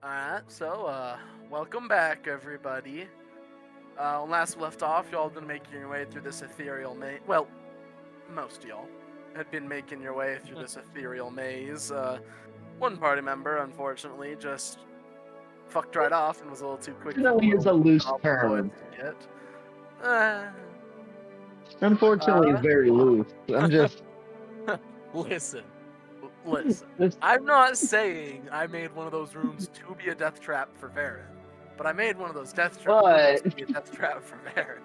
Alright, so, welcome back, everybody. When last we left off, y'all had been making your way through this ethereal maze. Well, most of y'all had been making your way through this ethereal maze. One party member, unfortunately, just fucked right off and was a little too quick for the Unfortunately is a little loose goblin boys term. to get. Uh, Unfortunately, it's very loose. I'm just. listen. Listen. This, I'm not saying I made one of those rooms to be a death trap for Varen, but I made one of those rooms but to be a death trap for Varen.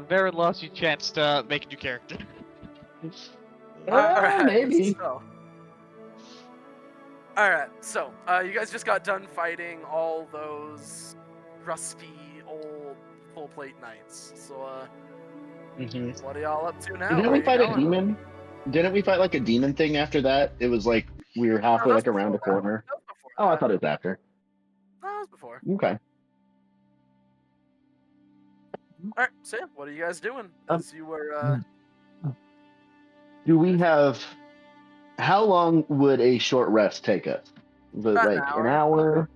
Varen lost your chance to make a new character. Alright, maybe. so, you guys just got done fighting all those rusty, old, full plate knights. So, what are y'all up to now? Didn't Where we you fight a going? demon? Didn't we fight like a demon thing after that? It was like we were halfway that was like around a before that. corner. That was before Oh, I that. thought it was after. That was before. Okay. Alright, so yeah, what are you guys doing? As you were, Do we have? How long would a short rest take us? Was it About like an an hour?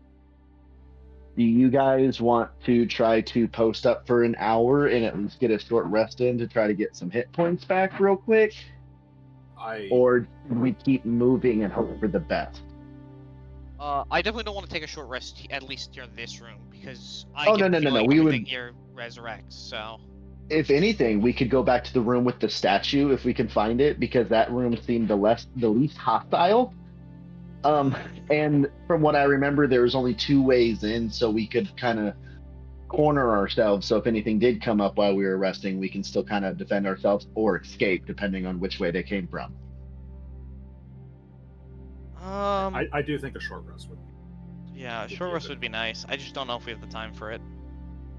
Do you guys want to try to post up for an hour and at least get a short rest in to try to get some hit points back real quick? Or do we keep moving and hope for the best? I definitely don't want to take a short rest, at least near this room, because I Oh, get no. the feeling We everything would, here resurrects, so... if anything, we could go back to the room with the statue if we can find it, because that room seemed the least hostile. And from what I remember, there was only 2 ways in, so we could kind of corner ourselves. So if anything did come up while we were resting, we can still kind of defend ourselves or escape, depending on which way they came from. I do think a short rest would be. Yeah, a short rest would be nice. I just don't know if we have the time for it.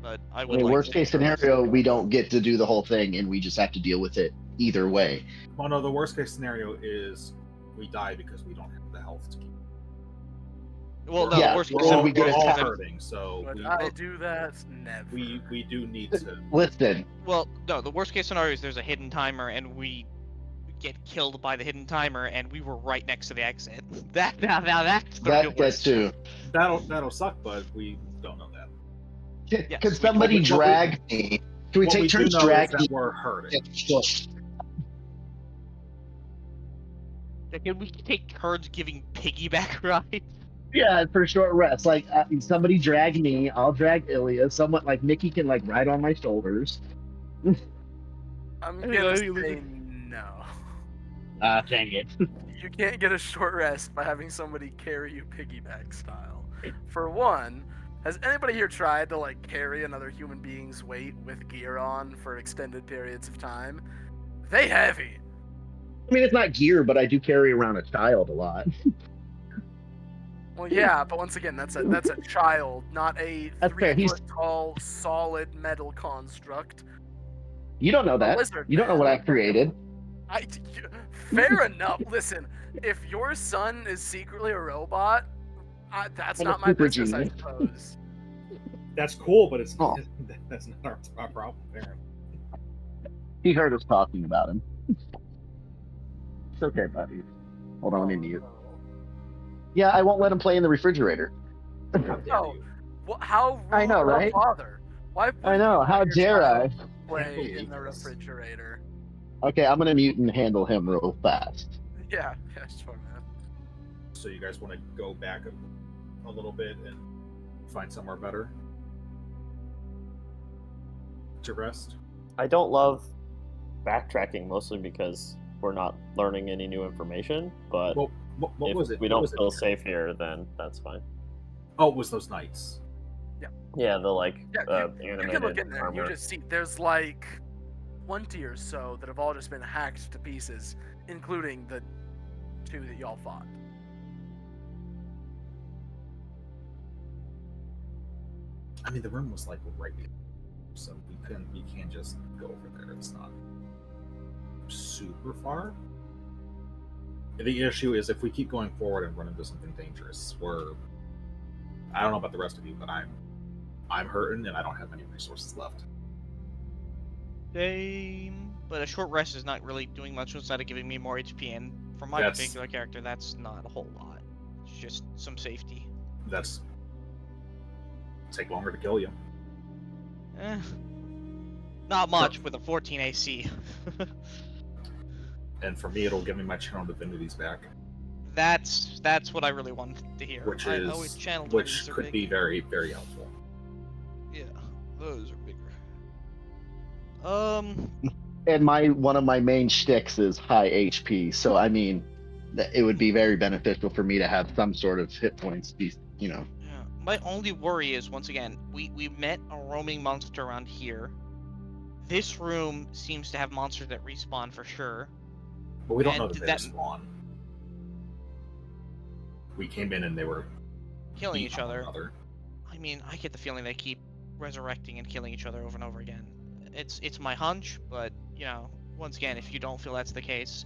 But I I would mean, like worst to. case scenario, we don't get to do the whole thing, and we just have to deal with it either way. Well, no, the worst case scenario is we die because we don't have the health to keep. Well, no, Yeah, the worst case or scenario we We're just all have- hurting, so would I do that? Never. we do need to. Listen, Well, no, the worst case scenario is there's a hidden timer and we get killed by the hidden timer and we were right next to the exit. Now that's the real that worst. too. That'll suck, but we don't know that. Yes, Could we- somebody what we- drag me? Can we What take we do turns know is dragging? that we're hurting. Can we take turns giving piggyback rides? Yeah, for short rest. Like somebody drag me, I'll drag Ilya. Someone like Nikki can like ride on my shoulders. I'm I think gonna I say think no. Dang it. You can't get a short rest by having somebody carry you piggyback style. For one, has anybody here tried to like carry another human being's weight with gear on for extended periods of time? They heavy. I mean, it's not gear, but I do carry around a child a lot. Well, yeah, but once again, that's a child, not a That's fair. 3 foot tall solid metal construct. You don't know that. Lizard You don't know man. what I've created. Fair enough. Listen, if your son is secretly a robot, that's I'm not a my super business, I genius. suppose. That's cool, but it's Oh. that's not our problem. Apparently. He heard us talking about him. It's okay, buddy. Hold on, let me mute. Yeah, I won't let him play in the refrigerator. How dare No. you? How rude I know, of a right? father. Why I would know. you How let your dare I? child play Can't in the believe this. refrigerator? Okay, I'm gonna mute and handle him real fast. Yeah, sure, man. So you guys want to go back a little bit and find somewhere better to rest? I don't love backtracking mostly because we're not learning any new information, but Well, what if was it? we What don't was it? feel safe here, then that's fine. Oh, it was those nights. Yeah, the Yeah, you animated can look in there and you armor. just see there's like 20 or so that have all just been hacked to pieces, including the 2 that y'all fought. I mean, the room was like right here, so we can't just go over there. It's not super far. The issue is if we keep going forward and run into something dangerous, I don't know about the rest of you, but I'm hurting and I don't have any resources left. Same. But a short rest is not really doing much outside of giving me more HP, and for my That's- particular character, that's not a whole lot. just some safety. That's take longer to kill you. Eh, not much with a 14 AC. And for me, it'll give me my channel divinities back, That's what I really wanted to hear. which I always channel which divinities are could big. be very, very helpful. Yeah, those are bigger. And one of my main shticks is high HP, so I mean, it would be very beneficial for me to have some sort of hit points. Yeah. My only worry is, once again, we met a roaming monster around here. This room seems to have monsters that respawn for sure. But we don't know And that they that- spawn. We came in and they were Killing beating each on one other. another. I mean, I get the feeling they keep resurrecting and killing each other over and over again. It's my hunch, but you know, once again, if you don't feel that's the case,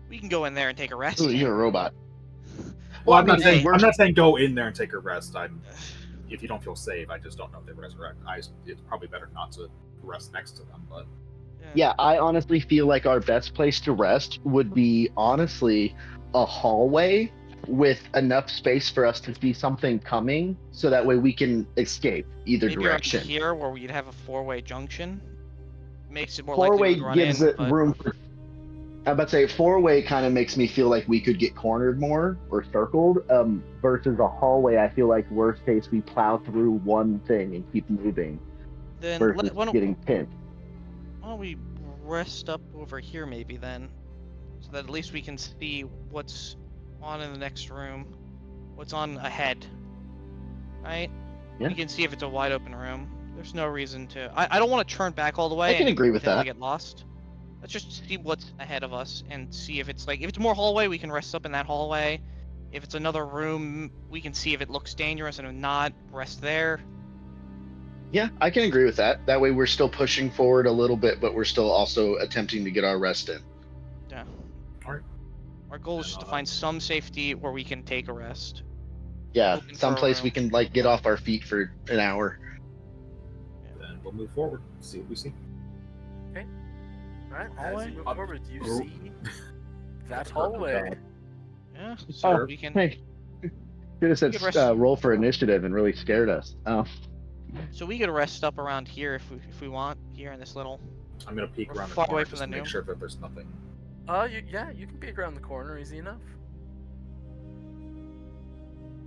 we can go in there and take a rest. Ooh, you're a robot. Well, I mean, hey, I'm not saying go in there and take a rest. If you don't feel safe, I just don't know if they resurrect. It's probably better not to rest next to them, but Yeah, I honestly feel like our best place to rest would be honestly a hallway with enough space for us to see something coming, so that way we can escape either Maybe around direction. here where we'd have a four-way junction makes it more likely we Four-way would run gives in. it But room for. I'm about to say four-way kind of makes me feel like we could get cornered more or circled. Versus a hallway, I feel like worst case we plow through one thing and keep moving then versus why getting pinned. don't we rest up over here maybe then, so that at least we can see what's on in the next room, what's on ahead, right? Yeah. We can see if it's a wide open room. There's no reason to. I don't want to turn back all the way. I can and agree with potentially that. Get lost. Let's just see what's ahead of us and see if it's like, if it's more hallway, we can rest up in that hallway. If it's another room, we can see if it looks dangerous, and if not, rest there. Yeah, I can agree with that. That way we're still pushing forward a little bit, but we're still also attempting to get our rest in. Yeah. Alright. Our goal is just to find some safety where we can take a rest. Yeah, Open for a someplace we room. can like get off our feet for an hour. then we'll move forward, see what we see. Right, as Hallway? you move forward, you Oh. see that hallway. Yeah. So Oh, we can. hey, should have We could said rest- roll for initiative and really scared us. Oh, So we could rest up around here if we want, here in this little. I'm gonna peek We're around the far corner away from just to the make new- sure that there's nothing. You can peek around the corner, easy enough.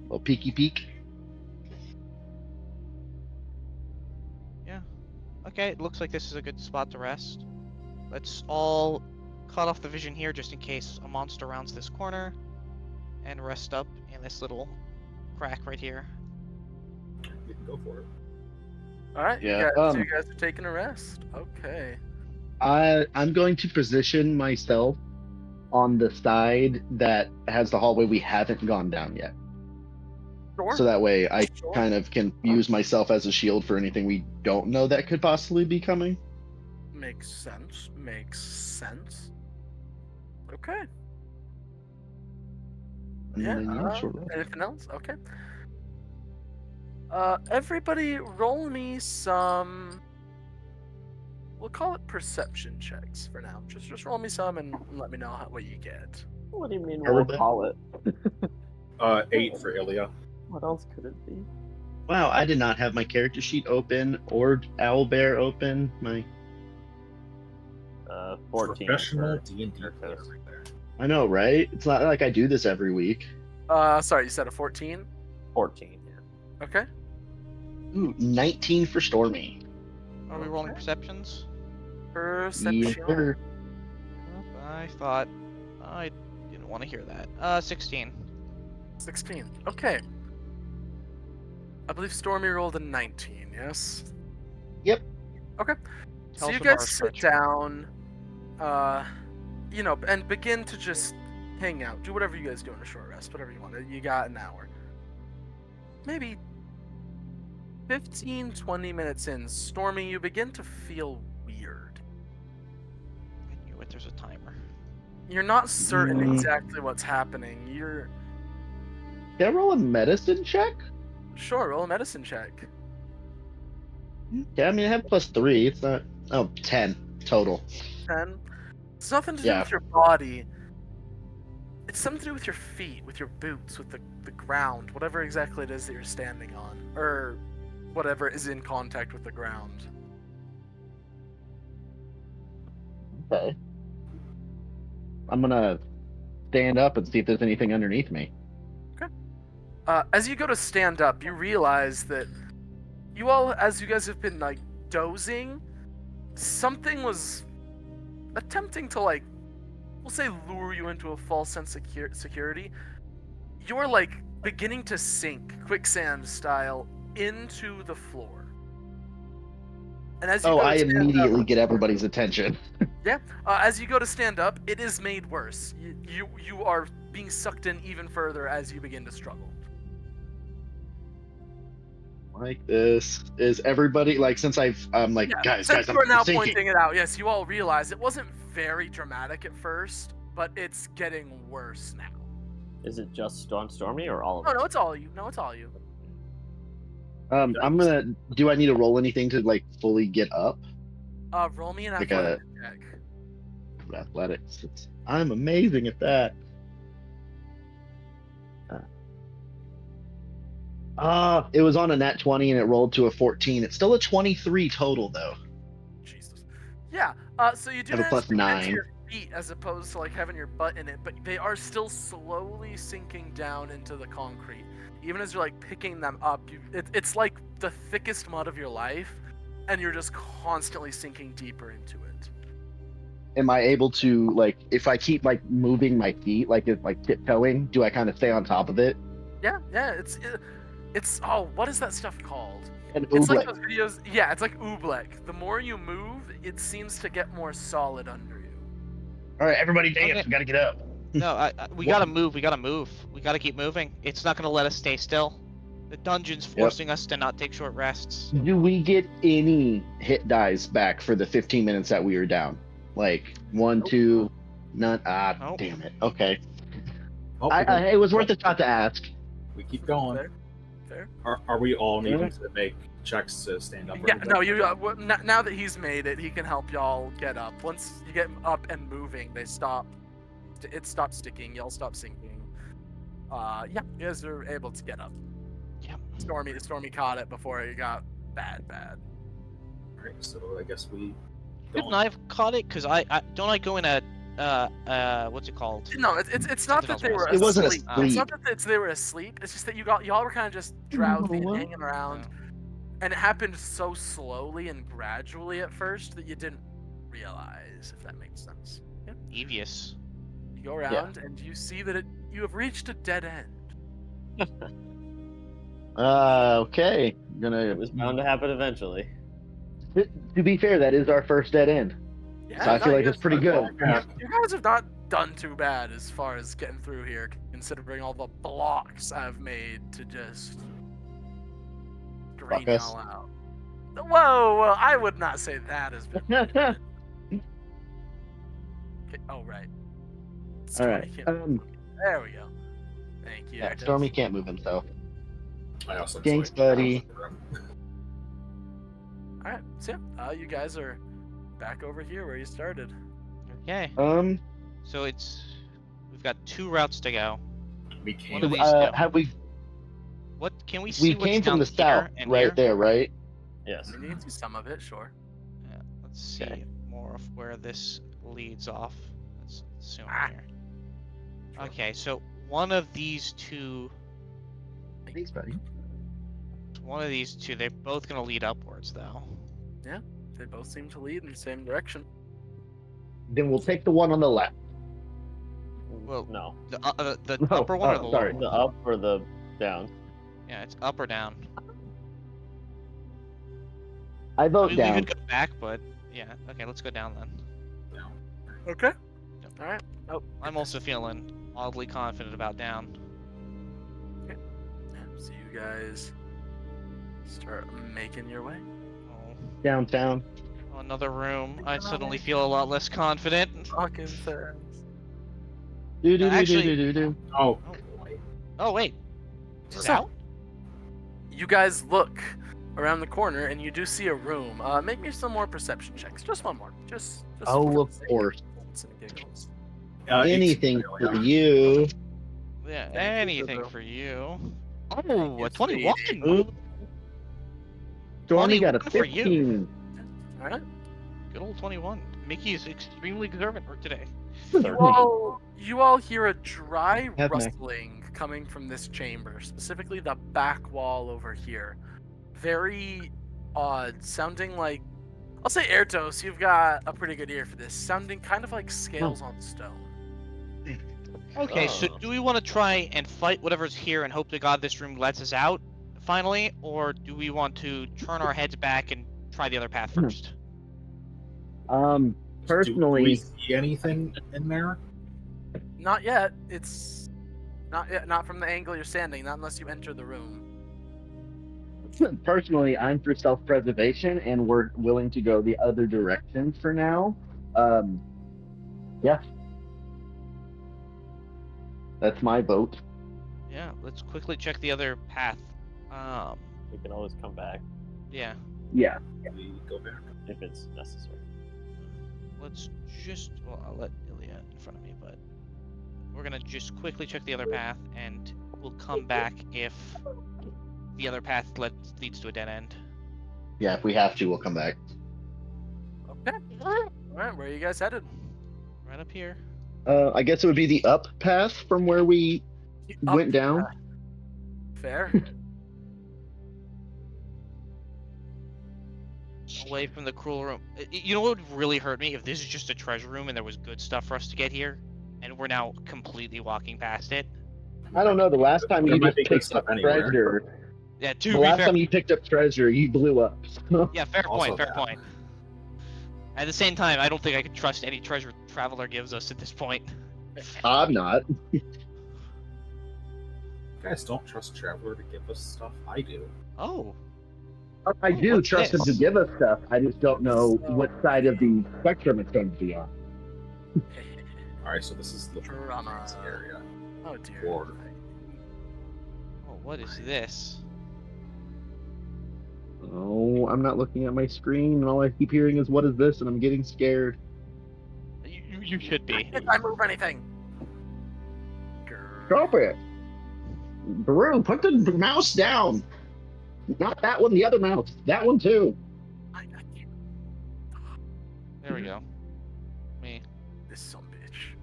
little peeky peek. Okay, it looks like this is a good spot to rest. Let's all cut off the vision here just in case a monster rounds this corner, and rest up in this little crack right here. You can go for it. All right, Yeah, so you guys are taking a rest. Okay. I'm going to position myself on the side that has the hallway we haven't gone down yet. Sure. So that way I Sure. kind of can use myself as a shield for anything we don't know that could possibly be coming. Makes sense. Makes sense. Okay. And Yeah. then, sure. Anything else? Okay. Everybody, roll me some. We'll call it perception checks for now. Just roll me some and let me know what you get. What do you mean Heard we'll of it? call it? 8 for Ilya. What else could it be? Wow, I did not have my character sheet open or Owlbear open. My 14. Professional for D&D player Arcos. right there. I know, right? It's not like I do this every week. Sorry, you said a 14? 14, yeah. Okay. Ooh, 19 for Stormy. Are we rolling perceptions? Perception. Yes, sir. I thought I didn't want to hear that. 16. 16. Okay. I believe Stormy rolled a 19, yes? Yep. Okay. Tell So us you what guys our sit stretch- down, and begin to just hang out. Do whatever you guys do in a short rest, whatever you want. You got an hour. Maybe 15, 20 minutes in, Stormy, you begin to feel weird. I knew it. There's a timer. You're not certain Mm. exactly what's happening. You're... Can I roll a medicine check? Sure, roll a medicine check. Yeah, I mean, I have +3. It's not. Oh, 10 total. 10. It's nothing to do Yeah. with your body. It's something to do with your feet, with your boots, with the ground, whatever exactly it is that you're standing on, or whatever is in contact with the ground. Okay. I'm gonna stand up and see if there's anything underneath me. As you go to stand up, you realize that you all, as you guys have been like dozing, something was attempting to like, we'll say, lure you into a false sense of security. You're like beginning to sink, quicksand style, into the floor. And as you go I to stand immediately up, get everybody's attention. as you go to stand up, it is made worse. You are being sucked in even further as you begin to struggle. Like this is everybody like since I'm like guys, Since I'm we're now sinking. pointing it out, yes, you all realize it wasn't very dramatic at first, but it's getting worse now. Is it just on Stormy or all of Oh us? no, it's all you. No, it's all you. I'm gonna. Do I need to roll anything to like fully get up? Roll me an Like athletics check. Athletics. I'm amazing at that. It was on a nat 20 and it rolled to a 14. It's still a 23 total though. Jesus. Yeah. So you do I have a manage plus to get into 9. your feet as opposed to like having your butt in it, but they are still slowly sinking down into the concrete. Even as you're like picking them up, it's like the thickest mud of your life, and you're just constantly sinking deeper into it. Am I able to like if I keep like moving my feet like it's like tiptoeing? Do I kind of stay on top of it? Yeah. It's what is that stuff called? And It's like oobleck. those videos. Yeah, it's like oobleck. The more you move, it seems to get more solid under you. All right, everybody dance. Okay. We gotta get up. No, we What? gotta move. We gotta move. We gotta keep moving. It's not gonna let us stay still. The dungeon's forcing us to not take short rests. Do we get any hit dice back for the 15 minutes that we were down? Like 1, 2, none. Nope. Damn it. Okay. Oh, It was worth a shot to ask. we keep going. Fair. Are we all needing to make checks to stand up? or Yeah, anything? no, you. Now that he's made it, he can help y'all get up. Once you get up and moving, they stop. It stops sticking. Y'all stop sinking. Yeah, you guys are able to get up. Yeah. Stormy caught it before it got bad. Alright, so I guess we. Couldn't I have caught it? Cause I don't I go in a what's it called? No, it's not that they were It wasn't asleep. asleep. It's not that they were asleep. It's just that y'all were kind of just drowsy and hanging around, and it happened so slowly and gradually at first that you didn't realize, if that makes sense. Yeah. Devious. You go around and you see that you have reached a dead end. Okay. It was bound to happen eventually. To be fair, that is our first dead end. Yeah, So I no, feel like you it's guys- pretty good. You guys have not done too bad as far as getting through here, considering all the blocks I've made to just drain Fuck us. y'all out. Whoa, I would not say that has been. Okay, oh, right. All Stormy right. can't- there we go. Thank you. Yeah, Artis. Stormy can't move himself. I also Thanks, like- buddy. All right, so yeah, you guys are back over here where you started. Okay. So we've got 2 routes to go. We One came. of these go. Have we? What can we see? We what's came from down the here south, and right here? there, right? Yes. You need to see some of it, sure. Yeah, let's see Okay. more of where this leads off. Let's zoom Ah. in here. Sure. Okay, so one of these two, Thanks, buddy. they're both gonna lead upwards though. They both seem to lead in the same direction. Then we'll take the one on the left. Well, No. The No, upper one or the lower sorry. one? The up or the down? Yeah, it's up or down. I I vote mean, down. we could go back, but yeah. Okay, let's go down then. Okay. All right. Oh, I'm also feeling oddly confident about down. yeah, so you guys start making your way. Oh, Downtown. another room. I suddenly feel a lot less confident. Fucking fast. Do do do Actually- do do do. Oh, Oh. boy. Oh wait, is it So- out? You guys look around the corner and you do see a room. Make me some more perception checks. Just one more. Just Oh, for of the sake course. shits and giggles. Anything 18, for you. Yeah, Thank you, anything Jojo. for you. Thank Oh, you, a 21. sweetie. Ooh, Stormy got a 21 for you. 15. All right. Good old 21. Mickey is extremely observant today. You all hear a dry Have my- rustling coming from this chamber, specifically the back wall over here. Very odd, sounding like, I'll say Erdos, you've got a pretty good ear for this, sounding kind of like scales on stone. Okay, so Oh. do we want to try and fight whatever's here and hope to God this room lets us out finally, or do we want to turn our heads back and try the other path first? Do we Personally, see anything in there? Not yet. It's not yet, not from the angle you're standing, not unless you enter the room. I'm for self-preservation, and we're willing to go the other direction for now. Yeah, that's my vote. Yeah, let's quickly check the other path. We can always come back Yeah, Yeah, We go back. if it's necessary. let's just, well, I'll let Ilya in front of me, but we're gonna just quickly check the other path, and we'll come back if the other path leads to a dead end. yeah. If we have to, we'll come back. Okay. Alright, where are you guys headed? Right up here. I guess it would be the up path from where we Up went down. Fair. Away from the cruel room. You know what would really hurt me? If this is just a treasure room and there was good stuff for us to get here, and we're now completely walking past it. I don't know. The last time There you might just be good picked stuff up anywhere. treasure. Yeah, The to be last fair. time you picked up treasure, you blew up. Yeah, fair Also point, fair that. point. At the same time, I don't think I could trust any treasure Traveler gives us at this point. I'm not. You guys don't trust Travler to give us stuff? I do. Oh. I do what's trust him to this? give us stuff. I just don't know So- what side of the spectrum it's going to be on. Alright, so this is the Drama. fancy area. Oh dear. Or- Oh, what is this? Oh, I'm not looking at my screen, and all I keep hearing is "What is this?" and I'm getting scared. You should be. If I move anything. Stop it, Baru! Put the mouse down. Not that one. The other mouse. That one too. I can't. There we go. Me. This son of a bitch.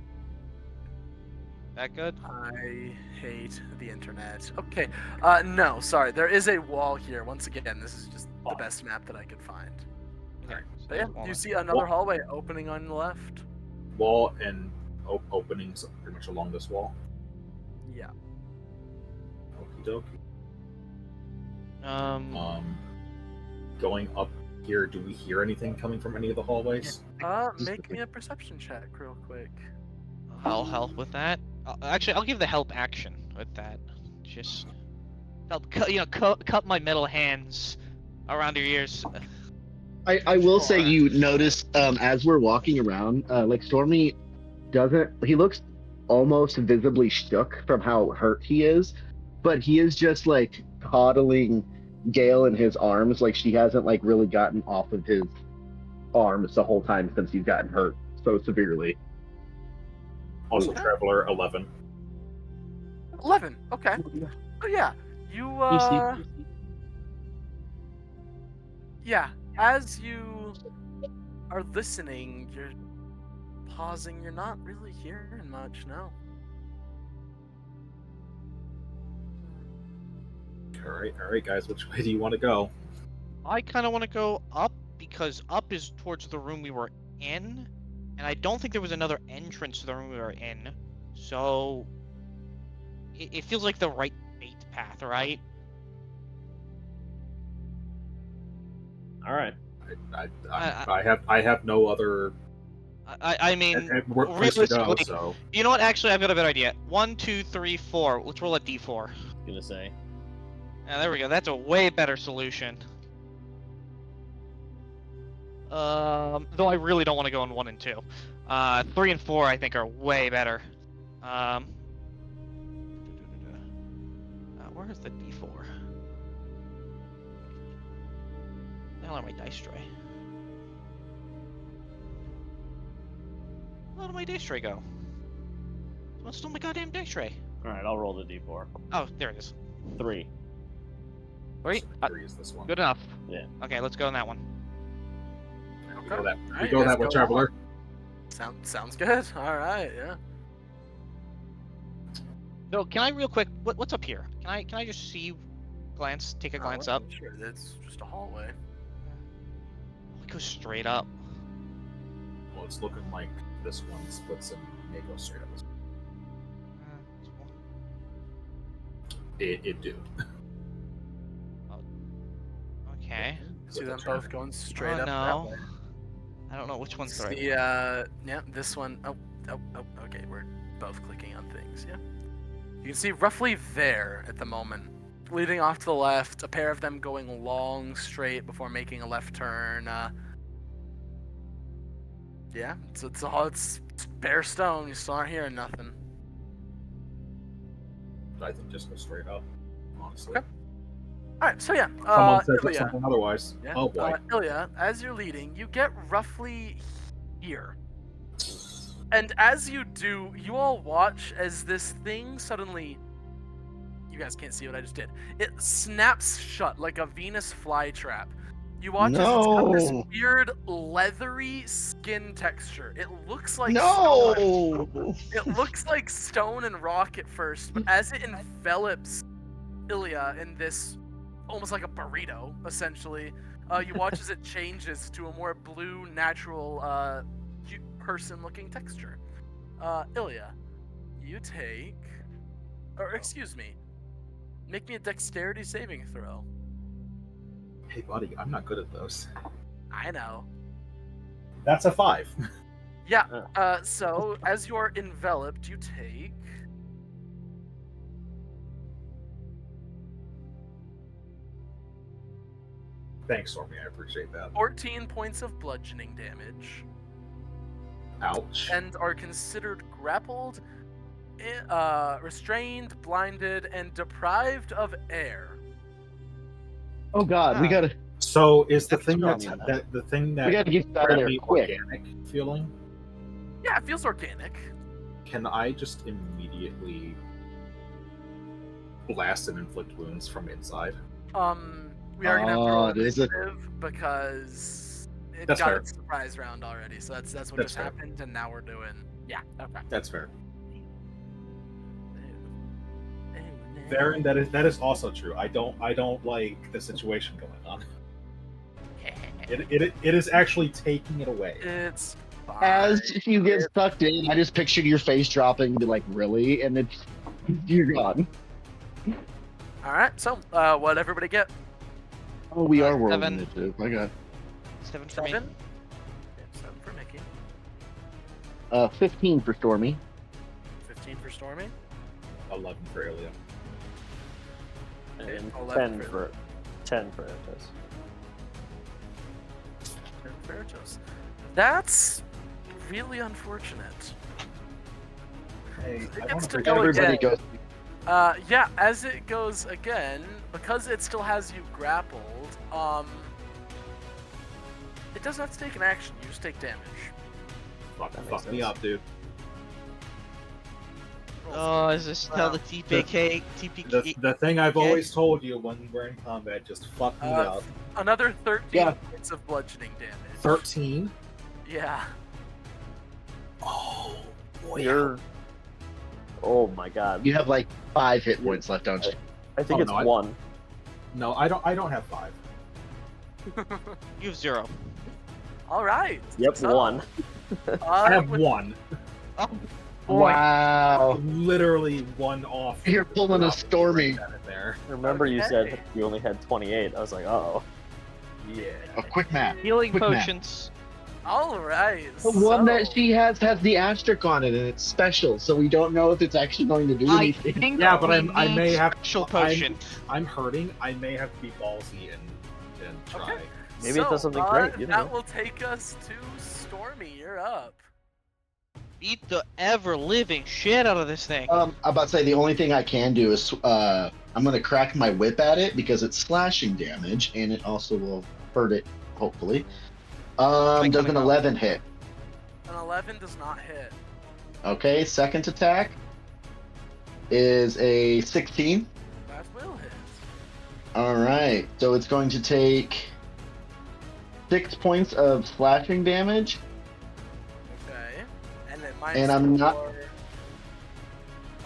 That good? I hate the internet. Okay. No, sorry. There is a wall here. Once again, this is just the best map that I could find. Okay. So But yeah, there's one. you see another hallway opening on the left. Wall and openings pretty much along this wall. Yeah. Okie dokie. Going up here, do we hear anything coming from any of the hallways? Make me a perception check real quick. I'll help with that. Actually, I'll give the help action with that. Just help cut my metal hands around your ears. I will say Sure. you notice as we're walking around, like Stormy doesn't. He looks almost visibly shook from how hurt he is, but he is just like coddling Gale in his arms, like she hasn't like really gotten off of his arms the whole time since he's gotten hurt so severely. Also, Traveler 11. 11. Okay. Oh yeah. You Yeah. As you are listening, you're pausing. You're not really hearing much. No. Alright, guys, which way do you want to go? I kind of want to go up because up is towards the room we were in, and I don't think there was another entrance to the room we were in. So it feels like the right bait path, right? All right. I have no other I mean, place to go, realistically, so you know what? Actually, I've got a better idea. 1, 2, 3, 4. Let's roll a d4. Gonna say. Yeah, there we go. That's a way better solution. Though I really don't want to go in 1 and 2. 3 and 4 I think are way better. Where's the d4? Where the hell are my dice tray? Where did my dice tray go? What's on my goddamn dice tray? All right, I'll roll the d4. Oh, there it is. 3. 3? So 3 is this one. Good enough. Yeah. Okay, let's go on that one. We go that, Alright, we go you guys that with go Traveler. Sounds good. All right, yeah. So, can I real quick? What's up here? Can I just take a glance up? Sure, it's just a hallway. It goes straight up. Well, it's looking like this one splits and may go straight up. It do. Okay. See With them the both turn. going straight Oh up that no. way. I don't know which one's the right. See, yeah, this one. Oh, okay, we're both clicking on things, yeah. You can see roughly there at the moment, leading off to the left, a pair of them going long straight before making a left turn. Yeah, it's bare stone. You still aren't hearing nothing. I think just go straight up, honestly. Okay. All right, so yeah, Someone says Ilya, something otherwise. yeah, Oh boy. Ilya, as you're leading, you get roughly here. And as you do, you all watch as this thing suddenly... You guys can't see what I just did. It snaps shut like a Venus flytrap. You watch as it's got this No. weird leathery skin texture. It looks like stone. No. It looks like stone and rock at first, but as it envelops Ilya in this almost like a burrito, essentially, you watch as it changes to a more blue, natural, person-looking texture. Ilya, you take... Or, excuse me. Make me a dexterity saving throw. Hey, buddy, I'm not good at those. I know. That's a 5. Yeah, so, as you're enveloped, you take... Thanks, Stormy. I appreciate that. 14 points of bludgeoning damage, Ouch. and are considered grappled, restrained, blinded, and deprived of air. Oh God, we Ah. gotta So is the That's thing strong, that's, yeah. that the thing that we gotta get out of there friendly quick. organic feeling? Yeah, it feels organic. Can I just immediately blast and inflict wounds from inside? We are gonna have to roll Oh, is it? initiative because it That's got fair. its surprise round already. So that's what That's just fair. happened, and now we're doing. Yeah. Okay. That's fair. Ew. Varen, that is also true. I don't like the situation going on. It is actually taking it away. It's fine. As you get sucked in, I just pictured your face dropping and be like, really? And it's you're gone. All right. So, what everybody get? Oh, we are world 7. initiative. I got 7 for me. 7. 7 for Mickey. 15 for Stormy. 15 for Stormy. 11 for Ilya. And 11 10 for Etos. 10 for Ertos. That's really unfortunate. Hey, It I gets don't to go Everybody again. goes. Yeah, as it goes again, because it still has you grappled, it doesn't have to take an action, you just take damage. fuck That makes me sense. up, dude. Oh, is this how the TPK? The thing I've Okay. always told you when we're in combat, just fuck me up. Another 13 Yeah. points of bludgeoning damage. 13. Yeah. Oh boy. You're. Oh my god. You have like 5 hit points left, don't you? I think Oh, it's no, I- 1. No, I don't have 5. You have 0. All right. Yep, so, 1. I have with- 1. Oh, Wow. Literally 1 off. You're pulling a Stormy. There. Remember you Okay. said you only had 28. I was like, oh. Yeah. A quick math. healing Quick math. potions. All right. The one that so- she has the asterisk on it, and it's special, so we don't know if it's actually going to do I anything. think Yeah, but we I may need have special potion. I'm hurting. I may have to be ballsy and try. Okay. Maybe it does something great, you don't That know. will take us to Stormy. You're up. Beat the ever living shit out of this thing. I'm about to say the only thing I can do is I'm going to crack my whip at it because it's slashing damage, and it also will hurt it, hopefully. Does an coming up. 11 hit? An 11 does not hit. Okay, second attack. is a 16. That will hit. All right, so it's going to take 6 points of slashing damage, Okay. And then And I'm not- -4.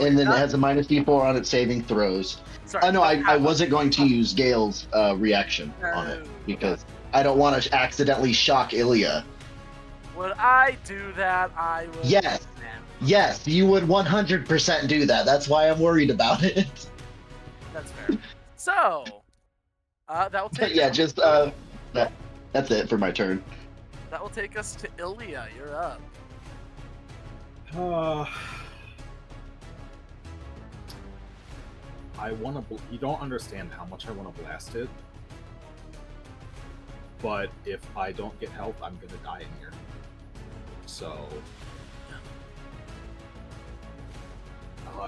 and then it has a -d4 on its saving throws. Sorry. Oh no, don't I have a- wasn't going to use Gale's reaction on it No. because I don't want to accidentally shock Ilya. Would I do that? I would. Yes. Yes, you would 100% do that. That's why I'm worried about it. That's fair. So, that will take. Yeah, just that's it for my turn. That will take us to Ilya. You're up. I want to. You don't understand how much I want to blast it. But if I don't get help, I'm gonna die in here. So,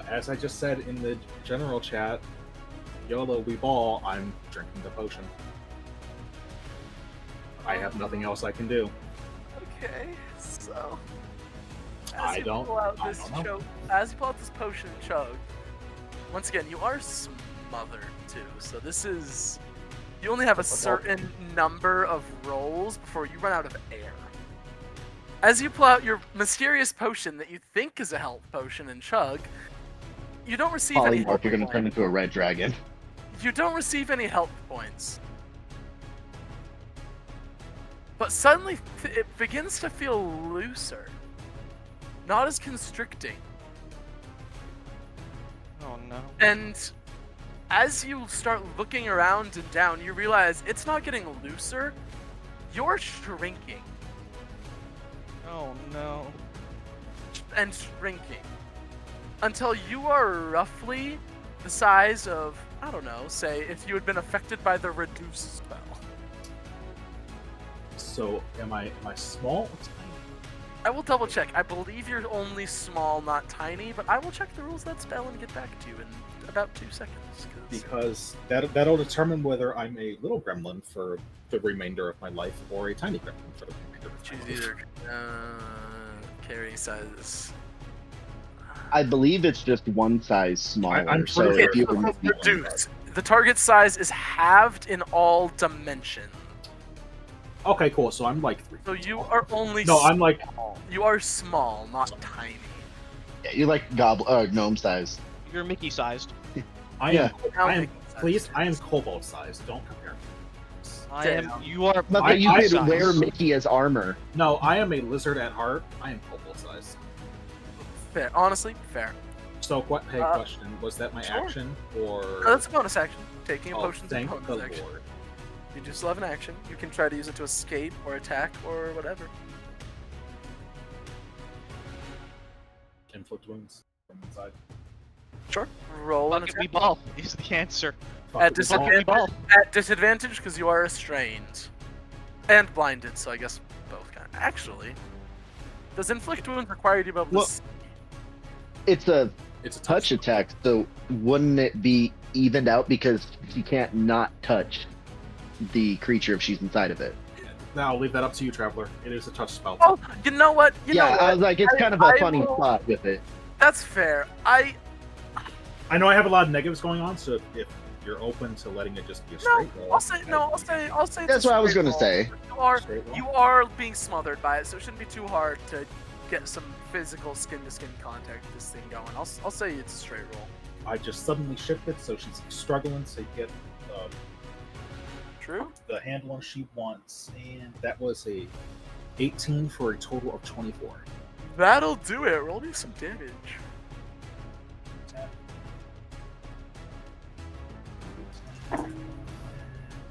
as I just said in the general chat, YOLO we ball. I'm drinking the potion. I have nothing else I can do. Okay, so. I don't know. As you pull out this potion and chug, once again, you are smothered too. So this is. You only have a certain number of rolls before you run out of air. As you pull out your mysterious potion that you think is a health potion and chug, you don't receive any Polymorph, health you're gonna points. turn into a red dragon. You don't receive any health points. But suddenly, it begins to feel looser. Not as constricting. Oh no. And as you start looking around and down, you realize it's not getting looser. You're shrinking Oh no. and shrinking until you are roughly the size of, I don't know, say if you had been affected by the reduce spell. So, am I small or tiny? I will double check. I believe you're only small, not tiny, but I will check the rules of that spell and get back to you in about 2 seconds. Because that'll determine whether I'm a little gremlin for the remainder of my life or a tiny gremlin for the remainder of my Choose life. either carrying size. I believe it's just one size smaller. I'm so pretty if you sure. remove Reduced. The target size is halved in all dimensions. Okay, cool. So I'm like 3. So you are only No, I'm like small. You are small, not tiny. yeah, you're like gnome size. You're Mickey sized. I Yeah. am. Please, I am kobold sized. Don't compare me. I am. You are. But I- you I- could wear Mickey as armor. No, I am a lizard at heart. I am kobold sized. Fair. Honestly, fair. So, hey, Uh, question: was that my sure. action or? No, that's a bonus action. Taking a Oh, potion's a thank the bonus action. Lord. You do still have an action. You can try to use it to escape or attack or whatever. Inflict wounds from inside. Sure. Roll an Bucket we attack. ball is the answer. Fuck At it, we ball. disadvantage. ball. At disadvantage because you are restrained and blinded. So I guess both kind. Actually, does inflict wounds require you to be able to? Well, It's a It's a touch attack, so wouldn't it be evened out because you can't not touch the creature if she's inside of it? Now I'll leave that up to you, Traveler. It is a touch spell. Oh, you know what? You know Yeah, what? I was like, it's kind of a I funny will- spot with it. That's fair. I know I have a lot of negatives going on, so if you're open to letting it just be a No, straight roll, I'll say no. I'll say. It's That's a what I was straight gonna roll. say. Straight roll? You are being smothered by it, so it shouldn't be too hard to get some physical skin-to-skin contact with this thing going. I'll say it's a straight roll. I just suddenly shifted, so she's struggling to get True. the handle on she wants, and that was a 18 for a total of 24. That'll do it. Roll me some damage.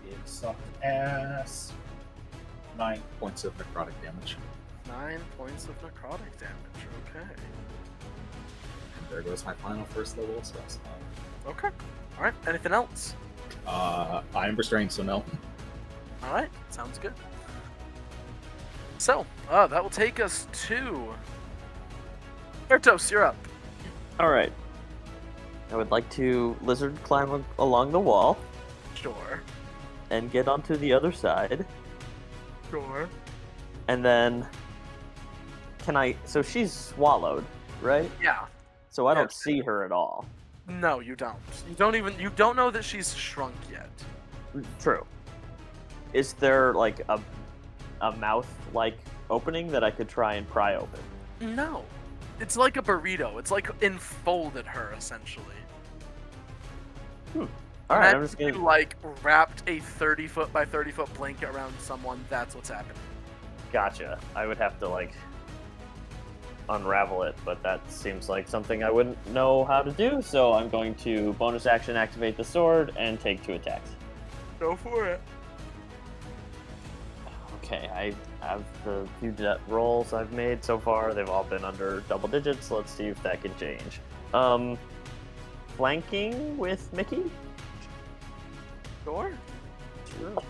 It sucked ass. 9 points of necrotic damage. 9 points of necrotic damage. Okay. And there goes my final first level spell slot. Okay. All right. Anything else? I am restrained, so no. All right. Sounds good. So, that will take us to Ertos. You're up. All right. I would like to lizard climb along the wall Sure. and get onto the other side, Sure. and then can I? So she's swallowed, right? Yeah. So I Yeah. don't see her at all. No, you don't. You don't know that she's shrunk yet. True. Is there like a mouth like opening that I could try and pry open? No. It's like a burrito. It's like enfolded her, essentially. All right, I'm Imagine just if gonna. you, like, wrapped a 30-foot by 30-foot blanket around someone. That's what's happening. Gotcha. I would have to like unravel it, but that seems like something I wouldn't know how to do. So I'm going to bonus action activate the sword and take 2 attacks. Go for it. Okay, I have the few rolls I've made so far. They've all been under double digits. Let's see if that can change. Flanking with Mickey? Sure. Sure.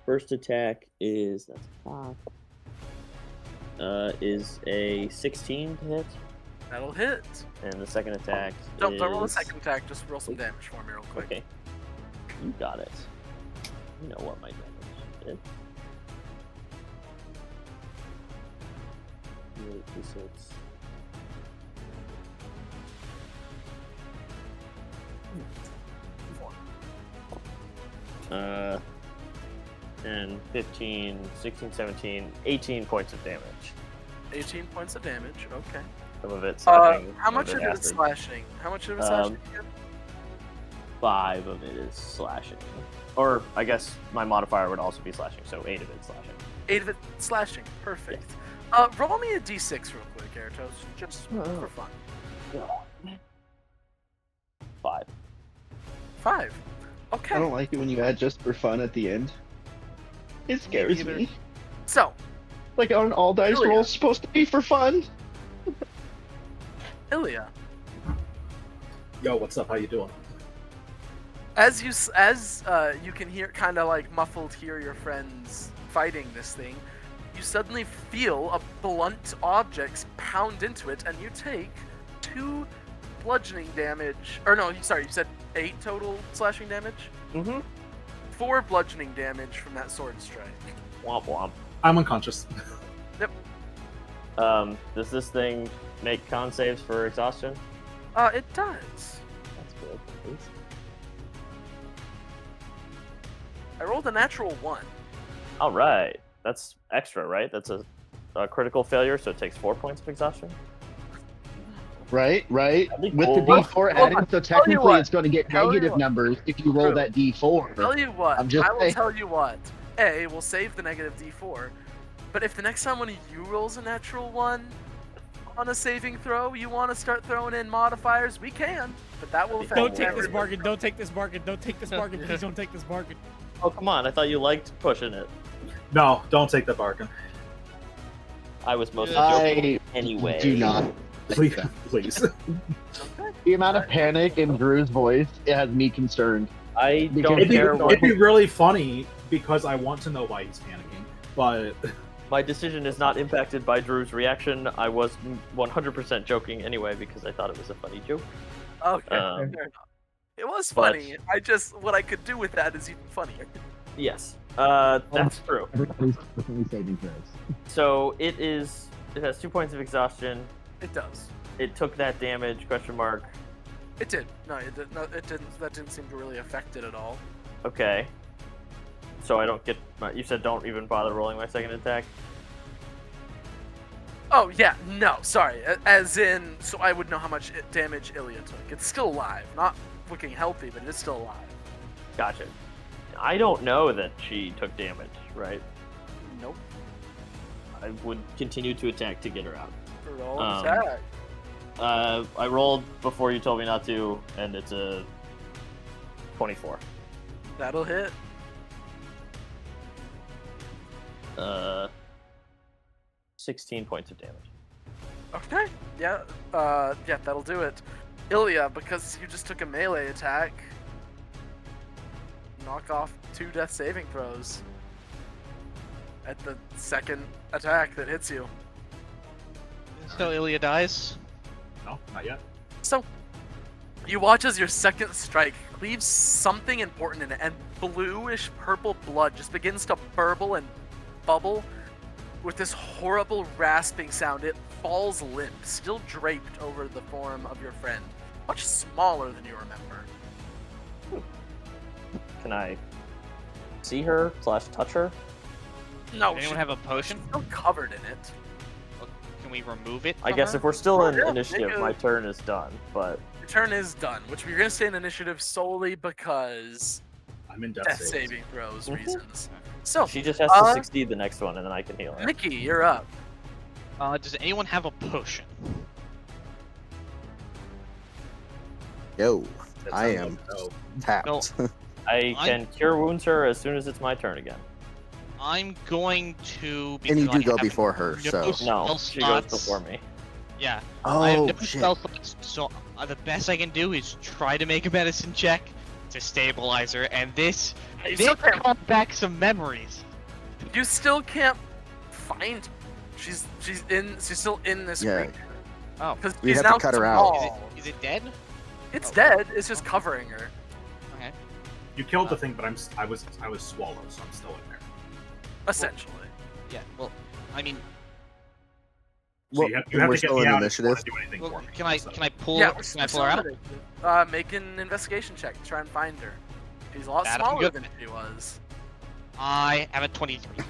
First attack is that's 5. Is a 16 to hit, That'll hit. and the second attack Don't is... roll a second attack. Just roll some damage for me real quick. Okay, you got it. You know what my damage is. 8d6. Uh, 10, 15, 16, 17, 18 points of damage. 18 points of damage. Okay. Some of it slashing. How some much of of it it is acid. slashing? How much of it is slashing again? 5 of it is slashing. Or, I guess my modifier would also be slashing, so 8 of it slashing. 8 of it slashing. Perfect. Roll me a d6 real quick, Eratos, just for fun. 5. 5. Okay. I don't like it when you add just for fun at the end. It scares either. me. So, Like on an all dice Ilya. roll, supposed to be for fun. Ilya, Yo, what's up? How you doing? as you can hear, kind of like muffled, hear your friends fighting this thing, you suddenly feel a blunt object pound into it, and you take 2 bludgeoning damage. Or no, sorry, you said 8 total slashing damage. Mm-hmm. 4 bludgeoning damage from that sword strike. Womp womp. I'm unconscious. Does this thing make con saves for exhaustion? It does. That's good. at least. I rolled a natural 1. All right. That's extra, right? That's a critical failure, so it takes 4 points of exhaustion. Right, right. That'd be With the cool. D4 Hold adding, on. so Tell you technically what. it's going to get Tell you negative what. numbers if you roll True. that D4. Tell you what, I'm just I will saying. tell you what. A, we'll save the negative d4, but if the next time one of you rolls a natural 1 on a saving throw, you want to start throwing in modifiers, we can, but that will affect Don't take this everyone. bargain. Don't take this bargain. Don't take this bargain. Please don't take this bargain. Oh, come on. I thought you liked pushing it. No, don't take the bargain. I was mostly joking I anyway. do not. Please, please. The amount of panic in Drew's voice, it has me concerned. I Because don't It'd be, care what... it'd be really funny because I want to know why he's panicking. But My decision is not impacted by Drew's reaction. I was 100% joking anyway because I thought it was a funny joke. Okay, Um, fair enough. It was but- funny. What I could do with that is even funnier. Yes, that's true. Everybody's saving throws. So it has 2 points of exhaustion. It does. It took that damage, question mark. It did. No, it did. No, it didn't. That didn't seem to really affect it at all. Okay. So I don't get you said don't even bother rolling my second attack? Oh yeah, no, sorry. As in, so I would know how much damage Ilya took. It's still alive, not looking healthy, but it's still alive. Gotcha. I don't know that she took damage, right? Nope. I would continue to attack to get her out. Roll Um, attack. I rolled before you told me not to, and it's a 24. That'll hit. 16 points of damage. Okay. Yeah. Yeah, that'll do it. Ilya, because you just took a melee attack, knock off 2 death saving throws at the second attack that hits you. So Ilya dies. no, not yet. So, you watch as your second strike leaves something important in it, and bluish purple blood just begins to burble and bubble with this horrible rasping sound, it falls limp, still draped over the form of your friend, much smaller than you remember. Can I see her / touch her? No, Does she's anyone have a potion? still covered in it. Can we remove it? I from guess her? if we're still Oh, in yeah, initiative, make a- my turn is done. But Your turn is done, which we're gonna stay in initiative solely because I'm in death death saving. saving throws Mhm. reasons. So, she just has to succeed the next one, and then I can heal her. Mickey, you're up. Does anyone have a potion? Yo, That I sounds am like no. tapped. No. I can cure wounds her as soon as it's my turn again. I'm going to. And you because do I go have before her, no so. No, spell she goes slots. before me. Yeah. I have Oh, no shit. spell slots, so the best I can do is try to make a medicine check to stabilize her, and this You still can't, brought back some memories. you still can't find her. She's still in this Yeah. creature. Oh. Because We'd she's have to now cut her out. small. Is it dead? It's Oh. dead. It's just covering her. Okay. You killed the thing, but I was swallowed, so I'm still in there. Essentially. Yeah. Well, I mean, So Well, you have we're to get still me in out initiative. if you want to do anything well, for me. can I so. pull Yeah, can I pull her out? Make an investigation check to try and find her. She's a lot That I'm smaller good than at. she was. I have a 23.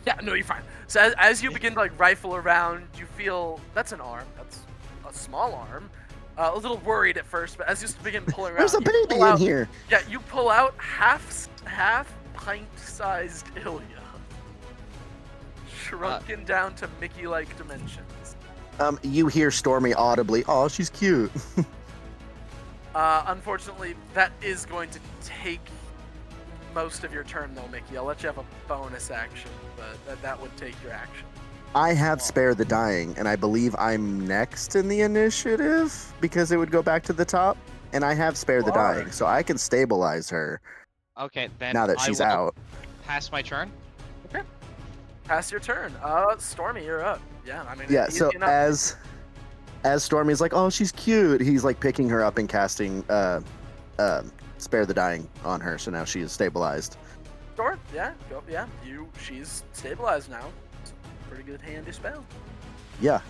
Yeah, no, you're fine. So as you begin to like rifle around, you feel that's an arm. That's a small arm. A little worried at first, but as you begin pulling around, There's a you baby pull in out- here. Yeah, you pull out half pint-sized Ilya, shrunken down to Mickey-like dimensions. You hear Stormy audibly. Oh, she's cute. Unfortunately, that is going to take most of your turn, though, Mickey. I'll let you have a bonus action, but that would take your action. I have Spare the Dying, and I believe I'm next in the initiative because it would go back to the top. And I have Spare the Are. Dying, so I can stabilize her Okay, then now that I she's will out. pass my turn. Pass your turn. Stormy, you're up. Yeah, I mean, Yeah, easy so enough. as Stormy's like, oh, she's cute, he's like picking her up and casting Spare the Dying on her, so now she is stabilized. Sure, yeah, go, yeah. She's stabilized now. It's a pretty good handy spell. Yeah,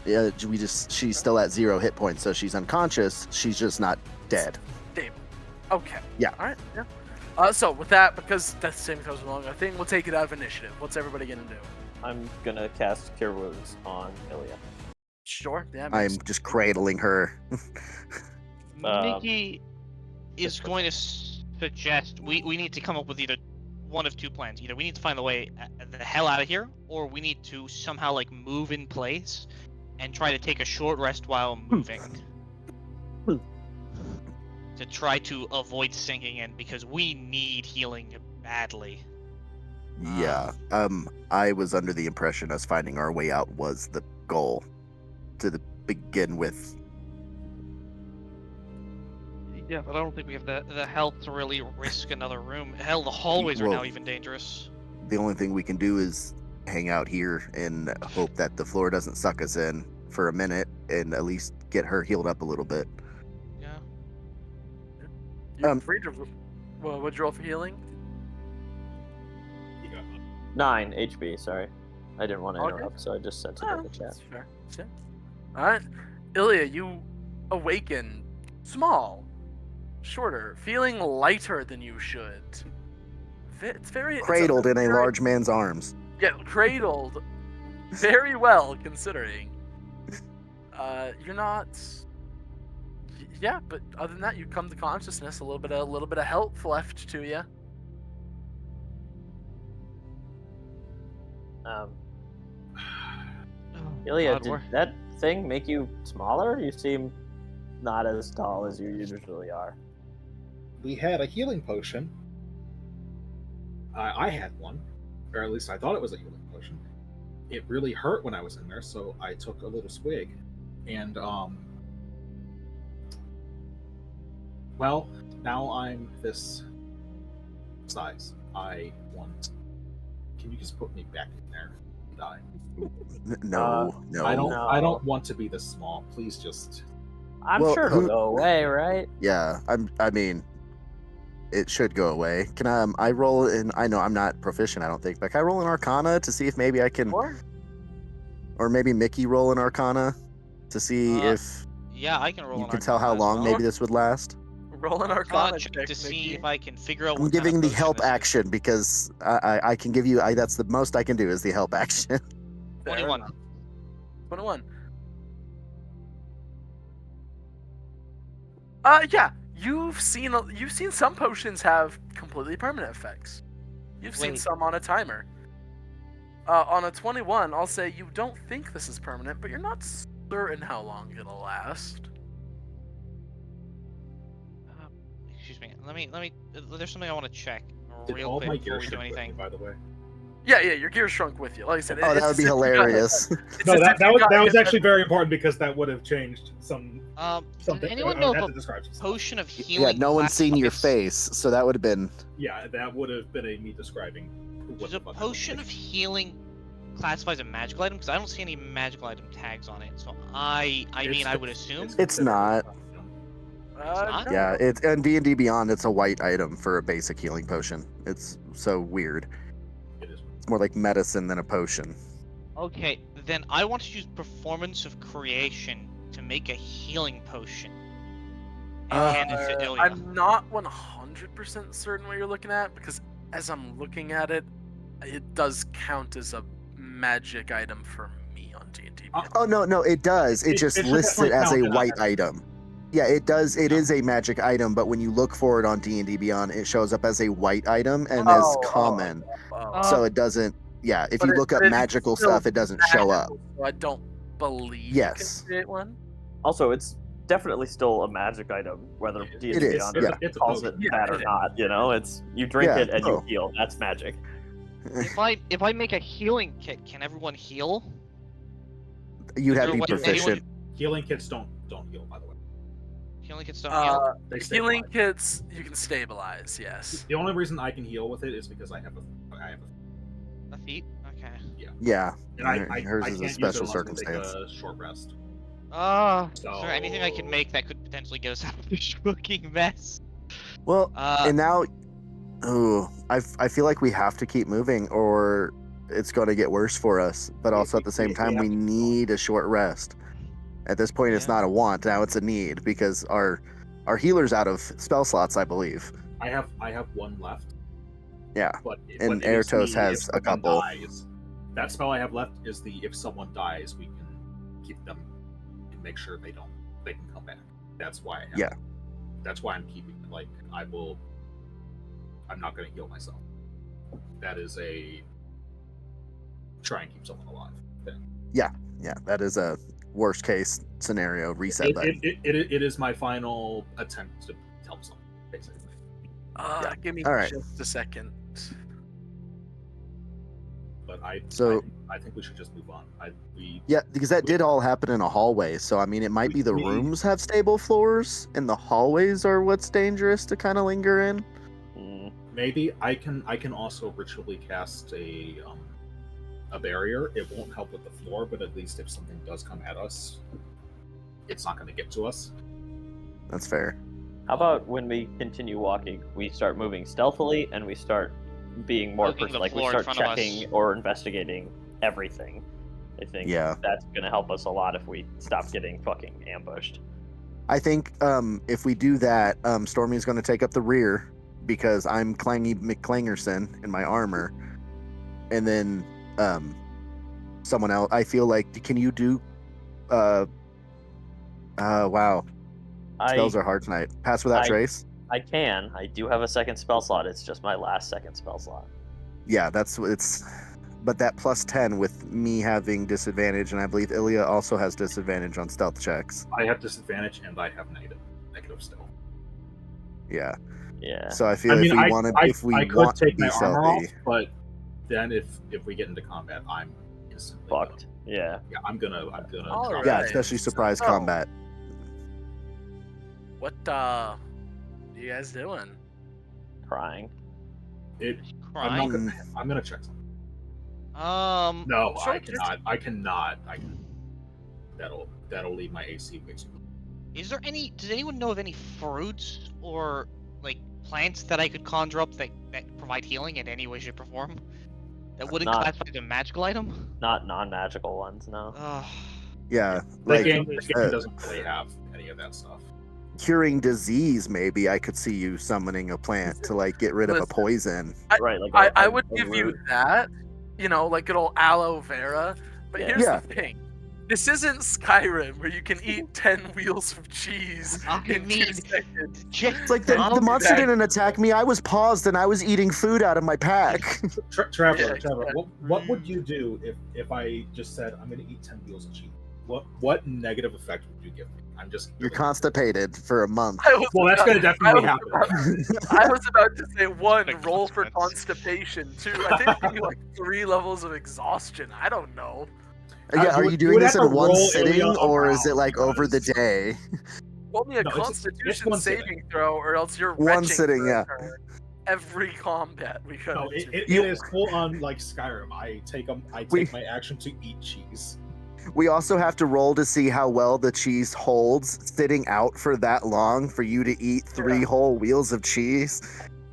she's still at 0 hit points, so she's unconscious. She's just not dead. Stable. Okay. Yeah. All right. Yeah. So with that, because death saving throws along, I think we'll take it out of initiative. What's everybody gonna do? I'm gonna cast Cure Wounds on Ilya. Sure. Yeah. I'm makes- just cradling her. Mickey is going to suggest we need to come up with either one of two plans. Either we need to find the way the hell out of here, or we need to somehow like move in place and try to take a short rest while moving. To try to avoid sinking in because we need healing badly. Yeah. I was under the impression us finding our way out was the goal begin with. Yeah, but I don't think we have the health to really risk another room. Hell, the hallways are now Well- even dangerous. The only thing we can do is hang out here and hope that the floor doesn't suck us in for a minute and at least get her healed up a little bit. Yeah. You're free to. Well, what'd you roll for healing? You got 9 HP. Sorry, I didn't want to Okay. interrupt, so I just sent it in the chat. That's fair. Yeah. All right, Ilya, you awaken, small, shorter, feeling lighter than you should. It's very it's Cradled in a very- large man's arms. Yeah, cradled, very well considering. You're not. Yeah, but other than that, you come to consciousness. A little bit of health left to you. Ilya, God, did we're- that thing make you smaller? You seem not as tall as you usually are. We had a healing potion. I had one, or at least I thought it was a healing potion. It really hurt when I was in there, so I took a little swig, and well, now I'm this size. I want. Can you just put me back in there? And die. No. I don't. No. I don't want to be this small. Please just. I'm Well, sure it'll who- go away, right? Yeah, I mean, it should go away. Can I roll in? I know I'm not proficient, I don't think, but can I roll an Arcana to see if maybe I can Or Or maybe Mickey roll an Arcana to see if Yeah, I can roll you an can tell how Arcana as long well. maybe this would last. Roll an Arcana Arcana check check to see Mickey. if I can figure out I'm what kind of giving the potion help this is. action because I can give you. That's the most I can do is the help action. Fair 21. enough. 21. Yeah, you've seen some potions have completely permanent effects. You've seen Wait. some on a timer. On a 21, I'll say you don't think this is permanent, but you're not certain how long it'll last. Excuse me. Let me. There's something I want to check Did real all quick my before gear we do shrink with me, anything. by the way? Yeah, your gear shrunk with you. Like I said, Oh, that would be hilarious. No, that was actually very important because that would have changed some. Does Something. anyone I know would if have a to describe some stuff. potion of Yeah, healing? no one's seen your classifies- face, so that would have been. Yeah, that would have been me describing. What Does the a fuck I look potion like. of healing classify as a magical item? Because I don't see any magical item tags on it. So I would assume. It's not. not? No. Yeah, it's and D&D Beyond. It's a white item for a basic healing potion. It's so weird. It is. It's more like medicine than a potion. Okay, then I want to use Performance of Creation to make a healing potion. And hand it to Ilya. I'm not 100% certain what you're looking at because as I'm looking at it, it does count as a magic item for me on D&D. Oh no, it does. It just should lists it definitely as a count as white a- item. Yeah, it does. It is a magic item, but when you look for it on D&D Beyond, it shows up as a white item and as common. So it doesn't. Yeah, if you look up magical stuff, it doesn't show up. So I don't believe Yes. you can create one. Also, it's definitely still a magic item, whether D&D It is, Beyond yeah. It's a calls it potion. that or not. You know, it's you drink Yeah, it and oh. you heal. That's magic. If I make a healing kit, can everyone heal? You'd Is have there to be a way proficient. Healing kits don't heal, by the way. Healing kits don't heal. They Healing stabilize. kits you can stabilize, yes. The only reason I can heal with it is because I have a A feat? Okay. Yeah, and I hers I is can't a use it special unless I take circumstance. a short rest. Is there anything I can make that could potentially get us out of this fucking mess? Well, and now, I feel like we have to keep moving, or it's going to get worse for us. But also at the same time, we need a short rest. At this point, it's Yeah. not a want. Now it's a need because our healer's out of spell slots, I believe. I have one left. Yeah. But And but it is Airtos the has if a someone couple. Dies. That spell I have left is the if someone dies, we can keep them and make sure they can come back. That's why I have Yeah. it. That's why I'm keeping it. Like I'm not gonna heal myself. That is a try and keep someone alive thing. Yeah, that is a worst case scenario reset button. It is my final attempt to help someone, basically. Give me All right. just a second. But I think we should just move on. Yeah, because that did all happen in a hallway. So I mean, it might be the rooms have stable floors, and the hallways are what's dangerous to kind of linger in. Maybe I can also ritually cast a barrier. It won't help with the floor, but at least if something does come at us, it's not going to get to us. That's fair. How about when we continue walking, we start moving stealthily and we start being more Looking the like we floor in start front of us. checking or investigating everything. I think that's going to help us a lot if we stop getting fucking ambushed. I think if we do that, Stormy's going to take up the rear because I'm Clangy McClangerson in my armor, and then someone else. I feel like can you do? Wow, spells are hard tonight. Pass without trace. I can. I do have a second spell slot. It's just my last second spell slot. Yeah, that's what it's. But that plus 10 with me having disadvantage, and I believe Ilya also has disadvantage on stealth checks. I have disadvantage and I have negative stealth. Yeah. Yeah. So I feel I mean, if we I could want take to my be armor off, stealthy, but then if we get into combat, I'm instantly fucked. Yeah. Yeah, I'm gonna. All yeah, right. especially surprise So- combat. What you guys doing? Crying. I'm Crying. gonna check something. No, Sure, I cannot. That'll leave my AC way too. Is there any? Does anyone know of any fruits or like plants that I could conjure up that provide healing in any way, shape, or form? That wouldn't Not- classify as a magical item? Not non-magical ones, no. Ugh. Yeah, The like game uh, doesn't really have any of that stuff. curing disease. Maybe I could see you summoning a plant to like get rid of a Listen, poison. Right, like I a would give you root. that, like good old aloe vera. But Yeah. here's Yeah. the thing: this isn't Skyrim where you can eat 10 wheels of cheese I in 2 mean, seconds. It's like the Calm monster down. didn't attack me. I was paused and I was eating food out of my pack. Traveler, Yeah, Traveler, exactly. what would you do if I just said I'm going to eat 10 wheels of cheese? What negative effect would you give me? I'm just You're constipated for a month. I was Well, that's about- going to definitely I happen. I was about to say 1, Big roll for consequence. constipation. 2, I think maybe like 3 levels of exhaustion. I don't know. Yeah, are you you doing would this have to in one roll sitting Ilya or is it around like over the because- day? Roll me a No, it's Constitution one saving sitting. throw, or else you're One retching sitting, for a yeah. turn. Every combat we go No, into. it You- is full on like Skyrim. I take We- my action to eat cheese. We also have to roll to see how well the cheese holds sitting out for that long for you to eat 3 Yeah. whole wheels of cheese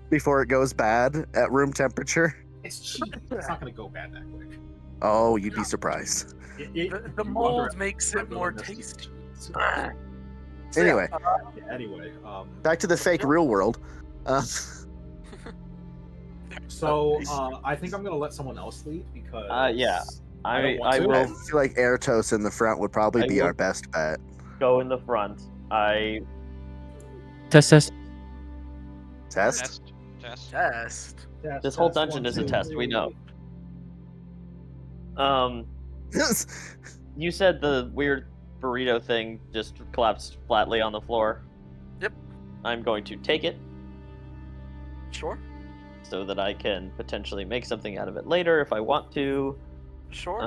before it goes bad at room temperature. It's cheese. It's not going to go bad that quick. Oh, you'd be surprised. The mold makes it more tasty. So, yeah, Anyway, Anyway, back to the fake real world. so I think I'm going to let someone else lead because Yeah. I don't want I to. I will feel like Airtos in the front would probably I be will- our best bet. go in the front. Test. Test? Test. test. This whole dungeon is a test, we know. You said the weird burrito thing just collapsed flatly on the floor. Yep. I'm going to take it Sure. so that I can potentially make something out of it later if I want to. Sure.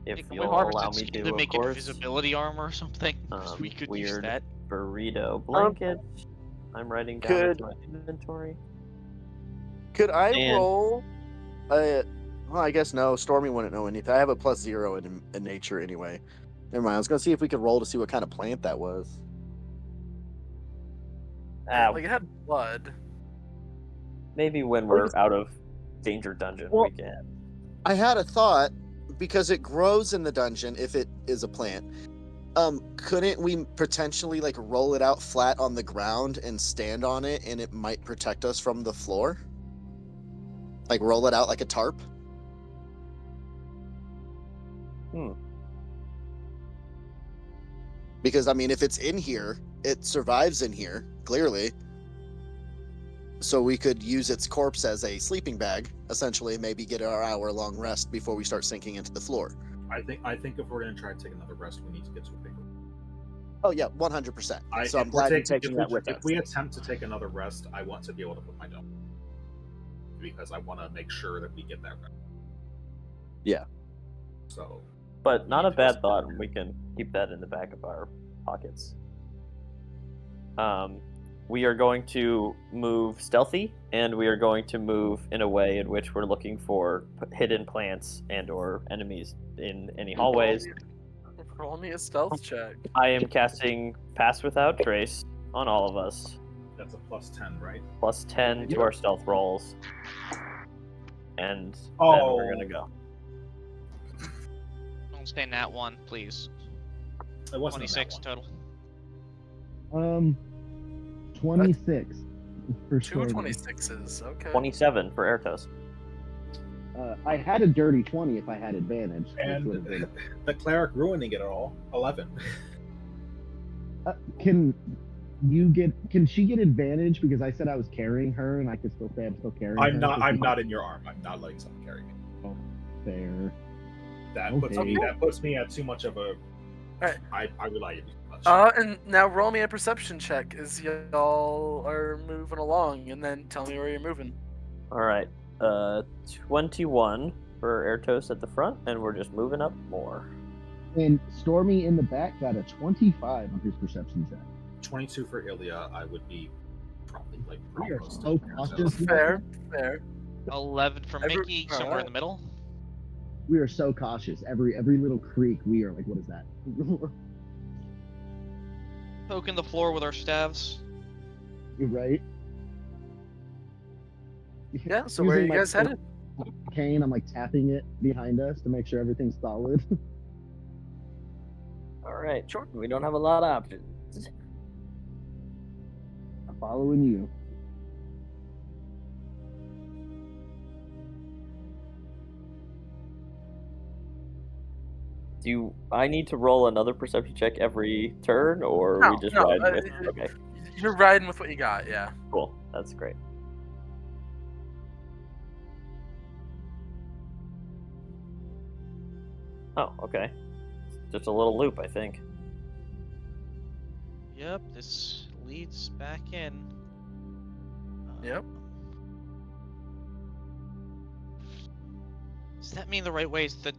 If Can we you'll harvest allow its me skin to, of make it course. visibility armor or something? 'Cause we could use Weird that. burrito blanket. I'm writing down Could- into my inventory. Could I And- roll? Well, I guess no. Stormy wouldn't know anything. I have a +0 in nature anyway. Never mind. I was gonna see if we could roll to see what kind of plant that was. Like it had blood. Maybe when we're out of danger dungeon, Well- we can. I had a thought because it grows in the dungeon if it is a plant. Couldn't we potentially like roll it out flat on the ground and stand on it, and it might protect us from the floor? Like roll it out like a tarp. Because I mean, if it's in here, it survives in here clearly. So we could use its corpse as a sleeping bag, essentially. Maybe get our hour-long rest before we start sinking into the floor. I think if we're going to try to take another rest, we need to get to a bigger. Oh yeah, 100%. So I'm if we're glad you're taking if that we, with if us. we attempt to take another rest, I want to be able to put my dome because I want to make sure that we get that rest. Yeah. So, But not a need to bad rest thought. better. We can keep that in the back of our pockets. We are going to move stealthy, and we are going to move in a way in which we're looking for hidden plants and/or enemies in any hallways. Roll me a stealth check. I am casting Pass Without Trace on all of us, that's a +10, right? plus 10 to our stealth rolls, and then Oh. we're gonna go. Don't stay in that one, please. It wasn't 26 in that one. total. 26 for 2 26s. Okay. 27 for Airtos. I had a dirty 20 if I had advantage. which And would've been- the cleric ruining it all, 11. Can she get advantage because I said I was carrying her and I could still say I'm still carrying her? I'm not. so I'm she- not in your arm. I'm not letting someone carry me. Fair. That Okay. puts me at too much of a. Alright. I rely on you too much. And now roll me a perception check as y'all are moving along, and then tell me where you're moving. All right, 21 for Airtos at the front, and we're just moving up more. And Stormy in the back got a 25 on his perception check. 22 for Ilya. I would be probably like We are almost so to cautious. Fair, fair. 11 for Every- Mickey, somewhere in the middle. We are so cautious. Every little creak, we are like, what is that? Poking the floor with our staves. You're right. Yeah. So where are Using you my guys headed? cane. I'm like tapping it behind us to make sure everything's solid. All right. Sure. We don't have a lot of options. I'm following you. Do I need to roll another perception check every turn, or No, we just no, ride with? Okay, You're riding with what you got, yeah. cool. That's great. Oh, okay. Just a little loop, I think. Yep, this leads back in. Yep. Does that mean the right way is the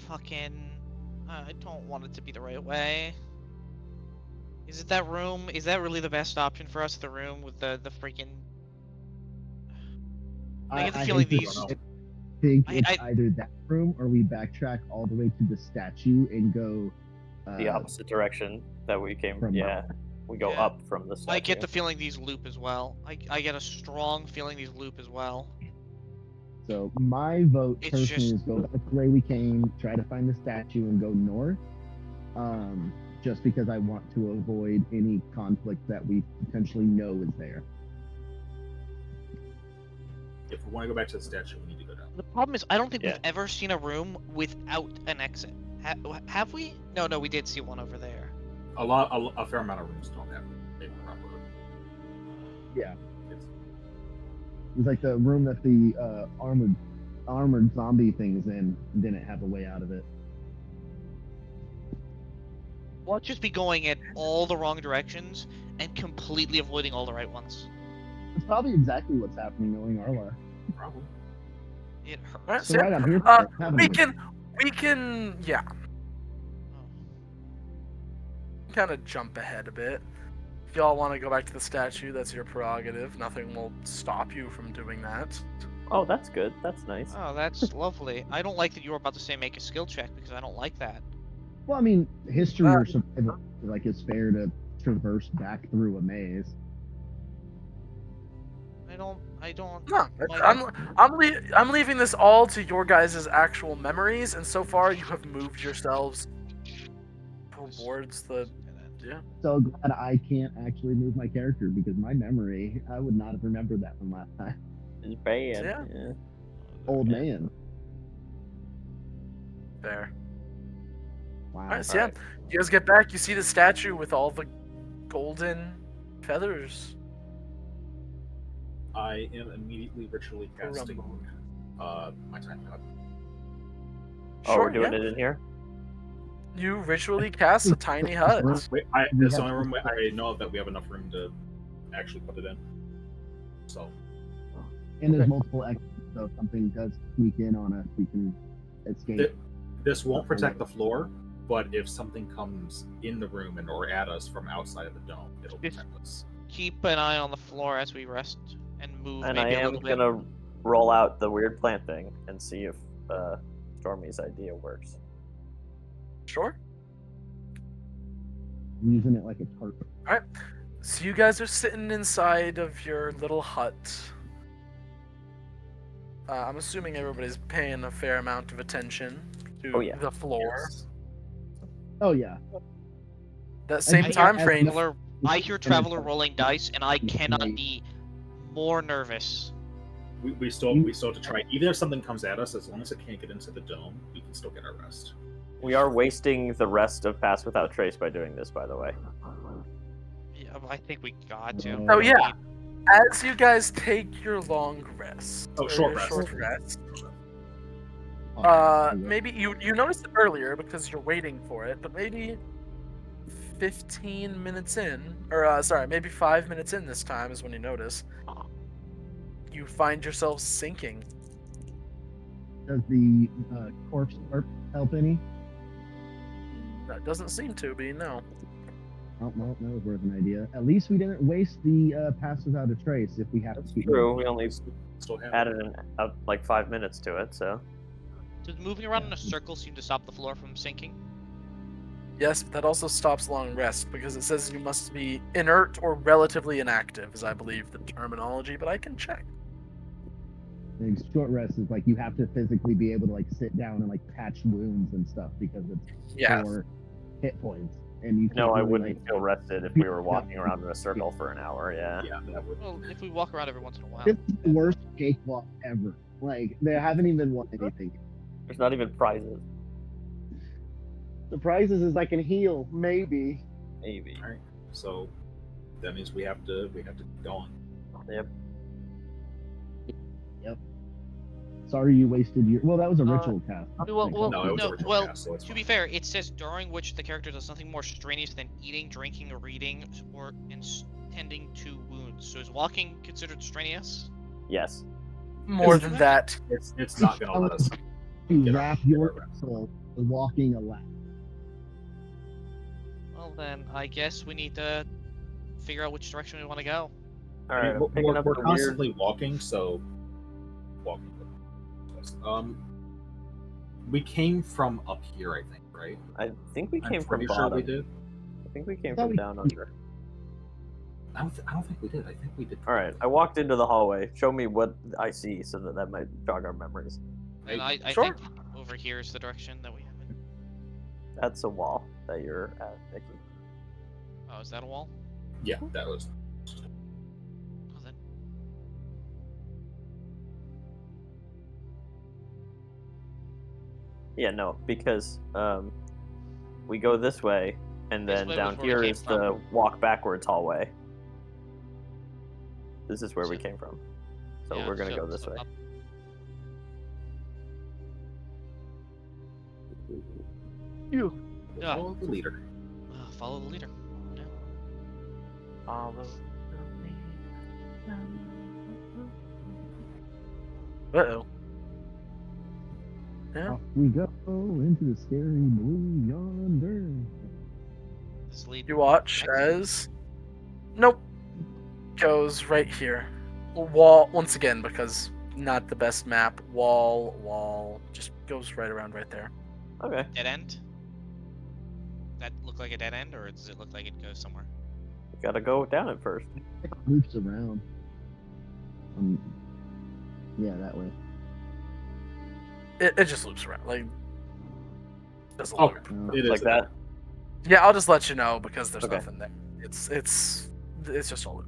fucking... I don't want it to be the right way. Is it that room? Is that really the best option for us? The room with the freaking... I get the feeling hate to these... say it, think I- it's I- either that room or we backtrack all the way to the statue and go The opposite direction that we came. from Yeah, we go Yeah. up from the statue. I get the feeling these loop as well. I get a strong feeling these loop as well. So my vote It's personally just- is go back the way we came, try to find the statue, and go north. Just because I want to avoid any conflict that we potentially know is there. If we want to go back to the statue, we need to go down. The problem is, I don't think Yeah. we've ever seen a room without an exit. Have we? No, we did see one over there. A fair amount of rooms don't have a proper. Yeah. It's, It was like the room that the armored zombie things in didn't have a way out of it. We'll just be going in all the wrong directions and completely avoiding all the right ones. It's probably exactly what's happening knowing Arlar. Probably. It hurts. Alright, So so right, I'm here. Uh, for it. we can, yeah, Oh. kind of jump ahead a bit. If y'all want to go back to the statue, that's your prerogative. Nothing will stop you from doing that. Oh, that's good. That's nice. Oh, that's lovely. I don't like that you were about to say make a skill check because I don't like that. Well, I mean, history or survival, like it's fair to traverse back through a maze. I don't. No, like I'm leaving this all to your guys' actual memories, and so far you have moved yourselves towards the. Yeah. So glad I can't actually move my character because my memory, I would not have remembered that from last time. It's bad. Yeah. Yeah. Old man. There. Wow. Alright, so yeah, you guys get back, you see the statue with all the golden feathers. I am immediately ritually casting Rumble. my tiny hut. Oh, we're doing yeah. it in here. You ritually cast a tiny hut. Wait, it's the only room I know that we have enough room to actually put it in. So And there's multiple exits, so if something does sneak in on us, we can escape. this won't protect the floor, but if something comes in the room and or at us from outside of the dome, it'll protect us. Keep an eye on the floor as we rest and move And I maybe a am little bit. gonna roll out the weird plant thing and see if Stormy's idea works. Sure. Using it like a tarp. Alright. So you guys are sitting inside of your little hut. I'm assuming everybody's paying a fair amount of attention to Oh, yeah. the floor. Yes. Oh yeah. That same I hear time as frame. I hear Traveler rolling dice, and I cannot be more nervous. We still have to try. Even if something comes at us, as long as it can't get into the dome, we can still get our rest. We are wasting the rest of Pass Without Trace by doing this, by the way. Yeah, I think we got to. Oh, Oh, We yeah. need- As you guys take your long rest, Oh, or short your rest. short rest, Oh, maybe you noticed it earlier because you're waiting for it, but maybe 15 minutes in, or sorry, maybe 5 minutes in this time is when you notice. You find yourself sinking. Does the corpse tarp help any? That doesn't seem to be, no. Oh, well, that was worth an idea. At least we didn't waste the pass without a trace if we have That's to keep true. moving. We only Still have added like 5 minutes to it, so. Does moving around in a circle seem to stop the floor from sinking? Yes, but that also stops long rest because it says you must be inert or relatively inactive, is I believe the terminology, but I can check. And short rest is like you have to physically be able to like sit down and like patch wounds and stuff because it's Yeah. 4 hit points, and you can't No, I really, wouldn't like, feel rested if we were walking around in a circle for an hour. Yeah. Yeah, that would. Well, if we walk around every once in a while. This is the worst cakewalk ever. Like they haven't even won anything. There's not even prizes. The prizes is I can heal, maybe. Maybe. All right. So that means we have to keep going. Yep. Sorry you wasted your. Well, that was a ritual cast. Well, No, it was no, a ritual well, cast, so it's to fine. be fair, it says during which the character does nothing more strenuous than eating, drinking, reading, or tending to wounds. So is walking considered strenuous? Yes. More Is than it? that. It's not gonna let us. You Get our- wrap get your our rest. soul with walking a lap. Well, then I guess we need to figure out which direction we want to go. All I right. mean, I'm picking up we're the weird. constantly walking, so walking. We came from up here, I think, right? I think we I'm came from pretty bottom. sure we did. I think we came thought from we- down under. I don't think we did. I think we did. All right. I walked into the hallway. Show me what I see, so that might jog our memories. And I Sure. think over here is the direction that we have it. That's a wall that you're at, Nikki. Oh, is that a wall? Yeah, that was. Oh, then. Yeah, no, because we go this way, and This then way down was where we here came is the from. walk backwards hallway. This is where we So- came from. So Yeah, we're gonna go this way. up. You. Yeah. Follow the leader. Follow the leader. Yeah. Follow. Uh-oh. Yeah. Off we go into the scary blue yonder. This lead. You watch as. Nope. Goes right here. Wall, once again, because not the best map. Wall. Just goes right around right there. Okay. Dead end. That look like a dead end, or does it look like it goes somewhere? Gotta go down it first. It loops around. Yeah, that way. It just loops around. Like. Doesn't Oh, loop. it is Like that. Yeah, I'll just let you know because there's Okay. nothing there. It's just a loop.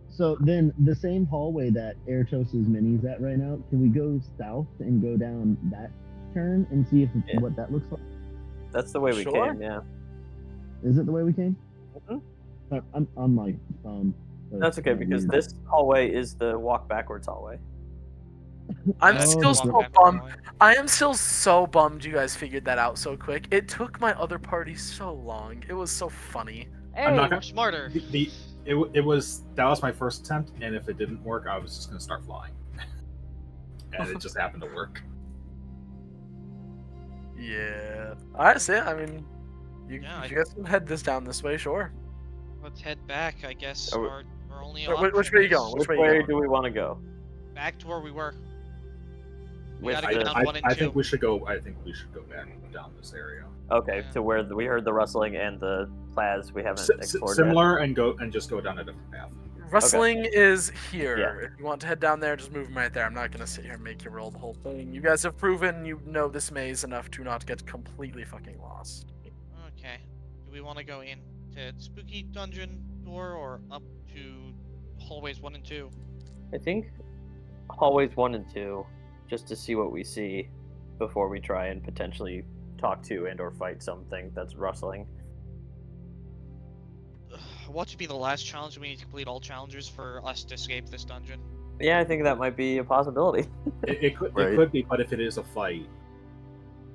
So then, the same hallway that Airtos' mini's at right now, can we go south and go down that turn and see if Yeah. what that looks like? That's the way we Sure. came. Yeah. Is it the way we came? Mhm. I'm on my phone. so That's it's okay kinda because weird. this hallway is the walk backwards hallway. I'm Oh, still the so walk bummed. I am still so bummed you guys figured that out so quick. It took my other party so long. It was so funny. I'm not We're gonna- smarter. It was that was my first attempt, and if it didn't work, I was just gonna start flying, and it just happened to work. Yeah. Alright, so yeah, I mean, you Yeah, you guys can head down this way, sure. Let's head back. I guess Are we- our only Which way are you option going? is Which Which way you way do we want to go? back to where we were. We With gotta go the- down 1 and 2. I think we should go. I think we should go back down this area. Okay, Yeah. to where we heard the rustling and the plaz we haven't explored Similar, and just go down a different path. Rustling is here. Yeah. If you want to head down there, just move them right there. I'm not gonna sit here and make you roll the whole thing. You guys have proven you know this maze enough to not get completely fucking lost. Okay. Do we want to go in to spooky dungeon door or up to hallways 1 and 2? yet. I think hallways 1 and 2, just to see what we see before we try and potentially talk to and or fight something that's rustling. What should be the last challenge? We need to complete all challenges for us to escape this dungeon. Yeah, I think that might be a possibility. It could Right. it could be, but if it is a fight,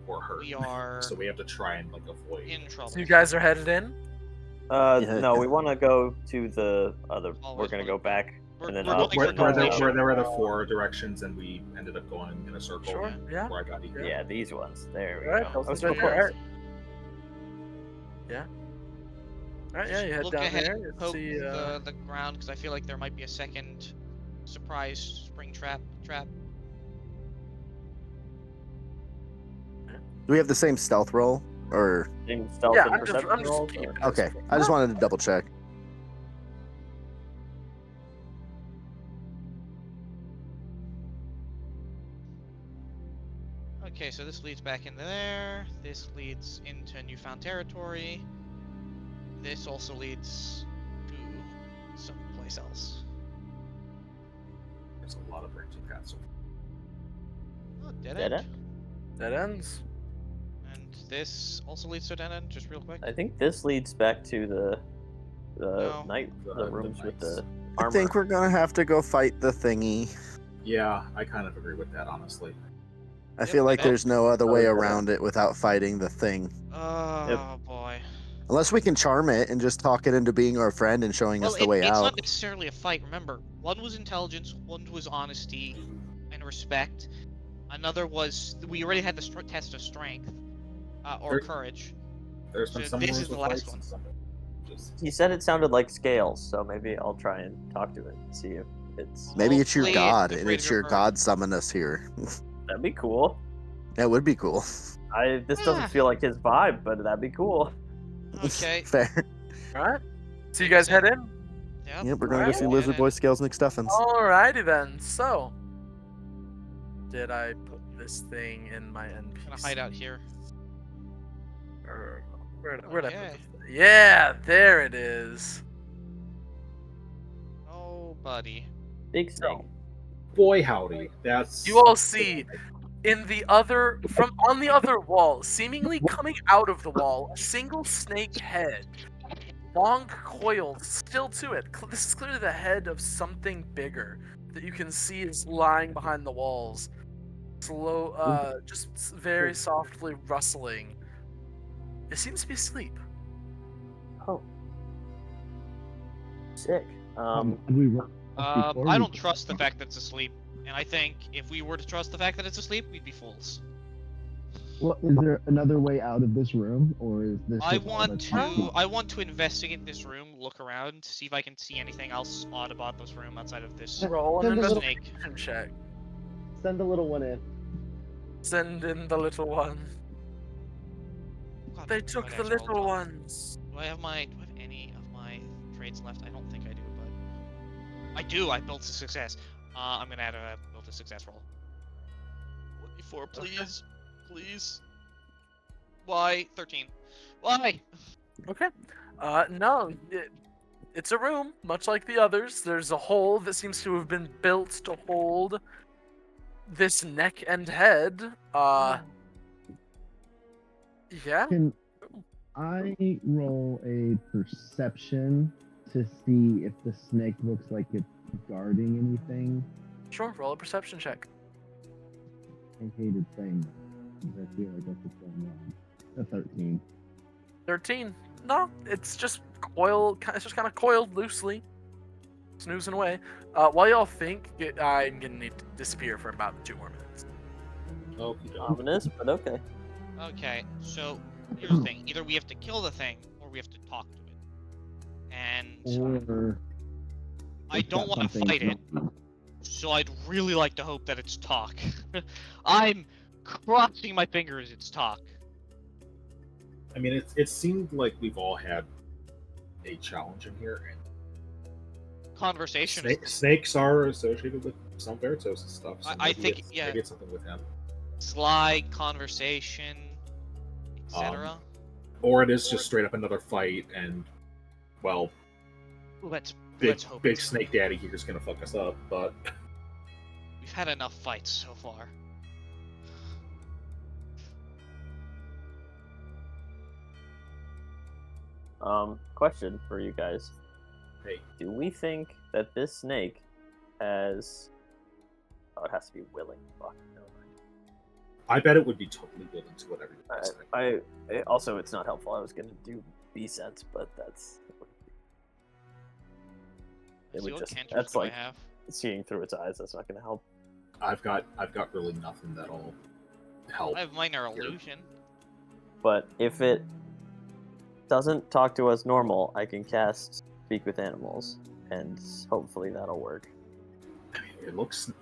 we're hurt. We are So we have to try and avoid. in trouble. So you guys are headed in? Yeah. No, we want to go to the other. We're Always gonna wanna- go back. We're, and then we're up, going Where, for and where, then there, down. completion. where there were the 4 directions, and we ended up going in a circle. Sure. Yeah. Where I got eaten. Yeah, these ones. There we Alright, go. let's I was do so it. close. Alright. Alright, yeah, you head Look down ahead, there. You poke see, the ground because I feel like there might be a second surprise spring trap. Do we have the same stealth roll? Or Same stealth yeah, and I'm just perception rolls, keeping or- it. okay, I just wanted to double check. Okay, so this leads back into there. This leads into newfound territory. This also leads to someplace else. There's a lot of branching paths. Oh, dead Dead end. end? Dead ends. And this also leads to a dead end, just real quick. I think this leads back to the No. the rooms with knights. the I armor. think we're gonna have to go fight the thingy. Yeah, I kind of agree with that, honestly. I Yep, feel like okay. there's no other way Other than around it without fighting the thing. Oh boy. Unless we can charm it and just talk it into being our friend and showing us the way it's out. not necessarily a fight. Remember, one was intelligence, one was honesty and respect. Another was we already had the test of strength or There- courage. There's been So some this rules is the with last fights one. and some just He said it sounded like scales, so maybe I'll try and talk to it and see if it's. Maybe it's your Hopefully god, it's and afraid it's of your your bird. god summon us here. That'd be cool. That would be cool. This Ah. doesn't feel like his vibe, but that'd be cool. Okay. Fair. Alright. So you guys head in? Yep, we're gonna go Alright. see Lizard Boy Scales McStuffins. Alrighty then. So, did I put this thing in my NPC? Gonna hide out here. Where'd I put Okay. this? Yeah, there it is. Oh, buddy. Big snake. boy howdy. That's You all see on the other wall, seemingly coming out of the wall, a single snake head. Long coils still to it. This is clearly the head of something bigger that you can see is lying behind the walls. Just very softly rustling. It seems to be asleep. Oh. Sick. Did we roll before I we- don't trust the fact that it's asleep, and I think if we were to trust the fact that it's asleep, we'd be fools. Well, is there another way out of this room, or is this? I just all want that's to happening? I want to investigate this room, look around, see if I can see anything else odd about this room outside of this Roll an Send a little- snake. investigation check. Send the little one in. Send in the little one. God, They my took dice the are all little tough. ones. Do I have any of my trades left? I don't think I do, but I do. I built a success. I'm gonna add a built a success roll. 24, please, please. Why 13? Why? Okay. No, it's a room, much like the others. There's a hole that seems to have been built to hold this neck and head. Yeah. Can I roll a perception to see if the snake looks like it's guarding anything? Sure. Roll a perception check. I hated saying that, because I feel like that's what's going on. A 13. 13. No, it's just coiled. It's just kind of coiled loosely, snoozing away. While y'all think, I'm gonna need to disappear for about 2 more minutes. Ominous, but okay. Okay, so here's the thing: either we have to kill the thing, or we have to talk to it. And Or I it's don't got want to something fight it, so I'd really like to hope that it's talk. I'm crossing my fingers it's talk. I mean, it seemed like we've all had a challenge in here, and Conversation. snakes are associated with some Veritos and stuff. So I maybe think, it's, yeah. maybe it's something with him, Sly, conversation, etc. or it is just straight up another fight, and well, Let's big hope big it's- snake daddy here's gonna fuck us up. But We've had enough fights so far. Question for you guys. hey, Do we think that this snake has... Oh, it has to be willing. Fuck, never mind. I bet it would be totally willing to whatever you guys say. Also, it's not helpful. I was gonna do B-sense, but that's... It See would what just... cantrips That's do I like have? seeing through its eyes. That's not gonna help. I've got really nothing that'll help. I have minor illusion. But if it doesn't talk to us normal, I can cast Speak with Animals, and hopefully that'll work. I mean,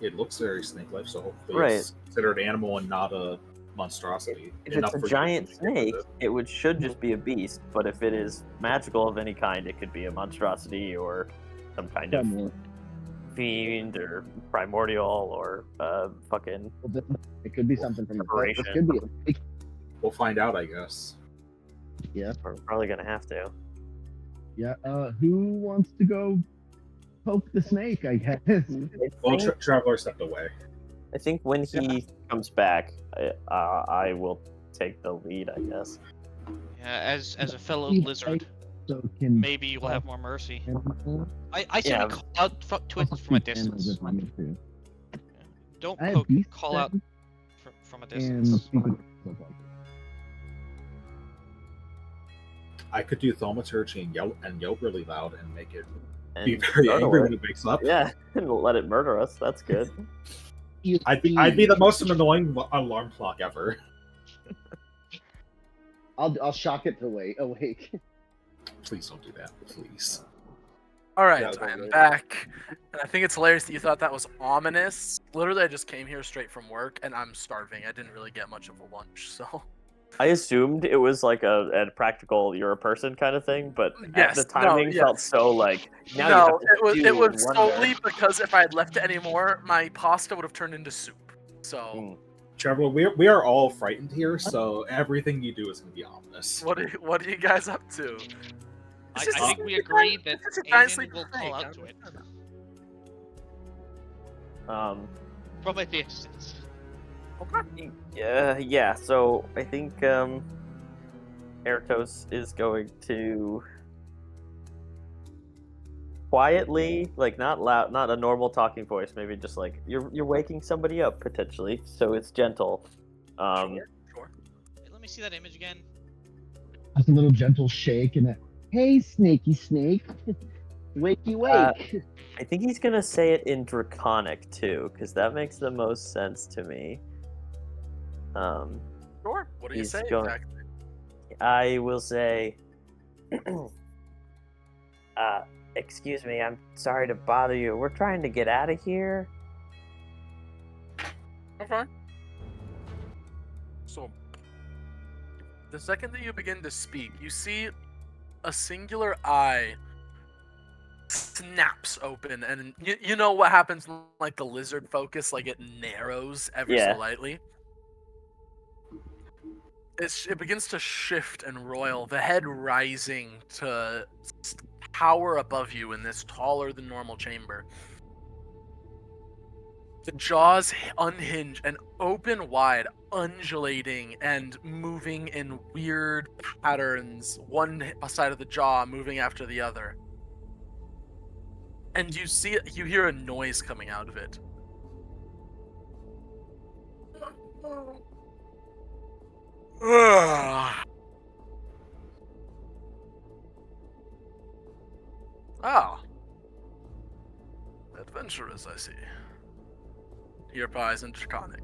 it looks very snake-like, so hopefully Right. it's considered animal and not a monstrosity. If Enough it's for a you to giant communicate with snake, it should just be a beast. But if it is magical of any kind, it could be a monstrosity or some kind Yeah, of more. fiend or primordial or fucking Well, it could be something from the Preparation. This could be. We'll find out, I guess. Yeah. we're probably gonna have to. Yeah. Who wants to go poke the snake? I guess. Well, Traveler stepped away. I think when he comes back, I will take the lead, I guess. Yeah, as a fellow He lizard, So can maybe you will have more mercy. animals I say Yeah. we call out to it from a speak to animals distance. if I need to. Don't I have poke, beast call out sense from a and distance. speak with animals like I could do thaumaturgy and yell really loud and make it And be very startle angry it. when it wakes up. Yeah, and let it murder us. That's good. it. I'd be the most annoying alarm clock ever. I'll shock it to awake. Please don't do that, please. All right, Yeah, I am right. back, and I think it's hilarious that you thought that was ominous. Literally, I just came here straight from work, and I'm starving. I didn't really get much of a lunch, so. I assumed it was like a practical you're a person kind of thing, but Yes, the timing no, felt yes. so like now you No, have to it was stew and wonder. solely because if I had left it anymore, my pasta would have turned into soup. So, Mm. Traveler, we are all frightened here, so everything you do is going to be ominous. what are you guys up to? I It's just- think we agree that it's a giant Aiden sleeping will snake, call I out to it understand that. from a distance. Okay. Yeah. So I think Ertos is going to quietly, like not loud, not a normal talking voice, maybe just like you're waking somebody up potentially, so it's gentle. Sure. Hey, let me see that image again. Just a little gentle shake and a hey, snaky snake, wakey wake. I think he's gonna say it in Draconic too, because that makes the most sense to me. Sure. What do you He's say going- exactly? I will say, excuse me, I'm sorry to bother you. We're trying to get out of here. Okay. So, the second that you begin to speak, you see a singular eye snaps open, and you know what happens when, like, the lizard focus, like, it narrows ever Yeah. so lightly. It begins to shift and roil, the head rising to tower above you in this taller than normal chamber. The jaws unhinge and open wide, undulating and moving in weird patterns, one side of the jaw moving after the other. And you hear a noise coming out of it. Ah. Adventurers, I see. Ear pies and Draconic.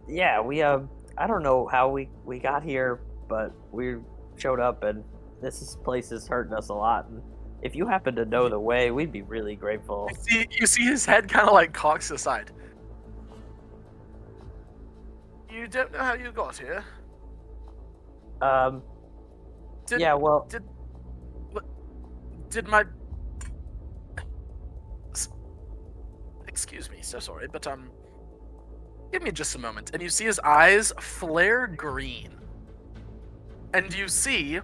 Yeah, we I don't know how we got here, but we showed up and this place is hurting us a lot. And if you happen to know the way, we'd be really grateful. You see his head kind of like cocks aside. You don't know how you got here? Did, Yeah, well, Did my... Excuse me, so sorry, but give me just a moment. And you see his eyes flare green. And you see,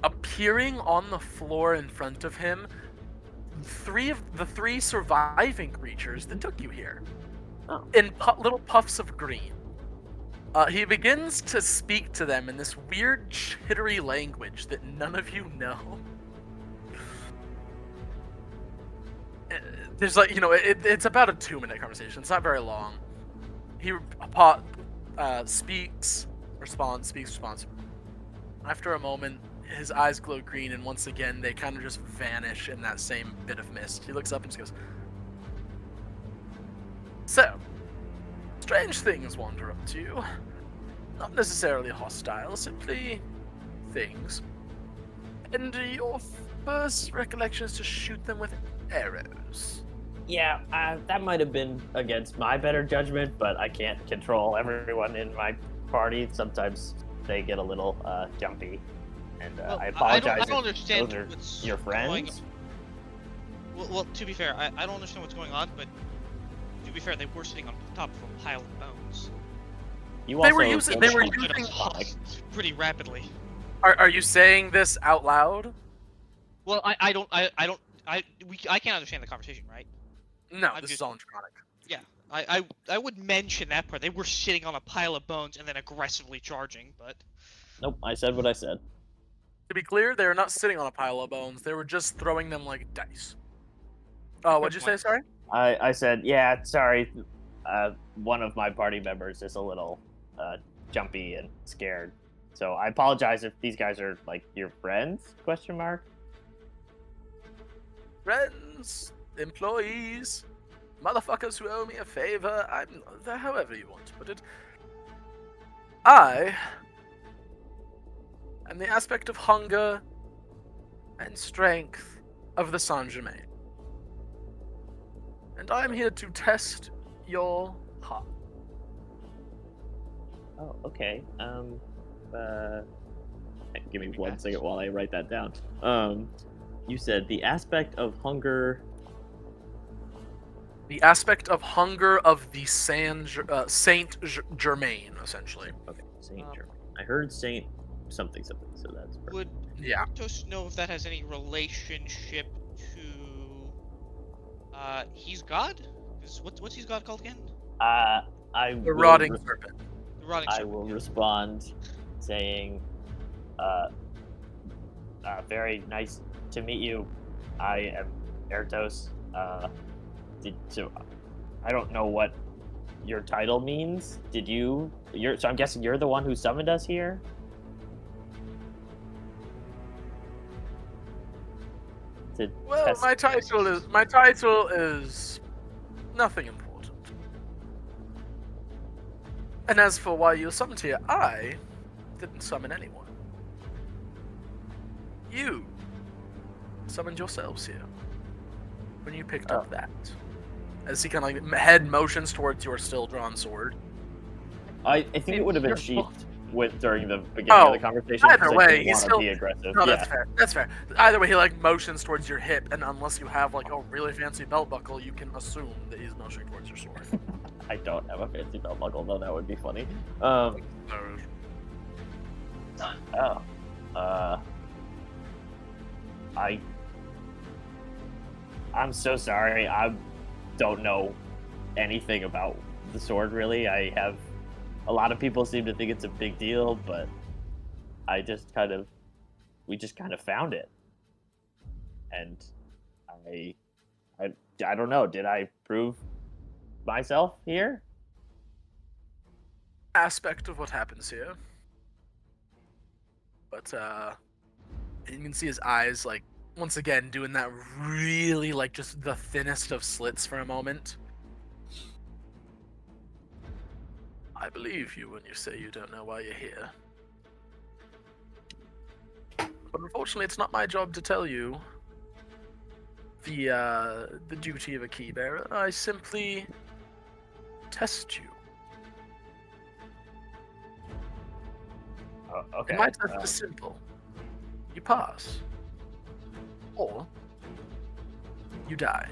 appearing on the floor in front of him, the three surviving creatures that took you here. Oh. In little puffs of green. He begins to speak to them in this weird, chittery language that none of you know. There's like, it's about a 2-minute conversation. It's not very long. He speaks, responds. After a moment, his eyes glow green, and once again, they kind of just vanish in that same bit of mist. He looks up and just goes, "So, strange things wander up to you. Not necessarily hostile, simply things. And your first recollection is to shoot them with arrows." yeah, that might have been against my better judgment, but I can't control everyone in my party. Sometimes they get a little jumpy, and Well, I apologize. I don't if understand those are what's your going friends. Well, to be fair, I don't understand what's going on, but to be fair, they were sitting on top of a pile of bones. You They also were using- they were don't using- have sonic. Pretty rapidly. Are you saying this out loud? Well, I can't understand the conversation, right? No, I'm this just- is all in Draconic. Yeah, I would mention that part. They were sitting on a pile of bones and then aggressively charging, but Nope, I said what I said. To be clear, they were not sitting on a pile of bones. They were just throwing them like dice. Oh, what'd you say? point. Sorry. I said, yeah, sorry. One of my party members is a little jumpy and scared. So I apologize if these guys are like your friends? Question mark. Friends, employees, motherfuckers who owe me a favor. However you want to put it. I am the aspect of hunger and strength of the Saint Germain. And I am here to test your heart. Oh, okay. Give me 1 second while I write that down. You said the aspect of hunger. The aspect of hunger of the Saint Germain, essentially. Okay, Saint Germain. I heard Saint something, so that's perfect. would Yeah. Just know if that has any relationship to he's God? What's his God called again? I The will rotting res- serpent. The rotting I serpent, will yeah. respond saying, very nice to meet you. I am Ertos. So I don't know what your title means. So I'm guessing you're the one who summoned us here? To Well, test my title is nothing important. And as for why you summoned here, I didn't summon anyone. You summoned yourselves here when you picked up that. As he kind of like head motions towards your still drawn sword. I think it would have been You're sheathed during the beginning of the conversation. Either because I way, didn't he's wanna still be aggressive. No, Yeah. that's fair. That's fair. Either way, he like motions towards your hip, and unless you have like a really fancy belt buckle, you can assume that he's motioning towards your sword. I don't have a fancy belt buckle, though that would be funny. I'm so sorry. I don't know anything about the sword, really. A lot of people seem to think it's a big deal, but we just kind of found it. And I don't know, did I prove myself here? Aspect of what happens here. But you can see his eyes like once again doing that really like just the thinnest of slits for a moment. I believe you when you say you don't know why you're here. But unfortunately it's not my job to tell you the duty of a key bearer. I simply test you. Okay. And my test is simple. You pass. Or you die.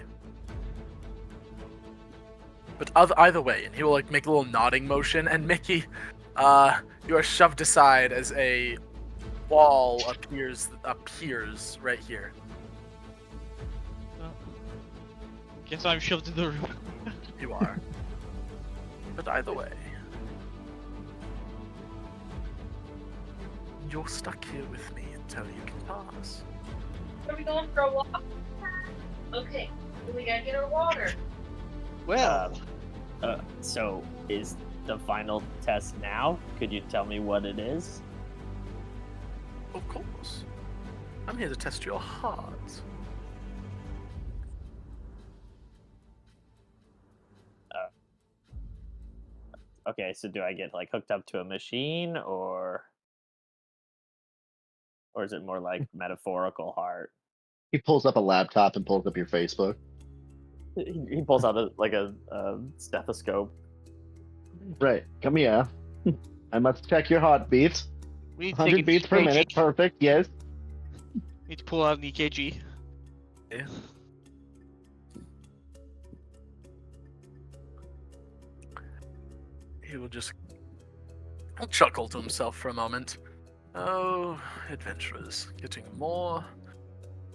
But either way, and he will like make a little nodding motion, and Mickey, you are shoved aside as a wall appears right here. Guess I'm shoved in the room. You are. But either way, you're stuck here with me until you can pass. Are we going for a walk? Okay, we gotta get our water. Well, So is the final test now? Could you tell me what it is? Of course. I'm here to test your heart. Okay, so do I get like hooked up to a machine, or is it more like metaphorical heart? He pulls up a laptop and pulls up your Facebook. He pulls out a stethoscope. Right. Come here. I must check your heartbeat. we need to take 100 an beats per EKG. minute. Perfect. Yes. Need to pull out an EKG. he will just chuckle to himself for a moment. Oh, adventurers, getting more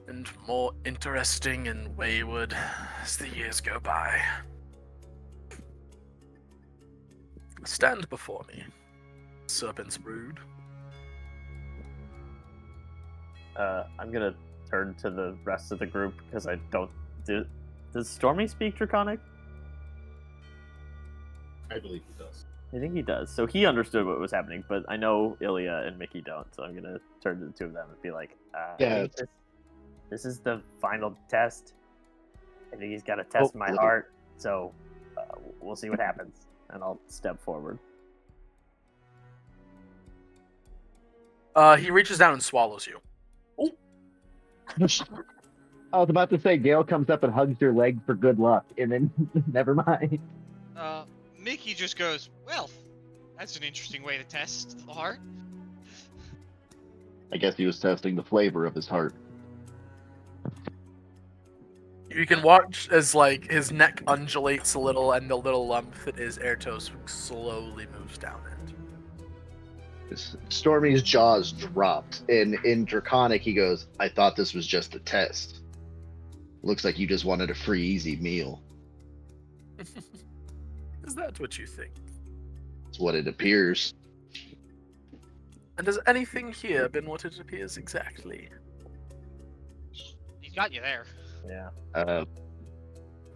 and more interesting and wayward as the years go by. Stand before me, serpent's brood. I'm gonna turn to the rest of the group because I don't. Does Stormy speak Draconic? I believe he does. I think he does. So he understood what was happening, but I know Ilya and Mickey don't. So I'm gonna turn to the two of them and be like, I Yeah. think this is the final test. I think he's got to test my heart. So we'll see what happens, and I'll step forward. He reaches down and swallows you. I was about to say, Gail comes up and hugs your leg for good luck, and then never mind. Mickey just goes, well, that's an interesting way to test the heart. I guess he was testing the flavor of his heart. You can watch as like his neck undulates a little, and the little lump that is Airtos slowly moves down it. Stormy's jaws dropped, and in Draconic he goes, I thought this was just a test. Looks like you just wanted a free, easy meal. Is that what you think? That's what it appears. And has anything here been what it appears exactly? He's got you there. Yeah.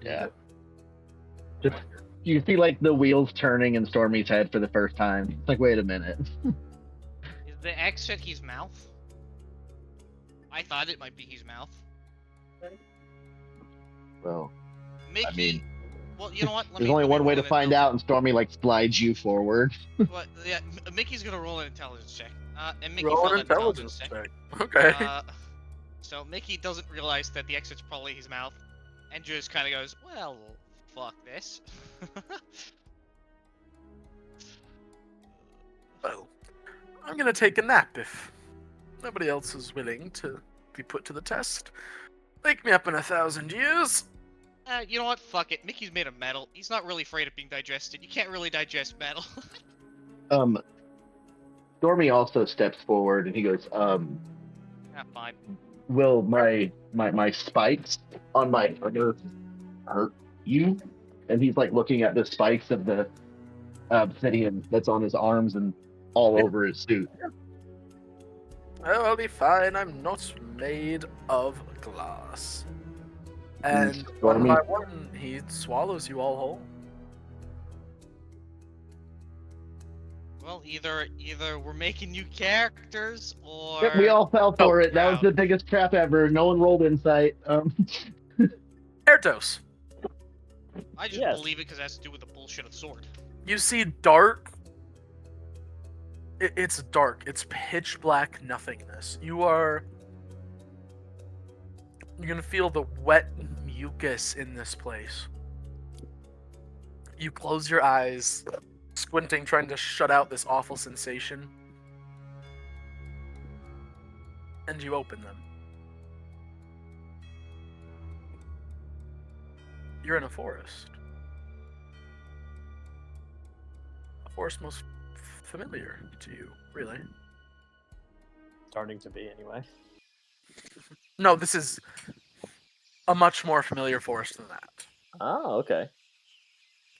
Yeah. Just, you see, like, the wheels turning in Stormy's head for the first time. It's like, wait a minute. Is the exit his mouth? I thought it might be his mouth. Well, Mickey, I mean, well, you know what? there's only one way to find out, and Stormy, like, slides you forward. But yeah, Mickey's gonna roll an intelligence check. And Mickey Roll failed an an intelligence intelligence check. check. Okay. So Mickey doesn't realize that the exit's probably his mouth, and just kind of goes, well, fuck this. Well, I'm gonna take a nap if nobody else is willing to be put to the test. Wake me up in 1,000 years. You know what? Fuck it. Mickey's made of metal. He's not really afraid of being digested. You can't really digest metal. Stormy also steps forward, and he goes, Fine. will my spikes on my earth hurt you? And he's like looking at the spikes of the obsidian that's on his arms and all over his suit. Oh, I'll be fine. I'm not made of glass. And one by one, he swallows you all whole. Well, either we're making new characters, or Yep, we all fell for it. That was wow. the biggest trap ever. No one rolled insight. Airtos, I just Yes. believe it because it has to do with the bullshit of the sword. you see dark. It's dark. It's pitch black nothingness. You're gonna feel the wet mucus in this place. You close your eyes, squinting, trying to shut out this awful sensation. And you open them. You're in a forest. A forest most familiar to you, really. Starting to be, anyway. No, this is a much more familiar forest than that. Oh, okay.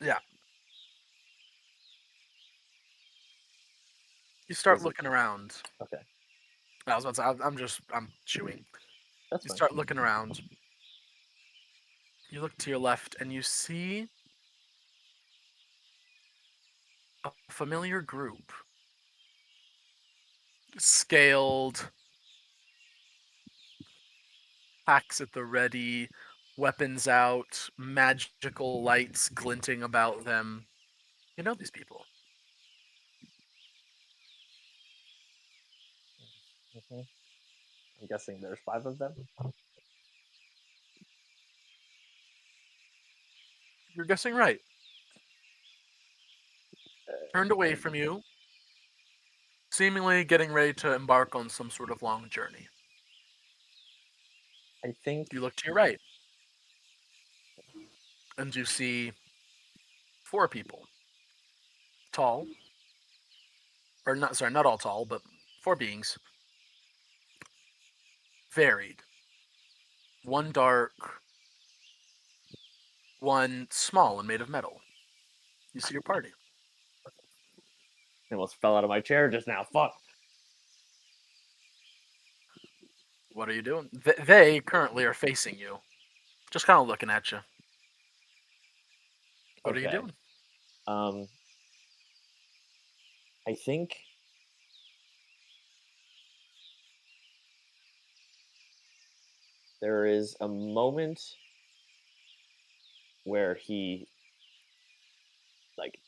Yeah. You start Is it- looking around. Okay. I was about to say, I'm chewing. That's You fine. start looking around. You look to your left and you see a familiar group. Scaled, axe at the ready, weapons out, magical lights glinting about them. You know these people. Mhm. I'm guessing there's 5 of them. You're guessing right. Turned away from you, seemingly getting ready to embark on some sort of long journey. I think. You look to your right, and you see 4 people. tall. Or not, sorry, not all tall, but 4 beings. Varied. One dark, one small and made of metal. You see your party. I almost fell out of my chair just now. Fuck. What are you doing? They currently are facing you. Just kind of looking at you. What are you Okay. doing? I think there is a moment where he like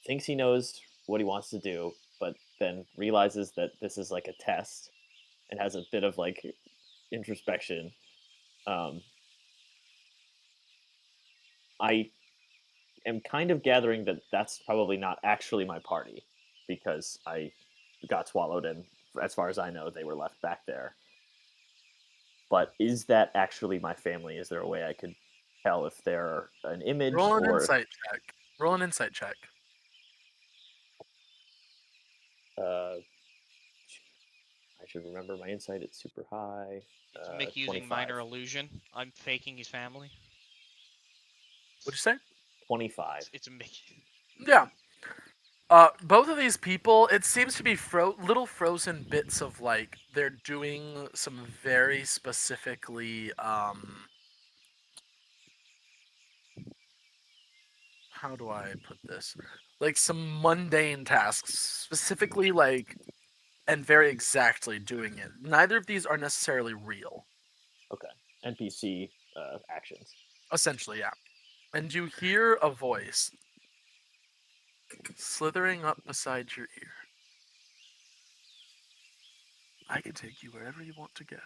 thinks he knows what he wants to do, but then realizes that this is like a test and has a bit of like introspection. I am kind of gathering that that's probably not actually my party because I got swallowed, and as far as I know, they were left back there. But is that actually my family? Is there a way I could tell if they're an image Roll an or insight check. Roll an insight check. I should remember my insight. It's super high. It's Mick using 25. minor illusion. I'm faking his family. What'd you say? 25. It's Mick. Yeah. Both of these people, it seems to be little frozen bits of like they're doing some very specifically how do I put this? Like some mundane tasks, specifically like and very exactly doing it. Neither of these are necessarily real. Okay. NPC actions. Essentially, yeah. And you hear a voice slithering up beside your ear. I can take you wherever you want to go.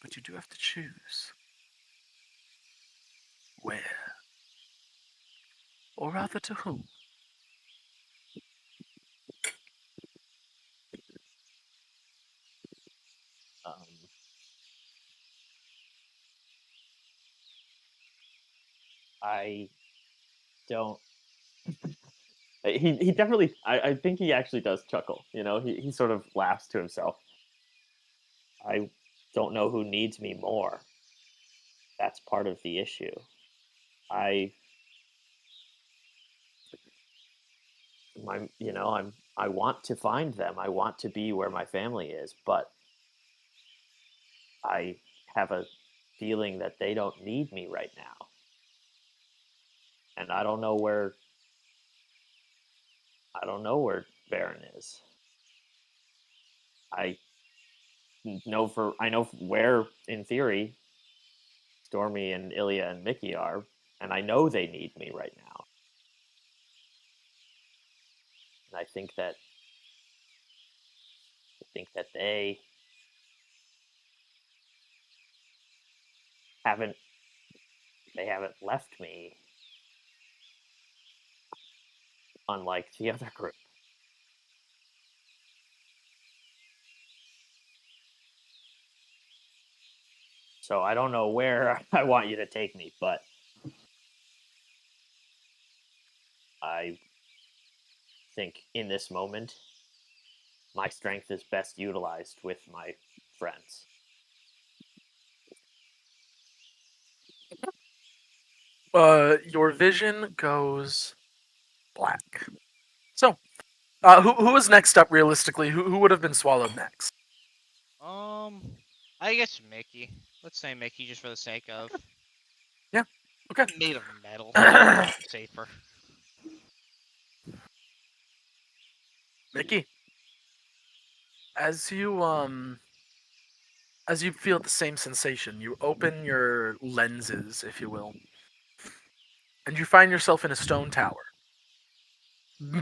But you do have to choose. Where? Or rather to whom? I don't. He definitely. I think he actually does chuckle. You know, he sort of laughs to himself. I don't know who needs me more. That's part of the issue. I I want to find them. I want to be where my family is, but I have a feeling that they don't need me right now. And I don't know where Baron is. I I know where in theory Stormy and Ilya and Mickey are, and I know they need me right now. And I think that they haven't left me, unlike the other group. So I don't know where I want you to take me, but I think in this moment, my strength is best utilized with my friends. Your vision goes black. So, who is next up realistically? Who would have been swallowed next? I guess Mickey. Let's say Mickey just for the sake of. Yeah. Okay. Made of metal. Safer. Mickey, as you feel the same sensation, you open your lenses, if you will, and you find yourself in a stone tower.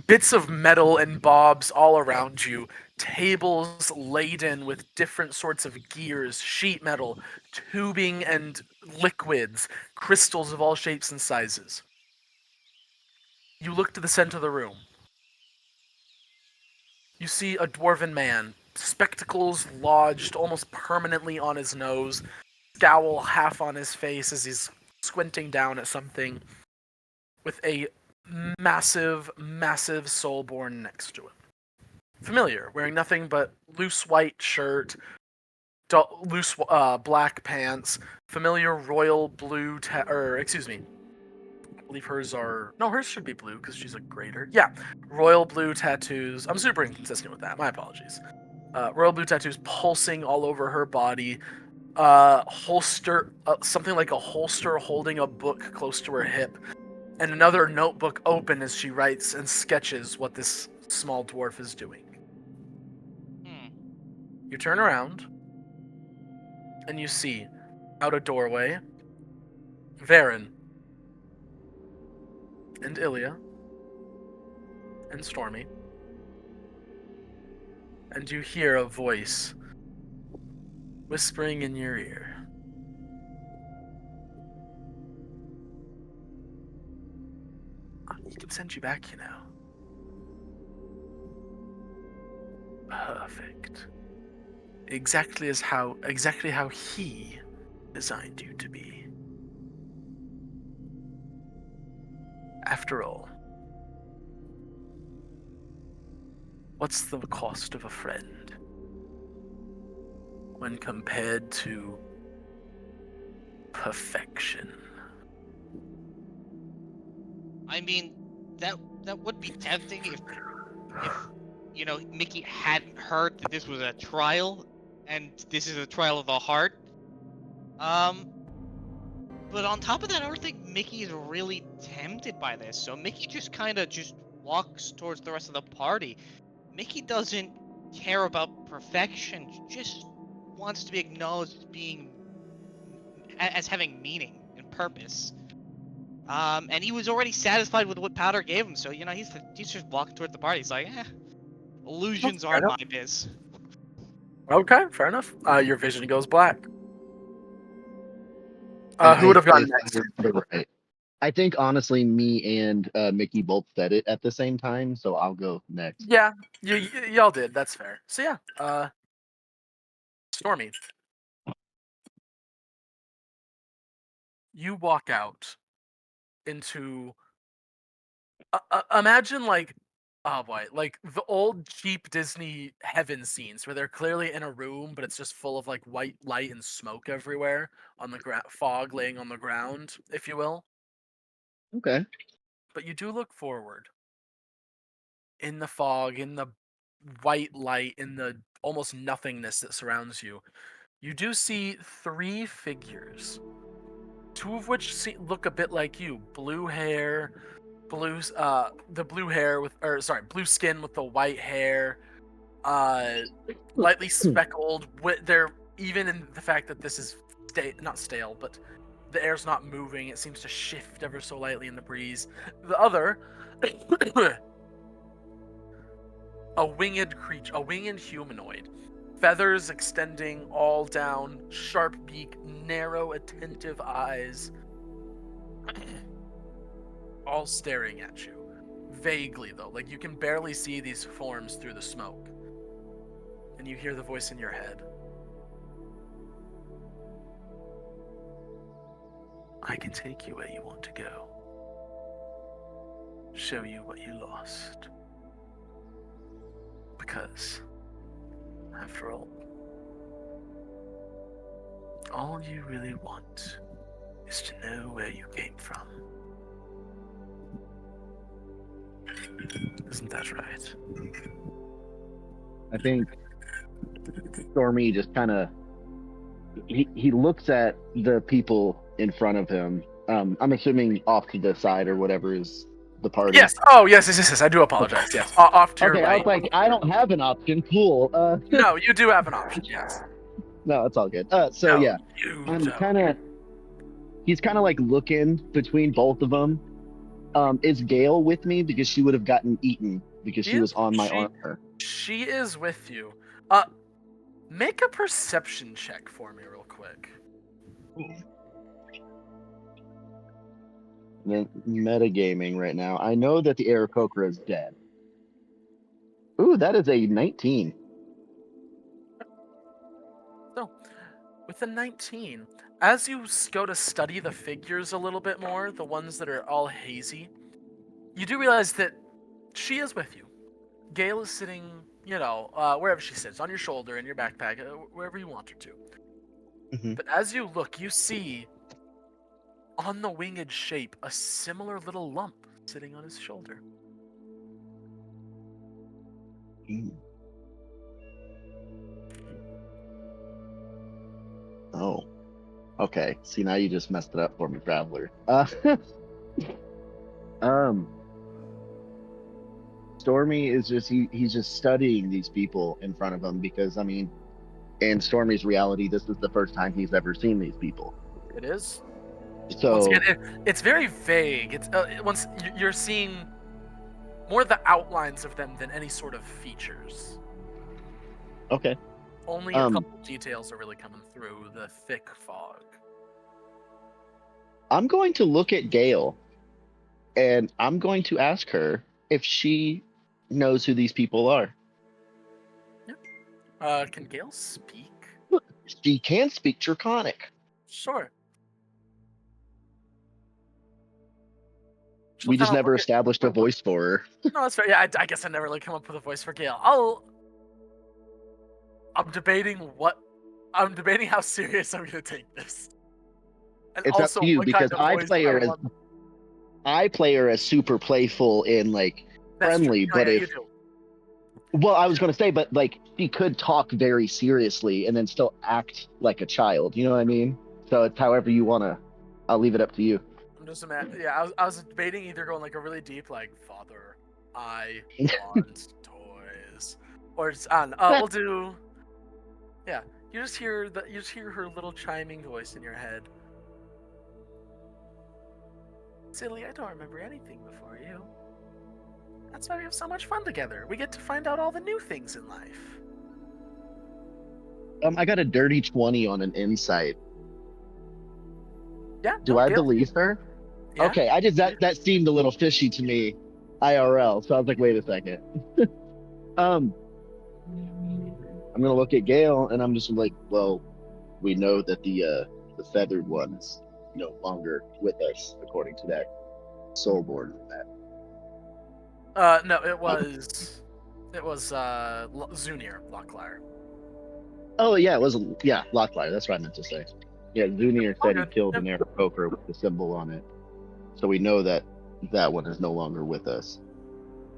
Bits of metal and bobs all around you, tables laden with different sorts of gears, sheet metal, tubing and liquids, crystals of all shapes and sizes. You look to the center of the room. You see a dwarven man, spectacles lodged almost permanently on his nose, scowl half on his face as he's squinting down at something, with a massive, massive soulborn next to him. Familiar, wearing nothing but loose white shirt, loose black pants, familiar royal blue, I believe hers should be blue because she's a greater. Yeah, royal blue tattoos. I'm super inconsistent with that. My apologies. Royal blue tattoos pulsing all over her body. Holster, something like a holster holding a book close to her hip, and another notebook open as she writes and sketches what this small dwarf is doing. You turn around, and you see, out a doorway, Varen, and Ilya, and Stormy, and you hear a voice whispering in your ear. He can send you back, you know. Perfect. Exactly how he designed you to be. After all, what's the cost of a friend when compared to perfection? I mean, that would be tempting if Mickey hadn't heard that this was a trial, and this is a trial of the heart. But on top of that, I don't think Mickey is really tempted by this. So Mickey just kind of just walks towards the rest of the party. Mickey doesn't care about perfection; just wants to be acknowledged as having meaning and purpose. And he was already satisfied with what Powder gave him, so he's just walking towards the party. He's like, illusions Fair aren't enough. my biz. Okay, fair enough. Your vision goes black. Who would have gone next? Right. I think honestly, me and Mickey both said it at the same time, so I'll go next. Yeah, y'all did. That's fair. So yeah, Stormy, you walk out into. Imagine oh boy, like the old cheap Disney heaven scenes where they're clearly in a room, but it's just full of like white light and smoke everywhere on the fog laying on the ground, if you will. Okay. But you do look forward in the fog, in the white light, in the almost nothingness that surrounds you. You do see three figures, two of which look a bit like you: blue hair, blue skin with the white hair, lightly speckled. They're even in the fact that this is not stale, but the air's not moving. It seems to shift ever so lightly in the breeze. The other, a winged creature, a winged humanoid, feathers extending all down, sharp beak, narrow, attentive eyes, all staring at you. Vaguely, though, like you can barely see these forms through the smoke. And you hear the voice in your head. I can take you where you want to go. Show you what you lost. Because, after all you really want is to know where you came from. Isn't that right? I think Stormy just kind of he looks at the people in front of him. I'm assuming off to the side or whatever is the party. Yes. Oh, yes. I do apologize. Yes. Off to your Okay, right. I was like, I don't have an option. Cool. No, you do have an option. Yes. No, it's all good. No, Yeah, you I'm don't. he's kind of like looking between both of them. Is Gail with me because she would have gotten eaten because she was on my armor? She is with you. Make a perception check for me real quick. And then metagaming right now. I know that the Aarakocra is dead. Ooh, that is a 19. So, with a 19, as you go to study the figures a little bit more, the ones that are all hazy, You do realize that she is with you. Gale is sitting, wherever she sits, on your shoulder, in your backpack, wherever you want her to. Mhm. But as you look, you see on the winged shape a similar little lump sitting on his shoulder. Mm. Oh. Okay. See, now you just messed it up for me, Traveler. Um, Stormy is just he's just studying these people in front of him because I mean, in Stormy's reality, this is the first time he's ever seen these people. It is. Once So again, it's very vague. It's once you're seeing more the outlines of them than any sort of features. okay. Only a couple details are really coming through the thick fog. I'm going to look at Gale and I'm going to ask her if she knows who these people are. Can Gale speak? She can speak Draconic. Sure. She'll We just kinda never look at- established a voice for her. No, that's fair. Yeah, I guess I never really come up with a voice for Gale. I'm debating how serious I'm gonna take this, and It's up also to you what kind because of voice want. I play her as super playful and like That's true. friendly, Oh, but yeah, if you do. well, I was going to say, but like she could talk very seriously and then still act like a child. You know what I mean? So it's however you want to. I'll leave it up to you. I'm just imagining. Yeah, I was debating either going like a really deep, like "Father, I want toys," or just I don't know. We'll do. Yeah, you just hear her little chiming voice in your head. Silly, I don't remember anything before you. That's why we have so much fun together. We get to find out all the new things in life. I got a dirty 20 on an insight. Yeah. Do No, I Gale, believe her? Yeah. Okay, I just that seemed a little fishy to me, IRL. So I was like, wait a second. I'm gonna look at Gale and I'm just like, well, we know that the feathered one is no longer with us according to that soulborn map. No, it was Zunir Lockliar. Oh yeah, it was Locklight. That's what I meant to say. Yeah, Zunier All said he good. killed Yep. an air poker with the symbol on it, so we know that that one is no longer with us.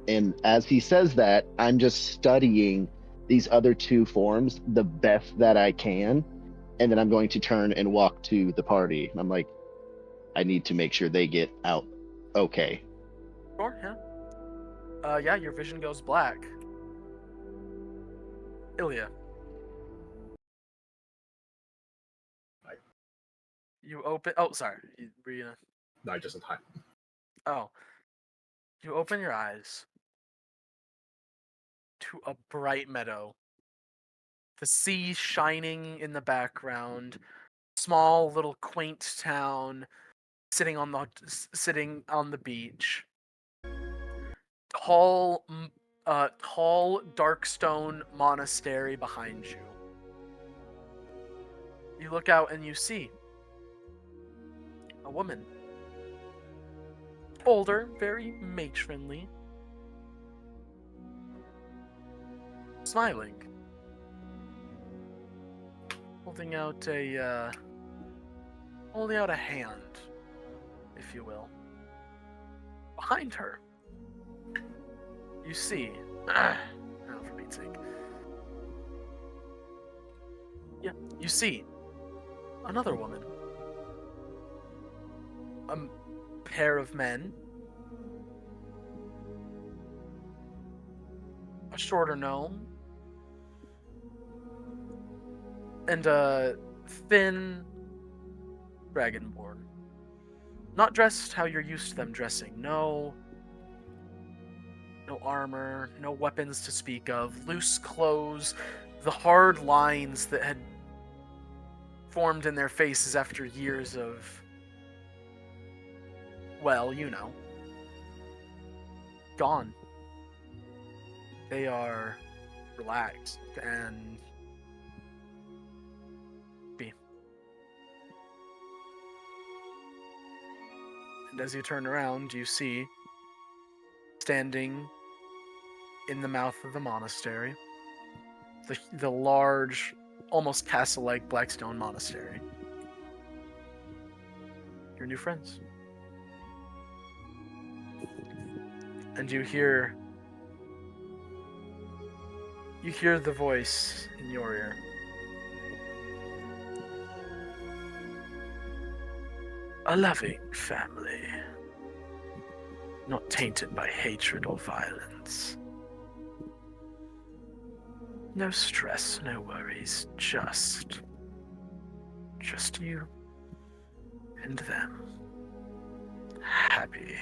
And as he says that, I'm just studying these other two forms the best that I can, and then I'm going to turn and walk to the party. I'm like, I need to make sure they get out okay. Sure, yeah. Yeah, your vision goes black. Ilya. Right. You open. Oh, sorry. Were you gonna... No, I just said hi. Oh. You open your eyes to a bright meadow. The sea shining in the background. Small little quaint town sitting on the beach. Tall dark stone monastery behind you. You look out and you see a woman. Older, very matronly. Smiling. Holding out a hand, if you will. Behind her, you see oh, for Pete's sake. Yeah, you see another woman. A pair of men. A shorter gnome. And a thin dragonborn. Not dressed how you're used to them dressing. No armor, no weapons to speak of, loose clothes, the hard lines that had formed in their faces after years of, well, gone. They are relaxed and happy. And as you turn around, you see standing in the mouth of the monastery. The large, almost castle-like black stone monastery. Your new friends. And you hear the voice in your ear. A loving family, not tainted by hatred or violence. No stress, no worries, just you and them. Happy.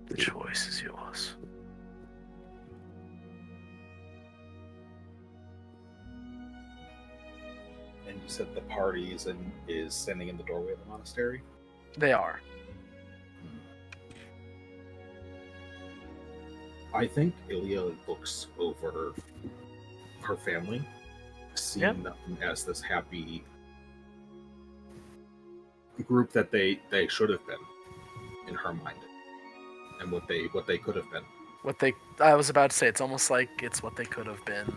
The choice is yours. And you said the party is standing in the doorway of the monastery? They are. I think Ilya looks over her family, seeing them as this happy group that they should have been in her mind, and what they could have been. I was about to say, it's almost like it's what they could have been.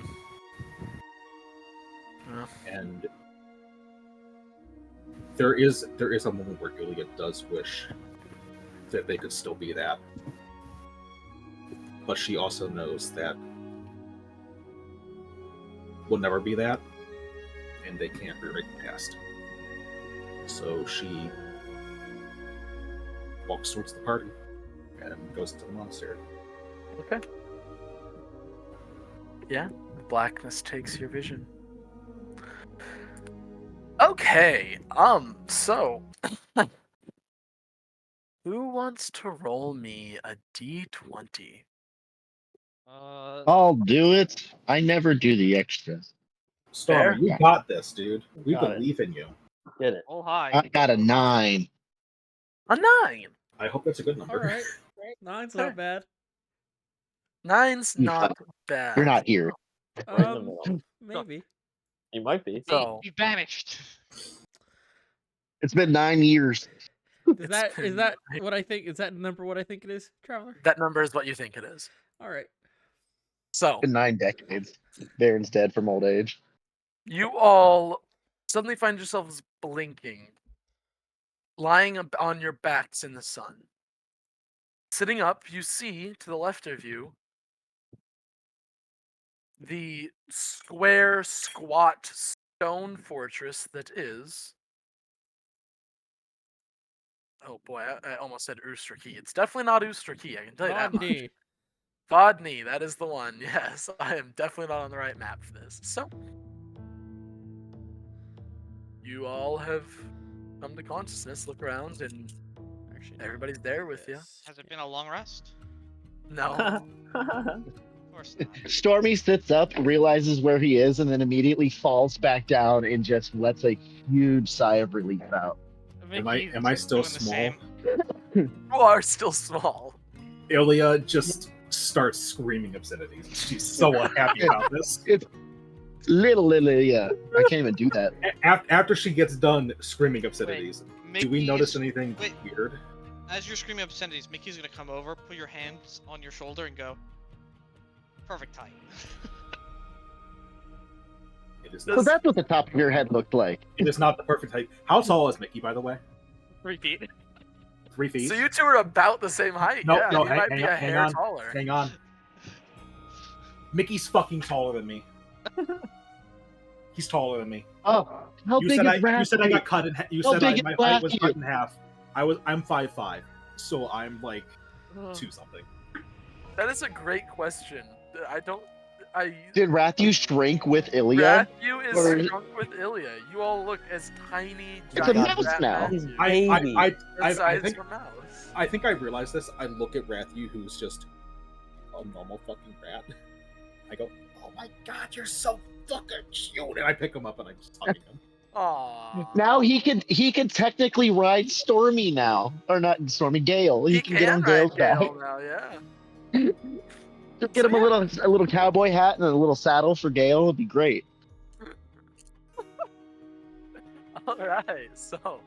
Yeah. And there is a moment where Ilya does wish that they could still be that. But she also knows that we'll never be that, and they can't rewrite the past. So she walks towards the party and goes into the monastery. Okay. Yeah, the blackness takes your vision. Okay, so who wants to roll me a d20? I'll do it. I never do the extras. Stormy, you got this, dude. We Got it. believe in you. Get it. Oh, hi. I got a 9. A 9. I hope that's a good number. All right. Nine's not bad. 9's not bad. You're not here. Right in the middle. Maybe. You might be. So Be banished. It's been 9 years. Is that what I think? Is that number what I think it is, Traveler? that number is what you think it is. All right. So Been 9 decades. Baron's dead from old age. you all suddenly find yourselves blinking, lying on your backs in the sun. Sitting up, you see to the left of you the square, squat stone fortress that is. Oh boy, I almost said Oosterkey. It's definitely not Oosterkey, I can tell you that much. Rodney. Vodney, that is the one. Yes, I am definitely not on the right map for this. So, you all have come to consciousness, look around, and Actually, everybody's there with you. Has it been a long rest? No. Of course not. Stormy sits up, realizes where he is, and then immediately falls back down and just lets a huge sigh of relief out. Am I still Doing the small? same. You are still small. Ilya just starts screaming obscenities. She's so unhappy about this. Little, yeah. I can't even do that. After she gets done screaming obscenities, do we Mickey notice is- anything wait. weird? As you're screaming obscenities, Mickey's gonna come over, put your hands on your shoulder, and go, "Perfect height." It is So not, that's what the top of your head looked like. it is not the perfect height. How tall is Mickey, by the way? 3 feet. 3 feet? So you two are about the same height. No, yeah, no, you hang- might hang be on, a hang hair on, taller. Hang on. Mickey's fucking taller than me. He's taller than me. Oh, how You big said is I Rathy? got cut in. You How said big is my height was Rathy? cut in half. I'm 5'5", so I'm like 2 something. That is a great question. Did Rathu shrink with Ilya? Rathu is Or- shrunk with Ilya. You all look as tiny, It's a giant mouse rat now. men do. I The size think of a mouse. I think I realized this. I look at Rathu, who's just a normal fucking rat. I go, "Oh my god, you're so fucking cute!" And I pick him up and I just hug him. Aww. Now he can technically ride Stormy now, or not Stormy, Gale. He can get on Gale's ride back. Gale now, yeah. Just get him a little cowboy hat and a little saddle for Gale. It'd be great. All right, so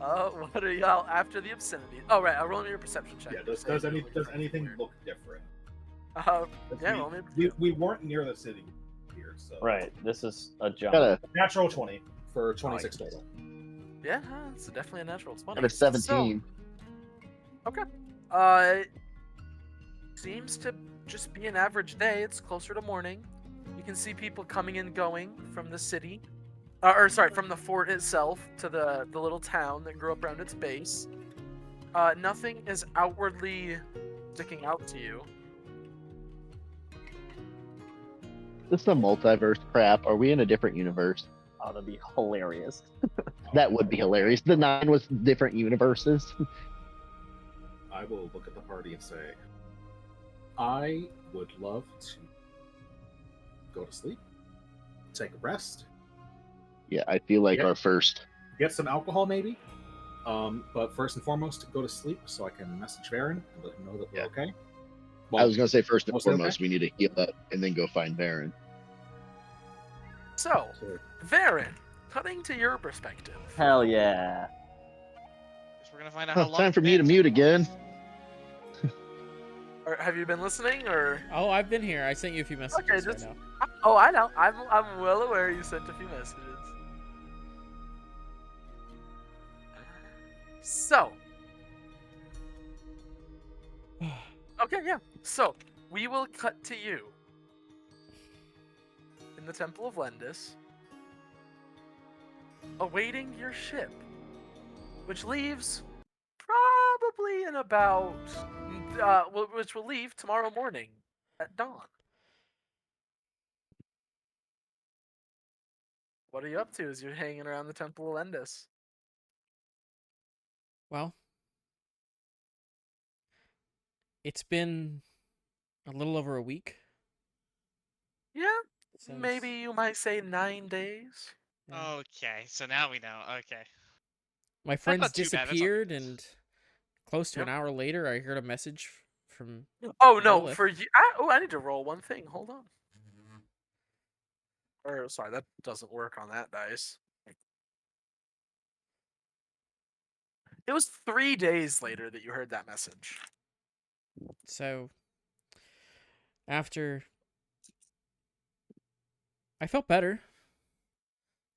What are y'all after the obscenity? Oh, right. I'll roll me your perception check. Yeah, to say does if it looks anything weird. look different? Yeah, roll me a We weren't near the city here, so Right. This is a jump. Got a natural 20 for 26 total. Yeah, it's definitely a natural 20. got a 17. Okay. It seems to just be an average day. It's closer to morning. You can see people coming and going from the city. From the fort itself to the little town that grew up around its base. Nothing is outwardly sticking out to you. This is a multiverse crap. Are we in a different universe? Oh, that'd be hilarious. That would be hilarious. The 9 was different universes. I will look at the party and say, I would love to go to sleep, take a rest, Yeah, I feel like Yeah. our first. get some alcohol maybe. But first and foremost, go to sleep so I can message Varen and let him know that we're Yeah. okay. I was going to say first and mostly foremost, we need to heal up and then go find Baron. So, Varen, cutting to your perspective. Hell yeah. Guess we're gonna find out how long. Time it's for me to been. mute again. Or have you been listening, or? Oh, I've been here. I sent you a few messages. Okay, right just- now. Oh, I know. I'm well aware you sent a few messages. So. Okay, yeah. So, we will cut to you in the Temple of Lendis, awaiting your ship, which leaves probably in about, which will leave tomorrow morning at dawn. What are you up to as you're hanging around the Temple of Lendis? Well, it's been a little over a week. Yeah, Since... maybe you might say 9 days. Okay, so now we know. Okay. My friends not too bad, that's not disappeared, too bad. and close to an Yep. hour later, I heard a message from. Oh no, Lilith. for you. I need to roll one thing. Hold on. Or sorry, that doesn't work on that dice. It was 3 days later that you heard that message. So, after. I felt better.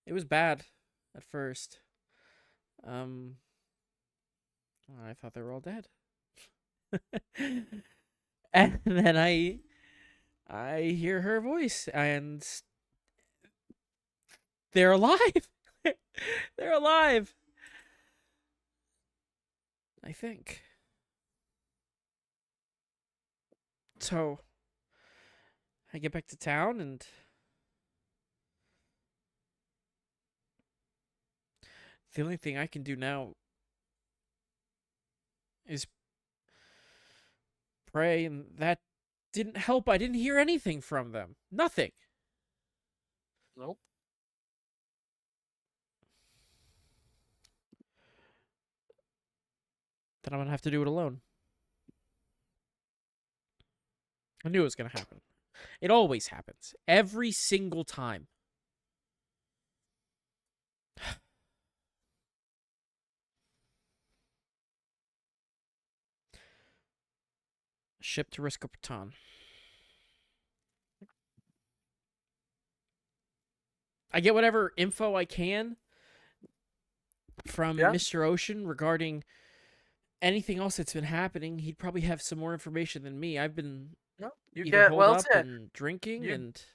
It was bad at first. I thought they were all dead. And then I hear her voice, and they're alive. They're alive. I think. So I get back to town, and the only thing I can do now is pray, and that didn't help. I didn't hear anything from them. Nothing. Nope. Then I'm gonna have to do it alone. I knew it was gonna happen. It always happens. Every single time. Ship to Riscopatan. I get whatever info I can from Yeah. Mr. Ocean regarding anything else that's been happening. He'd probably have some more information than me. I've been No, you either get holed well up said. and drinking, You- and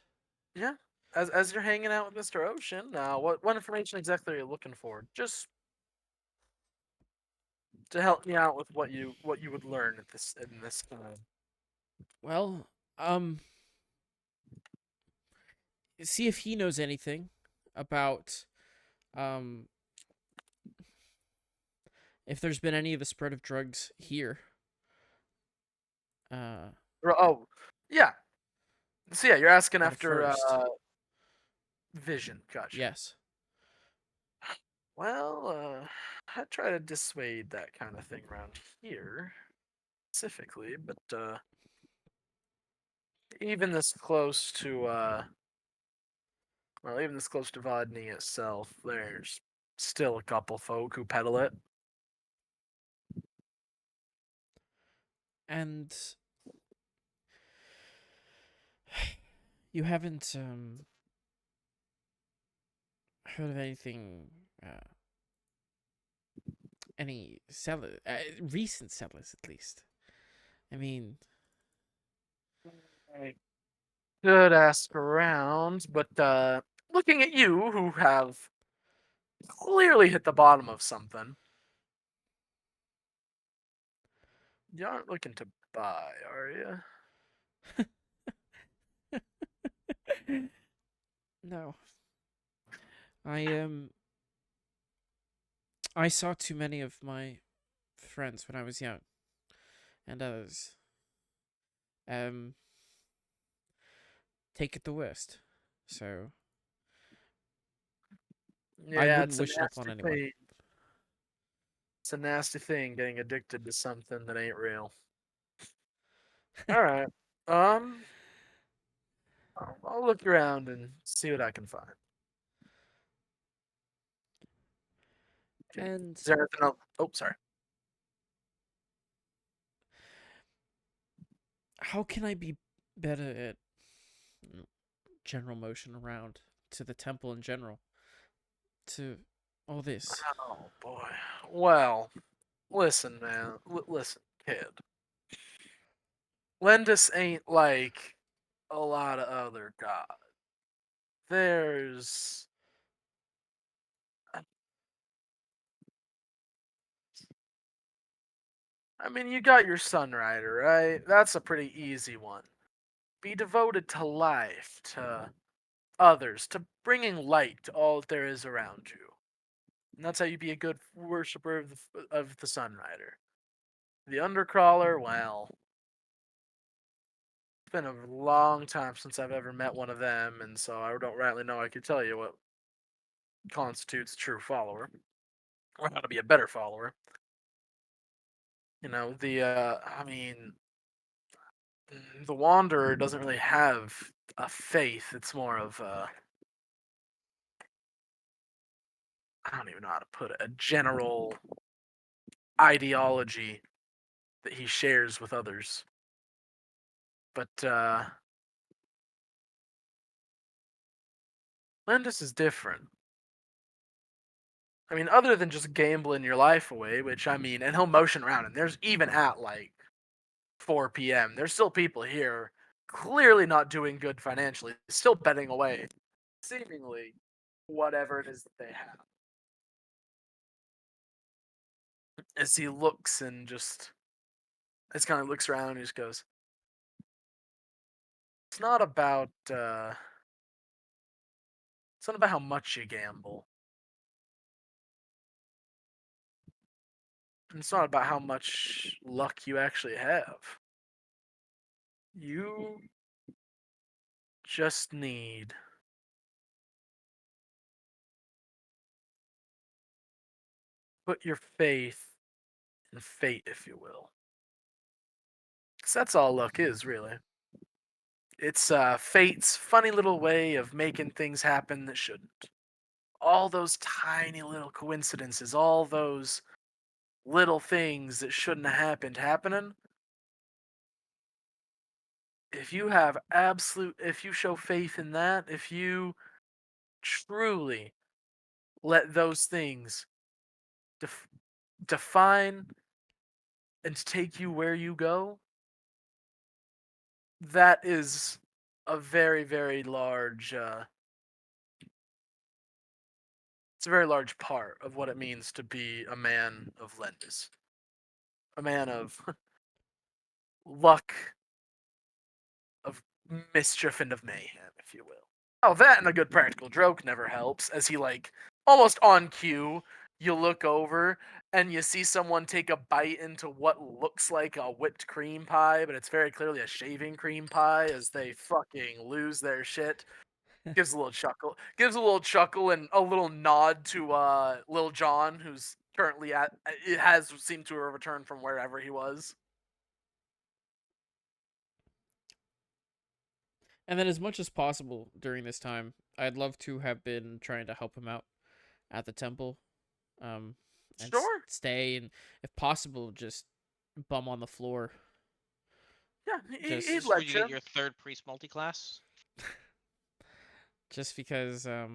Yeah, as you're hanging out with Mr. Ocean, what information exactly are you looking for? Just to help me out with what you would learn at this in this time. well, see if he knows anything about if there's been any of the spread of drugs here. Oh, yeah. So yeah, you're asking At after first. Vision. Gotcha. Yes. Well, I try to dissuade that kind of thing around here, specifically, but even this close to even this close to Vodney itself, there's still a couple folk who peddle it. And you haven't heard of anything, any sellers, recent sellers at least. I mean, I could ask around, but looking at you, who have clearly hit the bottom of something, you aren't looking to buy, are you? no. I saw too many of my friends when I was young, and others take it the worst. So I Yeah, wouldn't it's a wish it upon nasty anyone. thing. It's a nasty thing getting addicted to something that ain't real. All right. I'll look around and see what I can find. And Is there anything else? Oh, sorry. how can I be better at general motion around to the temple in general? To all this. Oh boy. Well, listen, man. Listen, kid. Lendus ain't like a lot of other gods. There's. I mean, you got your Sun Rider, right? That's a pretty easy one. Be devoted to life, to others, to bringing light to all that there is around you. And that's how you be a good worshiper of the Sun Rider. The Undercrawler, well, it's been a long time since I've ever met one of them, and so I don't rightly know I could tell you what constitutes a true follower, or how to be a better follower. You know, I mean, the Wanderer doesn't really have a faith. It's more of I don't even know how to put it, a general ideology that he shares with others. But Landis is different. I mean, other than just gambling your life away, which I mean, and he'll motion around, and there's even at like 4 p.m., there's still people here clearly not doing good financially, still betting away, seemingly, whatever it is that they have. As he looks and just kind of looks around and just goes, it's not about how much you gamble. It's not about how much luck you actually have. You just need put your faith in fate, if you will. Because that's all luck is, really. It's fate's funny little way of making things happen that shouldn't. All those tiny little coincidences, all those little things that shouldn't have happened happening. If you show faith in that, if you truly let those things define and take you where you go, that is a very, very large it's a very large part of what it means to be a man of Lendis. A man of luck, of mischief, and of mayhem, if you will. Oh, that and a good practical joke never helps, as he, like, almost on cue, you look over and you see someone take a bite into what looks like a whipped cream pie, but it's very clearly a shaving cream pie as they fucking lose their shit. Gives a little chuckle and a little nod to Lil John, who's currently it has seemed to have returned from wherever he was. And then, as much as possible during this time, I'd love to have been trying to help him out at the temple. and Sure. stay, and if possible, just bum on the floor. Yeah, Just- he'd This is where let you you. get your third priest multi-class. Just because I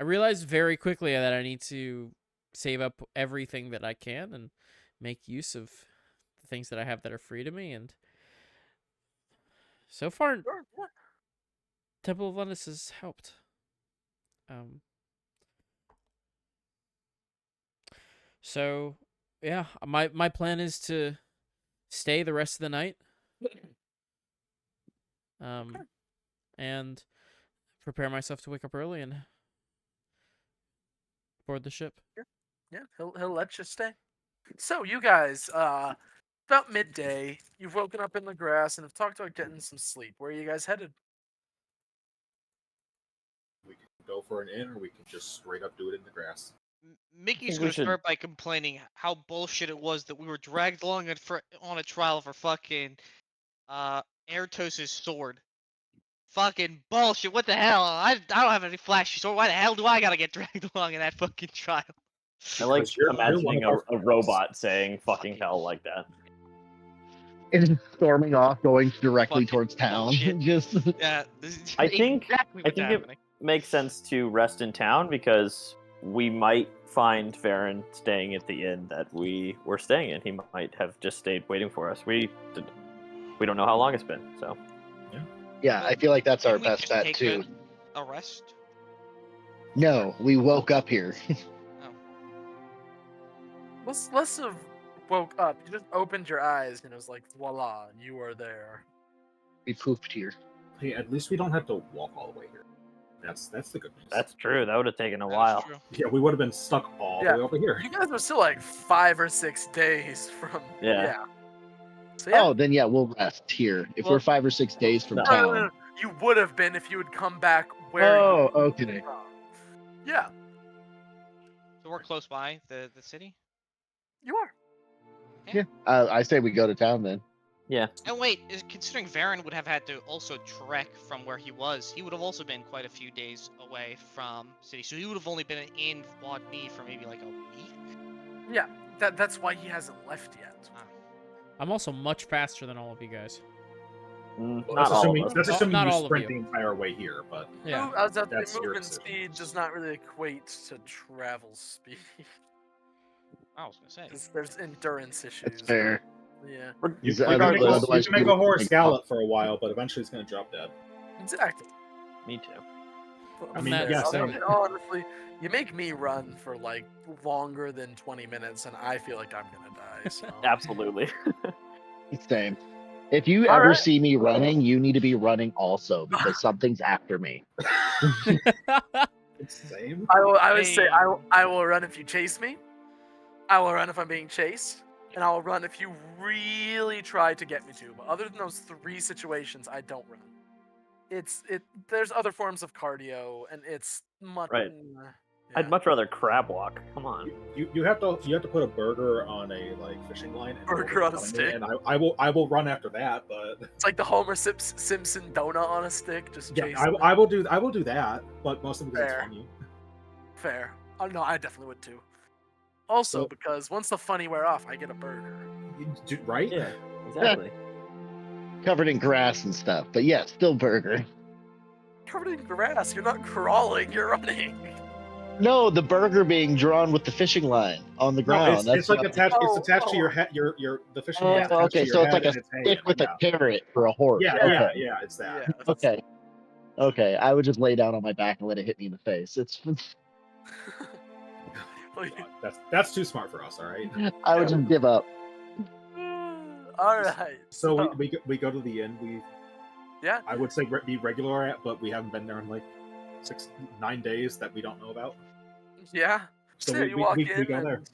realized very quickly that I need to save up everything that I can and make use of the things that I have that are free to me. And so far, Sure, yeah. Temple of Londis has helped. So yeah, my plan is to stay the rest of the night. And prepare myself to wake up early and board the ship. Yeah, he'll let you stay. So you guys, about midday, you've woken up in the grass and have talked about getting some sleep. Where are you guys headed? We can go for an inn, or we can just straight up do it in the grass. Mickey's we gonna should- start by complaining how bullshit it was that we were dragged along on a trial for fucking Airtos' sword. Fucking bullshit! What the hell? I don't have any flashy sword. Why the hell do I gotta get dragged along in that fucking trial? I like Because you're one imagining of our a robot saying "fucking hell" like that. It's storming off, going directly Fucking towards town. bullshit. Just Yeah, this is I think- exactly what's it happening. makes sense to rest in town because we might find Farron staying at the inn that we were staying in. He might have just stayed waiting for us. We don't know how long it's been, so yeah, I feel like that's our Didn't we best just bet take too. A rest? No, we woke up here. Let's have woke up. You just opened your eyes and it was like, voila, you are there. We pooped here. Hey, at least we don't have to walk all the way here. That's the good news. that's true. That would have taken a That is while. true. Yeah, we would have been stuck all Yeah. the way over here. You guys are still like 5 or 6 days from. Yeah. So yeah. Oh, then yeah, we'll rest here. If Well, we're 5 or 6 days from no. No, no, town. no, you would have been if you had come back where. Oh, you okay. came from. Yeah, So we're close by the city. you are. Yeah, I say we go to town then. And wait, considering Varen would have had to also trek from where he was, he would have also been quite a few days away from city. So he would have only been in Wadney for maybe like a week. Yeah, that's why he hasn't left yet. I'm also much faster than all of you guys. Well, Not that's all assuming, of us. that's assuming Not you all of sprint you. the entire way here, but Yeah. I was out there, That's your movement decision. speed does not really equate to travel speed. I was gonna say. 'Cause there's endurance issues. That's fair. Yeah, you, Is you that can make, otherwise you can make people a horse think- gallop for a while, but eventually it's going to drop dead. exactly. Me too. I mean, That's yeah, fair. same. Honestly, you make me run for like longer than 20 minutes, and I feel like I'm gonna die. So. Absolutely. Same. If you All ever right. see me running, you need to be running also because something's after me. It's the same. I would say Hey. I will run if you chase me. I will run if I'm being chased, and I will run if you really try to get me to. But other than those 3 situations, I don't run. There's other forms of cardio, and it's much. Right. Yeah. I'd much rather crab walk. Come on. You have to put a burger on a fishing line. And Burger on a me, stick. And I will run after that, but It's like the Homer Simpson donut on a stick, just yeah, chasing. I will do that, but mostly because Fair. it's funny. Fair. Oh no, I definitely would too. Also, Well- because once the funny wear off, I get a burger. Right? Yeah, exactly. Covered in grass and stuff. But yeah, still burger. Covered in grass. You're not crawling. You're running. No, the burger being drawn with the fishing line on the No, ground. it's like what- attached. Oh, It's attached to your oh. head. The fishing Oh, line. is attached okay, to so your it's like head a and it's stick hanging, with yeah. a carrot for a horse. Yeah, okay. yeah, it's that. Yeah. Okay. Okay, I would just lay down on my back and let it hit me in the face. It's That's too smart for us. All right. I would just give up. All right. So we go to the inn. Yeah. I would say be regular at, but we haven't been there in like 9 days that we don't know about. Yeah. So So we- you we- walk we in. go there. and-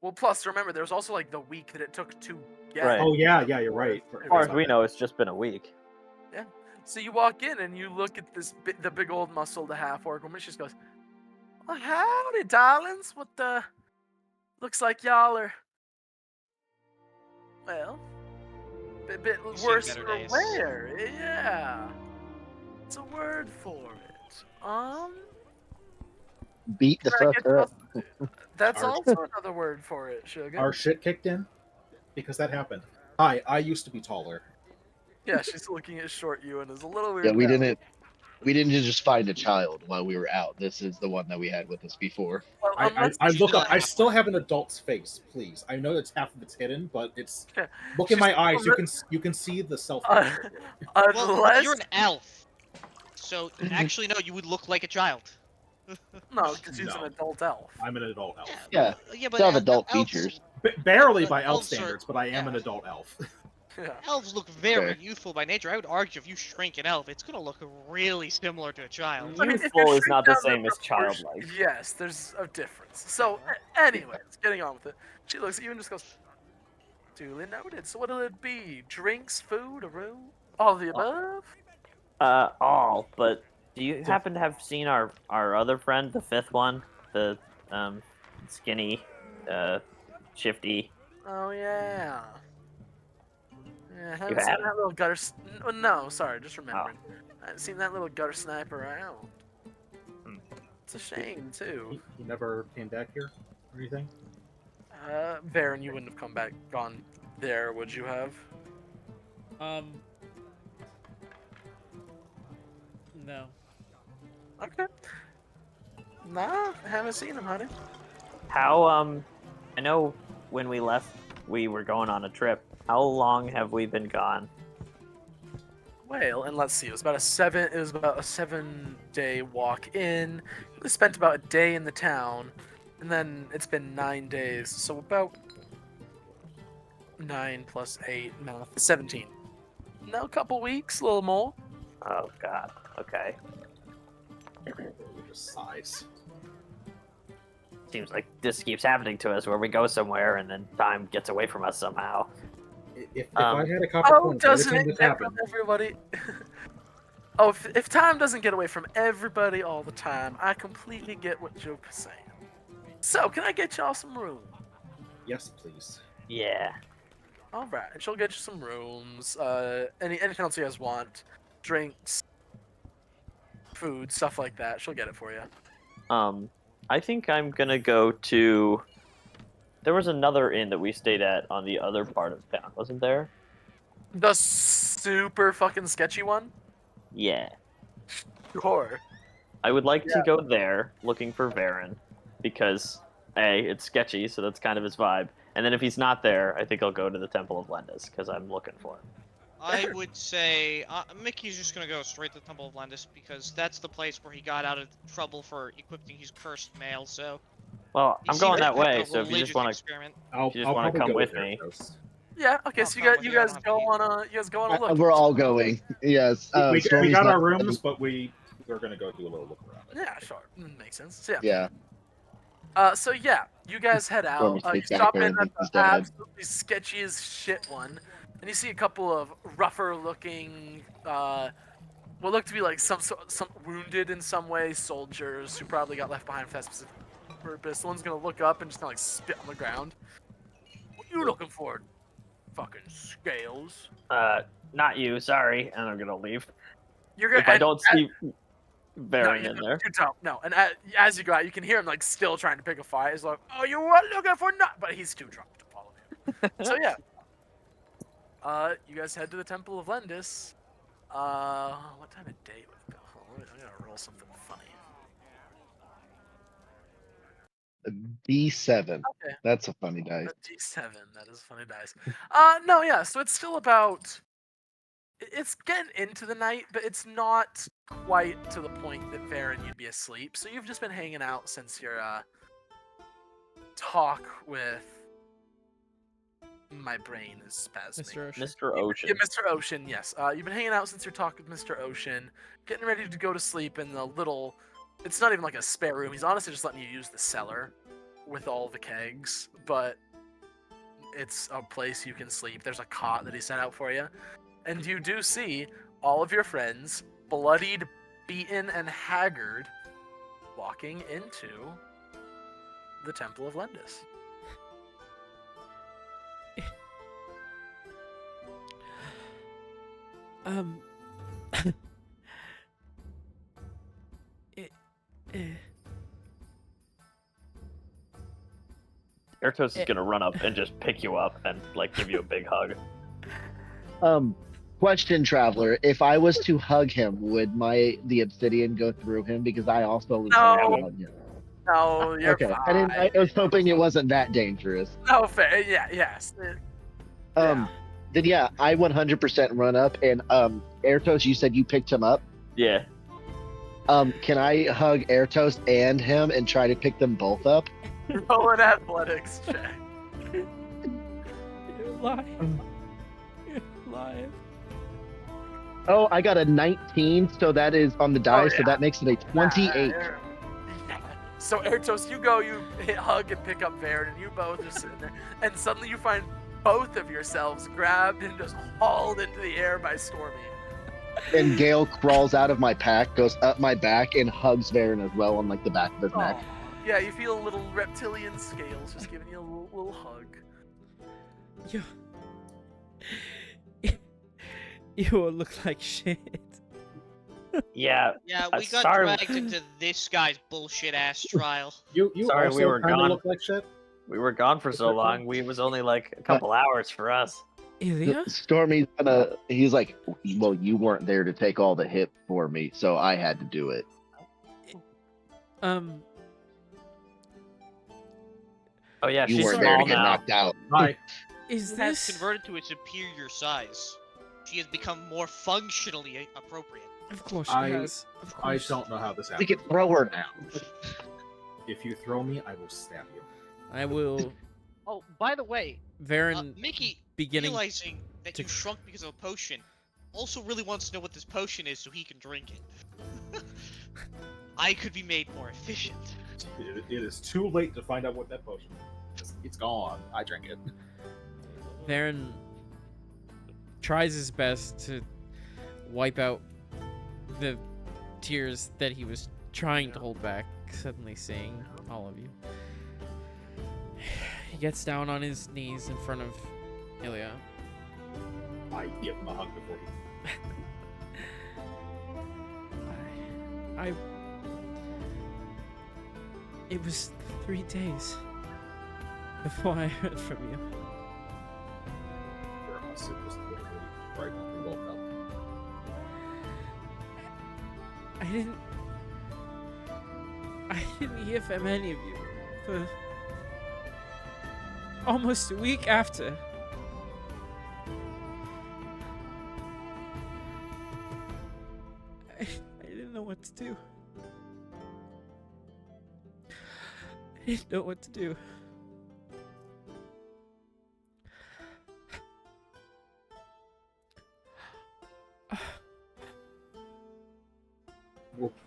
Well, plus remember, there's also like the week that it took to get. Right. Oh yeah, you're right. As far as we know, it's just been a week. So you walk in and you look at the big old muscled half orc woman. She just goes, "Well, howdy, darlings. What the? Looks like y'all are. Well, a bit You've seen worse better for days." wear. Yeah. It's a word for it. beat the Can I fuck get up. That's Our- also another word for it, Sugar. Our shit kicked in because that happened. Hi, I used to be taller. Yeah, she's looking at short you and is a little weird. Yeah, we now. didn't just find a child while we were out. This is the one that we had with us before. Well, unless I look up. I half still have an adult's face. Please, I know that half of it's hidden, but it's Yeah, look in she's my eyes. still You can see the self. uh, Well, unless you're an elf, so actually no, you would look like a child. no, because she's an No. adult elf. I'm an adult elf. Yeah, yeah, but still have adult elves, features. Barely Uh, by elf elves are- standards, but I am an yeah. adult elf. Yeah. elves look very Fair. youthful by nature. I would argue if you shrink an elf, it's gonna look really similar to a child. I mean, if you Youthful is shrink not the down same as proportion- childlike. Yes, there's a difference. So, anyways, getting on with it. She looks at you and just goes, duly noted. So what'll it be? Drinks, food, a room? All of the above? All. But do you happen to have seen our other friend, the fifth one, the skinny, shifty? Oh, yeah. Yeah, I haven't You seen have? that little gutter... no, sorry, just remembering. I haven't seen that little gutter sniper around. Hmm. It's a shame, too. He never came back here or anything. Varen, you wouldn't have gone there, would you have? No. Okay. Nah, haven't seen him, honey. How I know when we left, we were going on a trip. How long have we been gone? Well, and let's see, it was about a 7-day walk in. We spent about a day in the town, and then it's been 9 days, so about 9 plus 8, math, 17. No, a couple weeks, a little more. Oh God. Okay. Just sighs. Seems like this keeps happening to us, where we go somewhere and then time gets away from us somehow. If I had a copper Oh, coin for every doesn't time it this get happened, from everybody? Oh, if time doesn't get away from everybody all the time, I completely get what Joker's saying. So, can I get y'all some room? yes, please. Yeah. All right, she'll get you some rooms. Anything else you guys want? Drinks, food, stuff like that. She'll get it for you. I think I'm gonna go to. There was another inn that we stayed at on the other part of town, wasn't there? The super fucking sketchy one? Yeah. Sure. I would like to go there looking for Varen, because A, it's sketchy, so that's kind of his vibe. And then if he's not there, I think I'll go to the Temple of Lendis, because I'm looking for him. I would say Mickey's just gonna go straight to the Temple of Lendis because that's the place where he got out of trouble for equipping his cursed mail. So Well, he I'm seemed going to that have way, a so if you just religious want to, experiment. I'll wanna probably come go with there me. first. Yeah. Okay. I'll So come with you you, I guys don't have go to eat. on a look. We're all going. Yes. We Stormy's got not- our rooms, but we're gonna go do a little look around. Yeah, sure. Makes sense. So, Yeah. So yeah, you guys head out. Stormy You takes back stop in Aaron at thinks he's the dead. absolutely sketchy as shit one, and you see a couple of rougher looking, what look to be like some wounded in some way soldiers who probably got left behind for that specific purpose. One's gonna look up and just kind of like spit on the ground. What you looking for? Fucking scales. Not you, sorry, and I'm gonna leave. You're gonna. If I and- don't see Varen you in there. don't. No, and as you go out, you can hear him like still trying to pick a fight. He's like, "Oh, you were looking for not," but he's too drunk to follow you. So yeah, you guys head to the Temple of Lendis. What time of day would it be? Hold on, I gotta roll something funny. D7. Okay, That's a funny dice. a D7. That is funny dice. No, yeah. So it's still about. It's getting into the night, but it's not quite to the point that Varen you'd be asleep. So you've just been hanging out since your talk with. My brain is spasming. Mr. Ocean. Mr. Ocean. Yeah, Mr. Ocean, yes. You've been hanging out since your talk with Mr. Ocean, getting ready to go to sleep in the little... It's not even like a spare room. He's honestly just letting you use the cellar with all the kegs, but it's a place you can sleep. There's a cot that he set out for you. And you do see all of your friends, bloodied, beaten, and haggard, walking into the Temple of Lendis. Airtoast is gonna run up and just pick you up and like give you a big hug. Question, Traveler. If I was to hug him, would the obsidian go through him? Because I also was No. going to hug him. No, you're Okay. fine. I was hoping it wasn't that dangerous. No, fair. Yeah, yes. Then yeah, I 100% run up and Airtoast, you said you picked him up. Yeah. Can I hug Airtoast and him and try to pick them both up? Roll an athletics check. You're alive. You're alive. Oh, I got a 19, so that is on the die, so yeah. that makes it a 28. Yeah. So Airtoast, you go, you hug and pick up Varen, and you both are sitting there, and suddenly you find both of yourselves grabbed and just hauled into the air by Stormy. And Gale crawls out of my pack, goes up my back, and hugs Varen as well on like the back of his neck. Yeah, you feel a little reptilian scales just giving you a little hug. You all look like shit. Yeah. Yeah, I'm we got sorry. dragged into this guy's bullshit ass trial. You Sorry, also we were kinda gone. look like shit. We were gone for so long. It was only like a couple hours for us. Ilya? Stormy's he's like, well, you weren't there to take all the hit for me, so I had to do it. Oh yeah, You she's weren't there small to get now. knocked out. Hi. Is Has this... converted to a superior size. She has become more functionally appropriate. Of course she I- has. Of I course. don't know how this We happened. can throw her now. If you throw me, I will stab you. I will... Oh, by the way, Varen Mickey, beginning... realizing that to- you shrunk because of a potion, also really wants to know what this potion is so he can drink it. I could be made more efficient. It is too late to find out what that potion is. It's gone. I drank it. Varen tries his best to wipe out the tears that he was trying to hold back, suddenly seeing all of you. He gets down on his knees in front of Ilya. I give him a hug before he. It was 3 days before I heard from you. For us, it was literally right when we woke up. I didn't hear from any of you for almost a week after. I didn't know what to do. I didn't know what to do.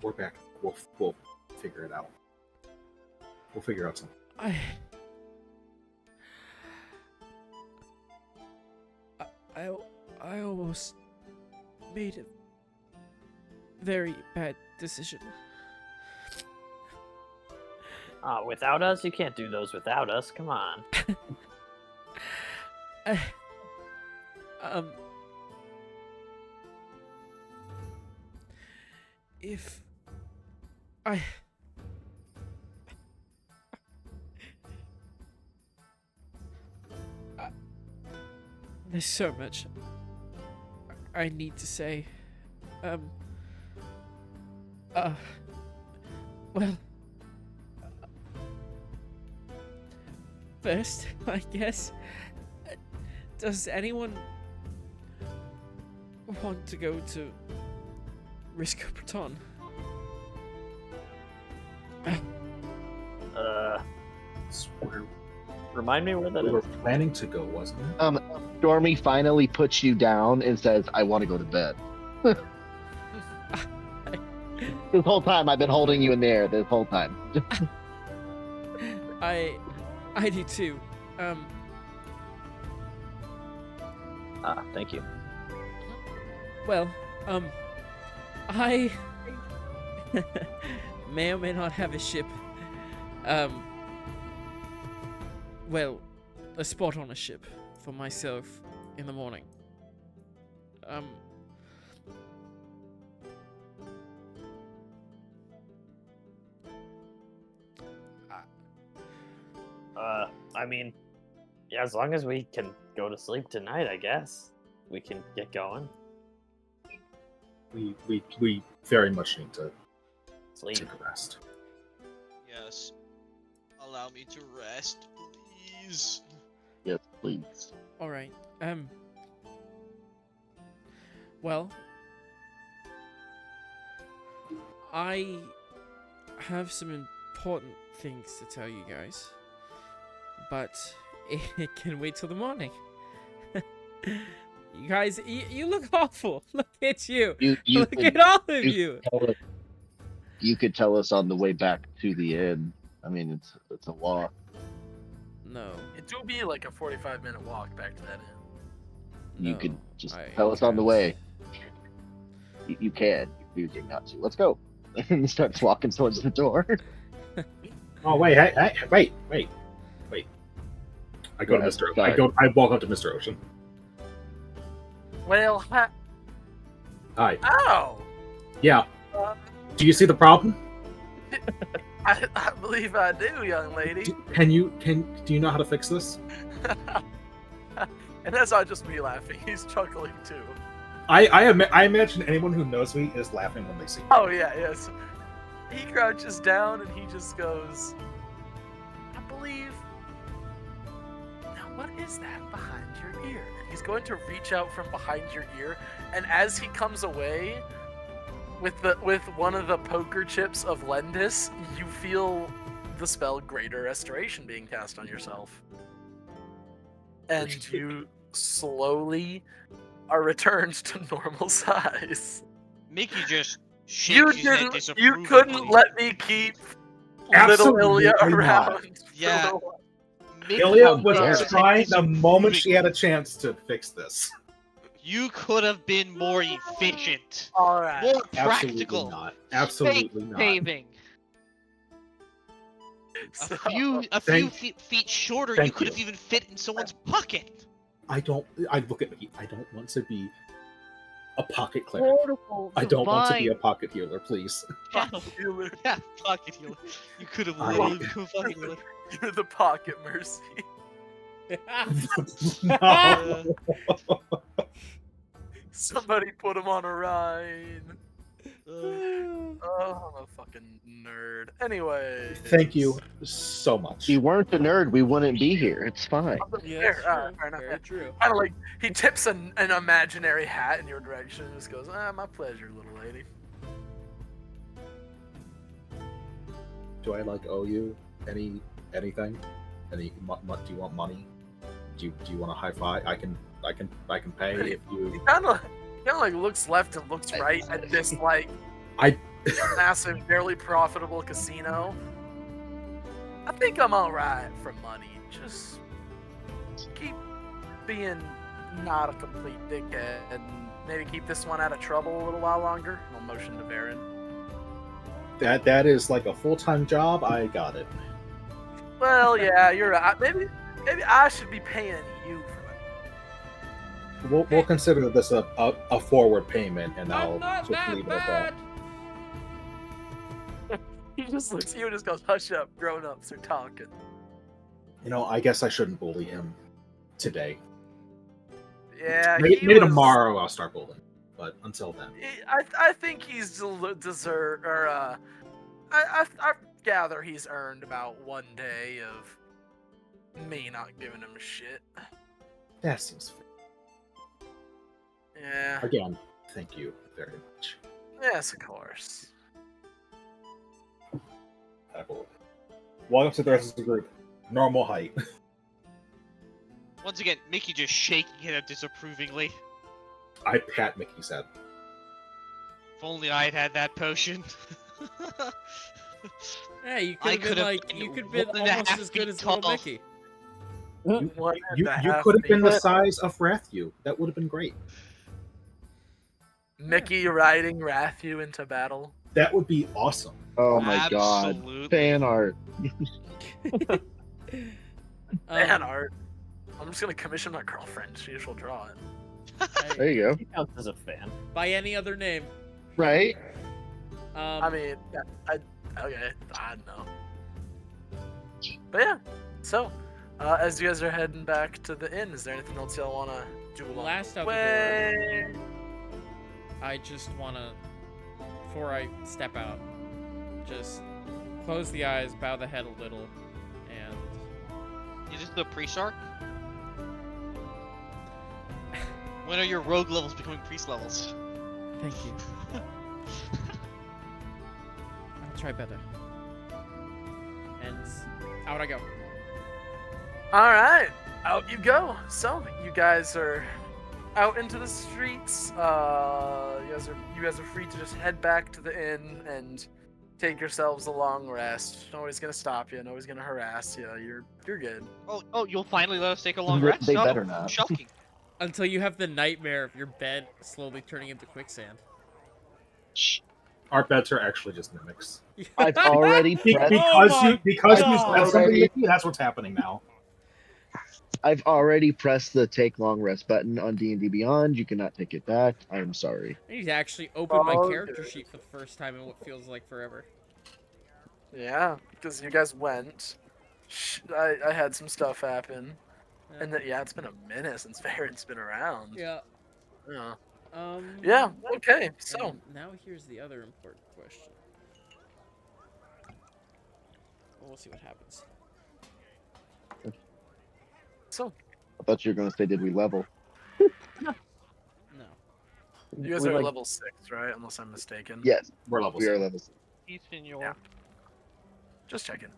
We're back. We'll figure it out. We'll figure out something. I almost made a very bad decision. Without us? You can't do those without us. Come on. If I... There's so much I need to say. Well... First, I guess, does anyone want to go to Risco Breton? Swear. Remind me where that We were is. planning to go, wasn't it? Stormy finally puts you down and says, I want to go to bed. This whole time I've been holding you in the air, this whole time. I do too. Thank you. Well, I may or may not have a ship. Well, a spot on a ship for myself in the morning. I mean, yeah, as long as we can go to sleep tonight, I guess we can get going. We very much need to Sleep. take a rest. Yes. Allow me to rest, please. Yes, please. All right. Well, I have some important things to tell you guys, but it can wait till the morning. You guys, you look awful. Look at you. Look at all of you. You could tell us on the way back to the inn. I mean, it's a walk. No. It do be like a 45-minute walk back to that inn. You no, could just I tell us on the can't. way. You can. You can not to. Let's go. And he starts walking towards the door. Oh wait, wait. I go to Mr. Sorry. I walk up to Mr. Ocean. Well, Hi. oh! Yeah. Uh, Do you see the problem? I believe I do, young lady. Do you know how to fix this? And that's not just me laughing, he's chuckling too. I imagine anyone who knows me is laughing when they see me. Oh yeah, yes. He crouches down and he just goes, I believe. Now what is that behind your ear? And he's going to reach out from behind your ear, and as he comes away with one of the poker chips of Lendis, you feel the spell Greater Restoration being cast on yourself. And you slowly are returned to normal size. Mickey just You shakes his head didn't. You disapprovingly. couldn't let me keep little Absolutely Ilya not. around. Yeah. Mickey Ilya shakes was his head trying the moment she disapprovingly. had a chance to fix this. You could have been more efficient, All right. more Absolutely practical. not. Absolutely Space not. saving. So, A few feet shorter, you thank could you. have even fit in someone's pocket. I look at me. I don't want to be a pocket cleric. I don't want to be a pocket healer, please. Yeah, healer. yeah, pocket healer. You could have I- literally become a pocket healer. You're the pocket mercy. No. Somebody put him on a ride. Uh, Oh, I'm a fucking nerd. Anyway. Thank you so much. If you weren't a nerd, we wouldn't be here. It's fine. Yeah, Fair, that's fair enough. very true. Kind of like he tips an imaginary hat in your direction and just goes, my pleasure, little lady. Do I owe you anything? Do you want money? Do you want a high five? I can pay if He you. kind of looks left and looks right at this I- massive, barely profitable casino. I think I'm all right for money. Just keep being not a complete dickhead and maybe keep this one out of trouble a little while longer. I'll motion to Varen. That is like a full-time job. I got it. Well, yeah, you're right. Maybe I should be paying you for it. We'll consider this a forward payment, and I'm I'll not just that leave it at bad. that. He just looks at you and just goes, "Hush up, grown-ups are talking." I guess I shouldn't bully him today. Yeah, Maybe he was- tomorrow I'll start bullying, but until then. I think he's deserve or I gather he's earned about one day of me not giving him shit. That seems fair. Yeah. Again, thank you very much. Yes, of course. I will walk up to the rest of the group. Normal height. once again, Mickey just shaking it out disapprovingly. I pat Mickey's head. If only I had that potion. Yeah, you I could have been could've been you could have been 1.5 almost as good feet as little tall. Mickey. You You could have been the size of Wrathyu. That would have been great. Mickey riding Wrathyu into battle. That would be awesome. Oh my god. Absolutely. Fan art. Fan art. I'm just gonna commission my girlfriend. She'll draw it. There you go. He counts as a fan. By any other name. Right? I mean, okay, I don't know. But yeah, so As you guys are heading back to the inn, is there anything else y'all want to do along Last the out the way? I just want to, before I step out, just close the eyes, bow the head a little, and Is this the priest arc? When are your rogue levels becoming priest levels? thank you. I'll try better. And out I go. All right, out you go. So you guys are out into the streets. You guys are free to just head back to the inn and take yourselves a long rest. Nobody's gonna stop you. Nobody's gonna harass you. You're good. Oh, you'll finally let us take a long They- rest? they Oh, better not. Shocking. Until you have the nightmare of your bed slowly turning into quicksand. Our beds are actually just mimics. I've already pressed. Because my you God. said something, Mickey, that's what's happening now. I've already pressed the take long rest button on D&D Beyond. You cannot take it back. I am sorry. I need to actually open my Oh, character good. sheet for the first time in what feels like forever. Yeah, because you guys went. I had some stuff happen, and yeah, it's been a minute since Farron's been around. Yeah. Yeah. Um. Yeah. Okay. So. And now here's the other important question. Well, we'll see what happens. So I thought you were going to say, did we level? No. you guys We are like- level 6, right? Unless I'm mistaken. Yes, We're level we are 6. level 6. He's senor. Yeah. Just checking.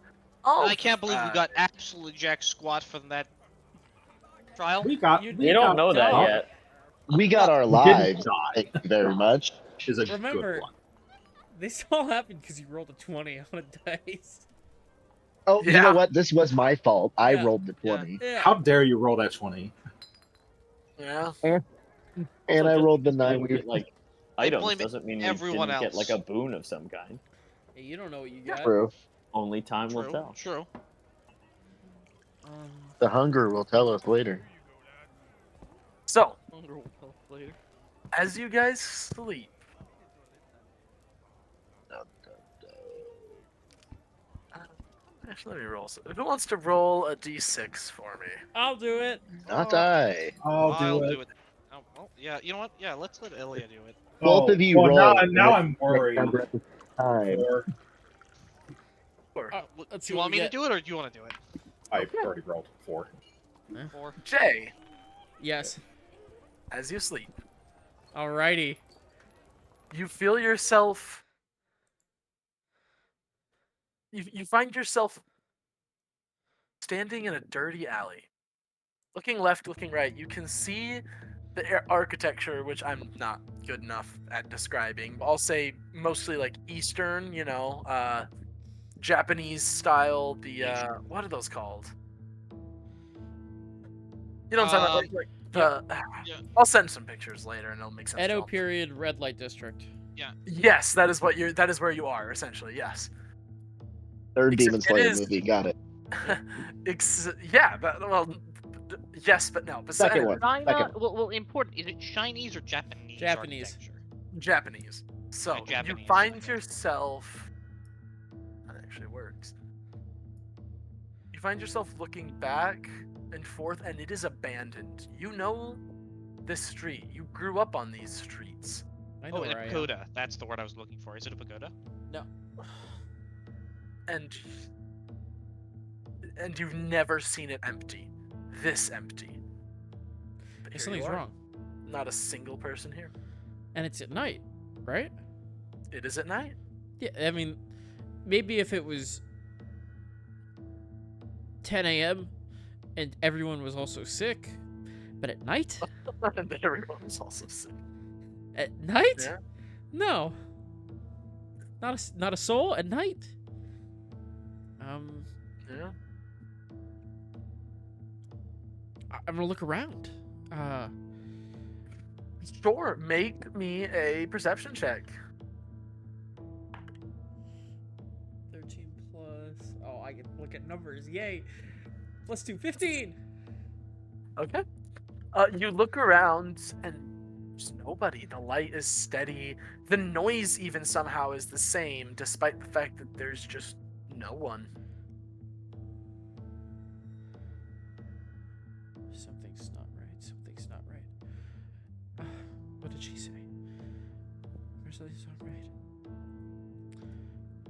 Oh, I can't believe we got absolutely jack squat from that trial. We got. You You don't know that die. yet. We got our We lives. didn't die. Thank you very much. Is a Remember, good one. this all happened because you rolled a 20 on a dice. Oh, you Yeah. know what? This was my fault. I Yeah. rolled the Yeah. 20. Yeah. How dare you roll that 20? Yeah. And Also, I just rolled the because 9. you We get, like I items blame doesn't mean we everyone didn't get like else. a boon of some kind. Hey, you don't know what you got. True. Only time will True. tell. True. The hunger will tell us later. So Later. as you guys sleep, actually, let me roll. Who wants to roll a d6 for me? I'll do it. Not I. I'll do it. Oh, well, yeah, you know what? Yeah, let's let Elia do it. Both of you well, roll. Now I'm worried. Number at the time. Four. Let's Do see you what want we me to get. do it, or do you want to do it? I've already rolled 4. 4. Jay, Yes. as you sleep, Alrighty. you feel yourself. You find yourself standing in a dirty alley. Looking left, looking right, you can see the architecture, which I'm not good enough at describing. I'll say mostly like Eastern, Japanese style. The what are those called? You know what I'm talking about? yeah. I'll send some pictures later, and it'll make sense. to Edo y'all. period red light district. Yes, that is what that is where you are essentially. Yes. Third Except Demon it Slayer is- movie. Got it. Yeah, but yes, but no. But Second anyway, one. China. Second. Well, important. Is it Chinese or Japanese? Japanese. architecture? Japanese. So Okay, Japanese, you find okay. yourself. That actually works. You find yourself looking back and forth, and it is abandoned. You know this street. You grew up on these streets. I know Oh, in a where I am. pagoda. That's the word I was looking for. Is it a pagoda? And you've never seen it empty. This empty. But Hey, here something's you are. wrong. Not a single person here. And it's at night, right? It is at night. Yeah, I mean, maybe if it was 10 a.m. and everyone was also sick, but at night? And everyone's also sick. At night? Yeah. No. Not a soul at night. Yeah. I'm gonna look around. Sure. Make me a perception check. 13 plus. Oh, I can look at numbers. Yay. Plus 2, 15. Okay. You look around and there's nobody. The light is steady. The noise even somehow is the same, despite the fact that there's just no one. Something's not right. Something's not right. What did she say? Something's not right.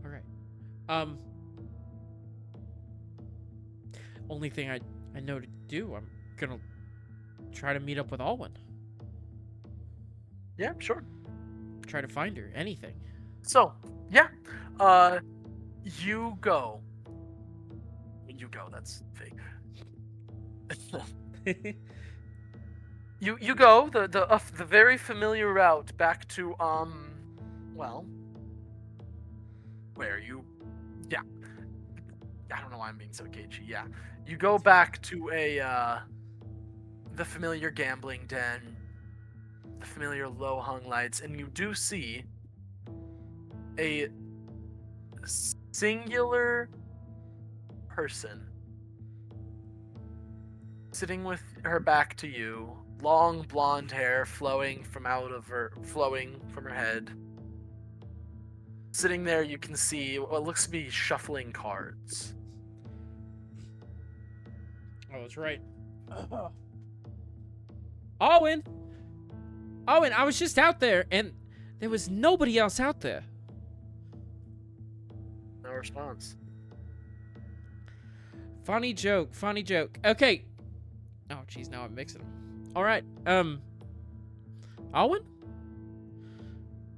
All right. Only thing I know to do. I'm gonna try to meet up with Alwyn. Yeah, sure. Try to find her. Anything. So, yeah. You go. You go, that's fake. You go the very familiar route back to well, where you yeah. I don't know why I'm being so cagey. Yeah. You go back to the familiar gambling den, the familiar low hung lights, and you do see a singular person sitting with her back to you, long blonde hair flowing from her head. Sitting there, you can see what looks to be shuffling cards. Oh, that's right. Alwyn! Alwyn, I was just out there, and there was nobody else out there. No response. Funny joke, funny joke. Okay. Oh, jeez, now I'm mixing them. All right, Alwyn?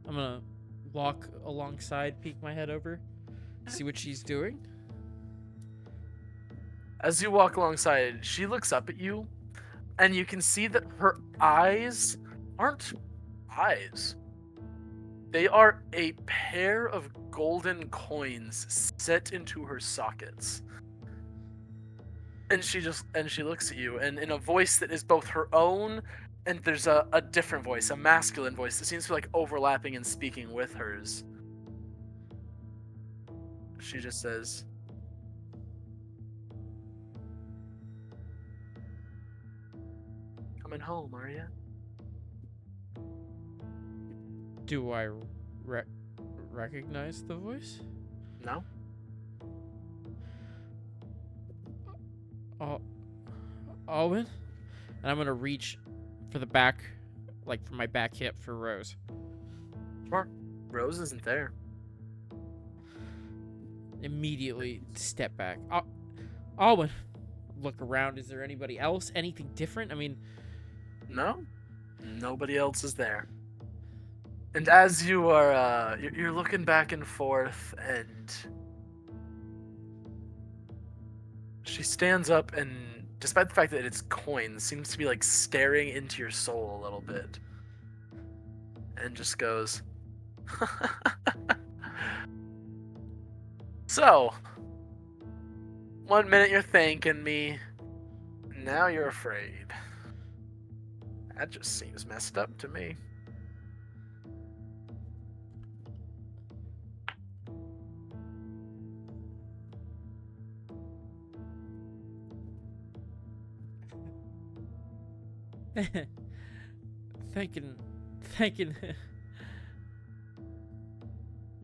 I'm gonna walk alongside, peek my head over, see what she's doing. As you walk alongside, she looks up at you, and you can see that her eyes aren't eyes. They are a pair of golden coins set into her sockets. And she looks at you, and in a voice that is both her own, and there's a different voice, a masculine voice that seems to be like overlapping and speaking with hers. She just says, "Coming home, are you?" Do I recognize the voice? No? Alwyn? And I'm gonna reach for the back, like for my back hip for Rose. Sure. Rose isn't there. Immediately step back. Alwyn, look around. Is there anybody else? Anything different? I mean, No? Nobody else is there. And as you are, you're looking back and forth, and she stands up and, despite the fact that it's coins, seems to be like staring into your soul a little bit. And just goes, "So, 1 minute you're thanking me, now you're afraid. That just seems messed up to me." thinking.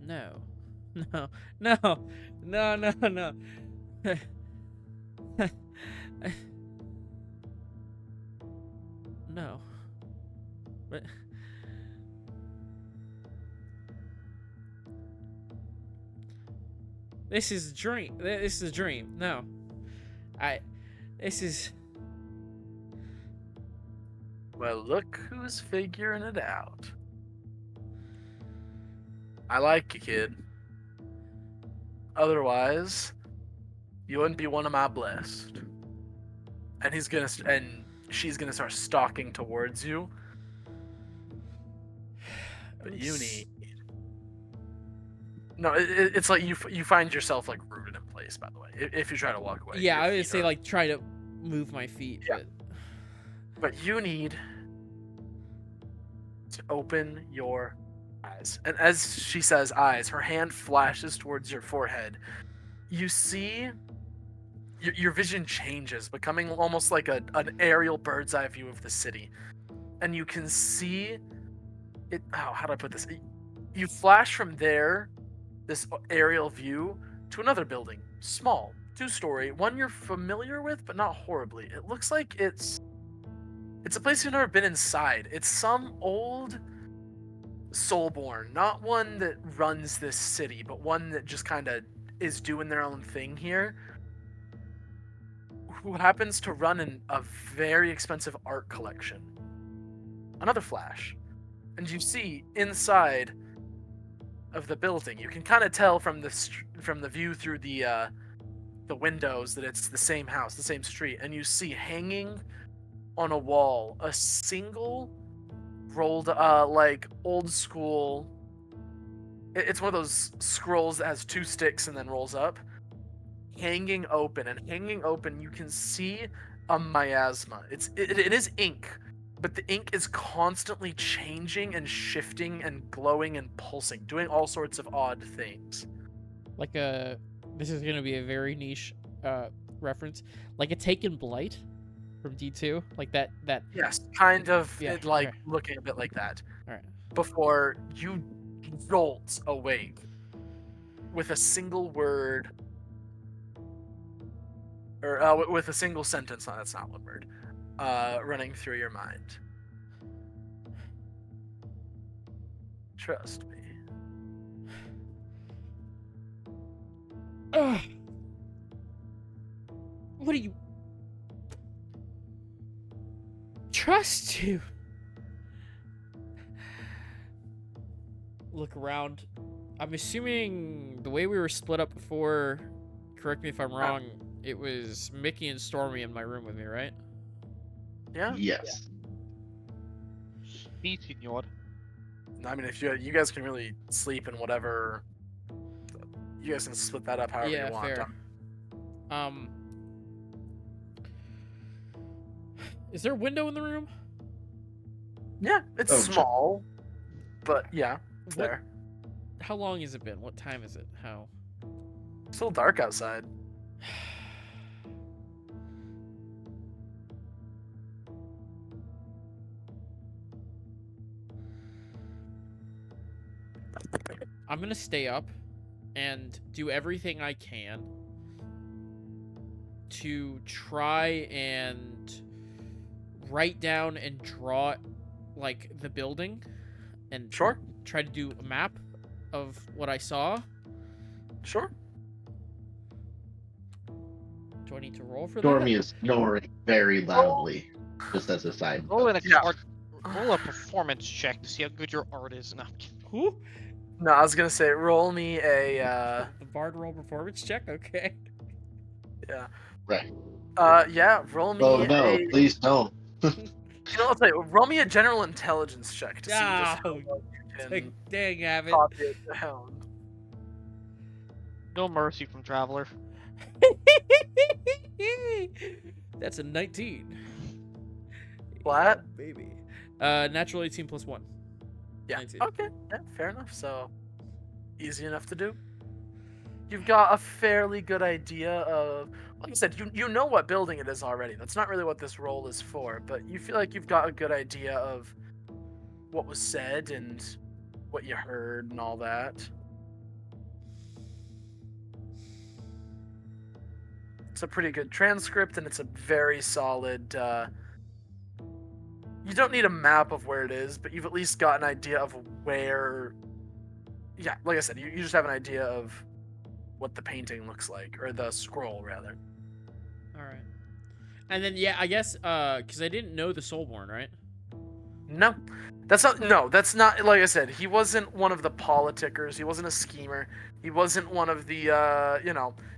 No. No. But this is a dream. This is a dream. No. This is. Well, look who's figuring it out. I like you, kid. Otherwise, you wouldn't be one of my blessed. And she's gonna start stalking towards you. But you need. No, it's like you find yourself like rooted in place. By the way, if you try to walk away. Yeah, your I would feet say are- like try to move my feet. Yeah. But you need to open your eyes. And as she says eyes, her hand flashes towards your forehead. You see your vision changes, becoming almost like an aerial bird's eye view of the city. And you can see it. Oh, how do I put this? You flash from there, this aerial view, to another building, small, two-story, one you're familiar with, but not horribly. It looks like it's a place you've never been inside. It's some old Soulborn, not one that runs this city, but one that just kind of is doing their own thing here, who happens to run a very expensive art collection. Another flash. And you see inside of the building, you can kind of tell from the view through the windows that it's the same house, the same street, and you see hanging on a wall a single rolled like old school. It's one of those scrolls that has two sticks and then rolls up, hanging open, and hanging open you can see a miasma. It is ink, but the ink is constantly changing and shifting and glowing and pulsing, doing all sorts of odd things. Like this is gonna be a very niche reference, like a Taken Blight from D2, like that. Yes, kind of. Yeah, Like okay. looking a bit like that. All right. Before you jolt awake with a single word, or with a single sentence. No, that's not one word. Running through your mind. Trust me. Ugh. What do you trust you? Look around. I'm assuming the way we were split up before, correct me if I'm wrong, it was Mickey and Stormy in my room with me, right? Yeah. Yes. Sí, señor. I mean, if you guys can really sleep in whatever, you guys can split that up however Yeah, you want. fair. Is there a window in the room? Yeah, it's Oh, sure. small, but yeah, it's What- there. How long has it been? What time is it? How? It's still dark outside. I'm gonna stay up and do everything I can to try and write down and draw like the building and Sure, try to do a map of what I saw. sure. Do I need to roll for Stormy that? is snoring very loudly, just as a side Roll note. roll a performance check to see how good your art is. No. Who? No, I was gonna say, roll me a. The bard roll performance check? Okay. Yeah. Right. Yeah. Roll me Oh no, a. please don't. You know, I'll tell you. Roll me a general intelligence check to see just how Oh, well you can dang, Abbott. copy it down. No mercy from Traveler. That's a 19. Flat? Yeah, baby. Natural 18 plus 1. Yeah. 19. Okay. Yeah. Fair enough. So, easy enough to do. You've got a fairly good idea of, like I said, you know what building it is already. That's not really what this role is for, but you feel like you've got a good idea of what was said and what you heard and all that. It's a pretty good transcript, and it's a very solid. You don't need a map of where it is, but you've at least got an idea of where. Yeah, like I said, you just have an idea of what the painting looks like, or the scroll rather. All right. And then yeah, I guess because I didn't know the Soulborn, right? No, that's not. No, that's not. Like I said, he wasn't one of the politickers. He wasn't a schemer. He wasn't one of the.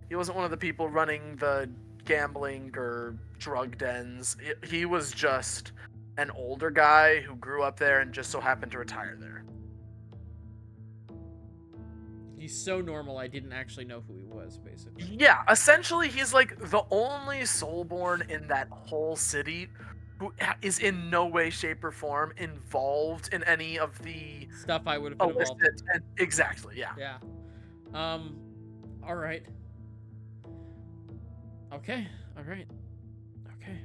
He wasn't one of the people running the gambling or drug dens. He was just an older guy who grew up there and just so happened to retire there. He's so normal, I didn't actually know who he was, basically. Yeah, essentially, he's like the only Soulborn in that whole city who is in no way, shape, or form involved in any of the Stuff I would have been involved in. illicit. Exactly, yeah. Yeah. All right. Okay. All right. Okay.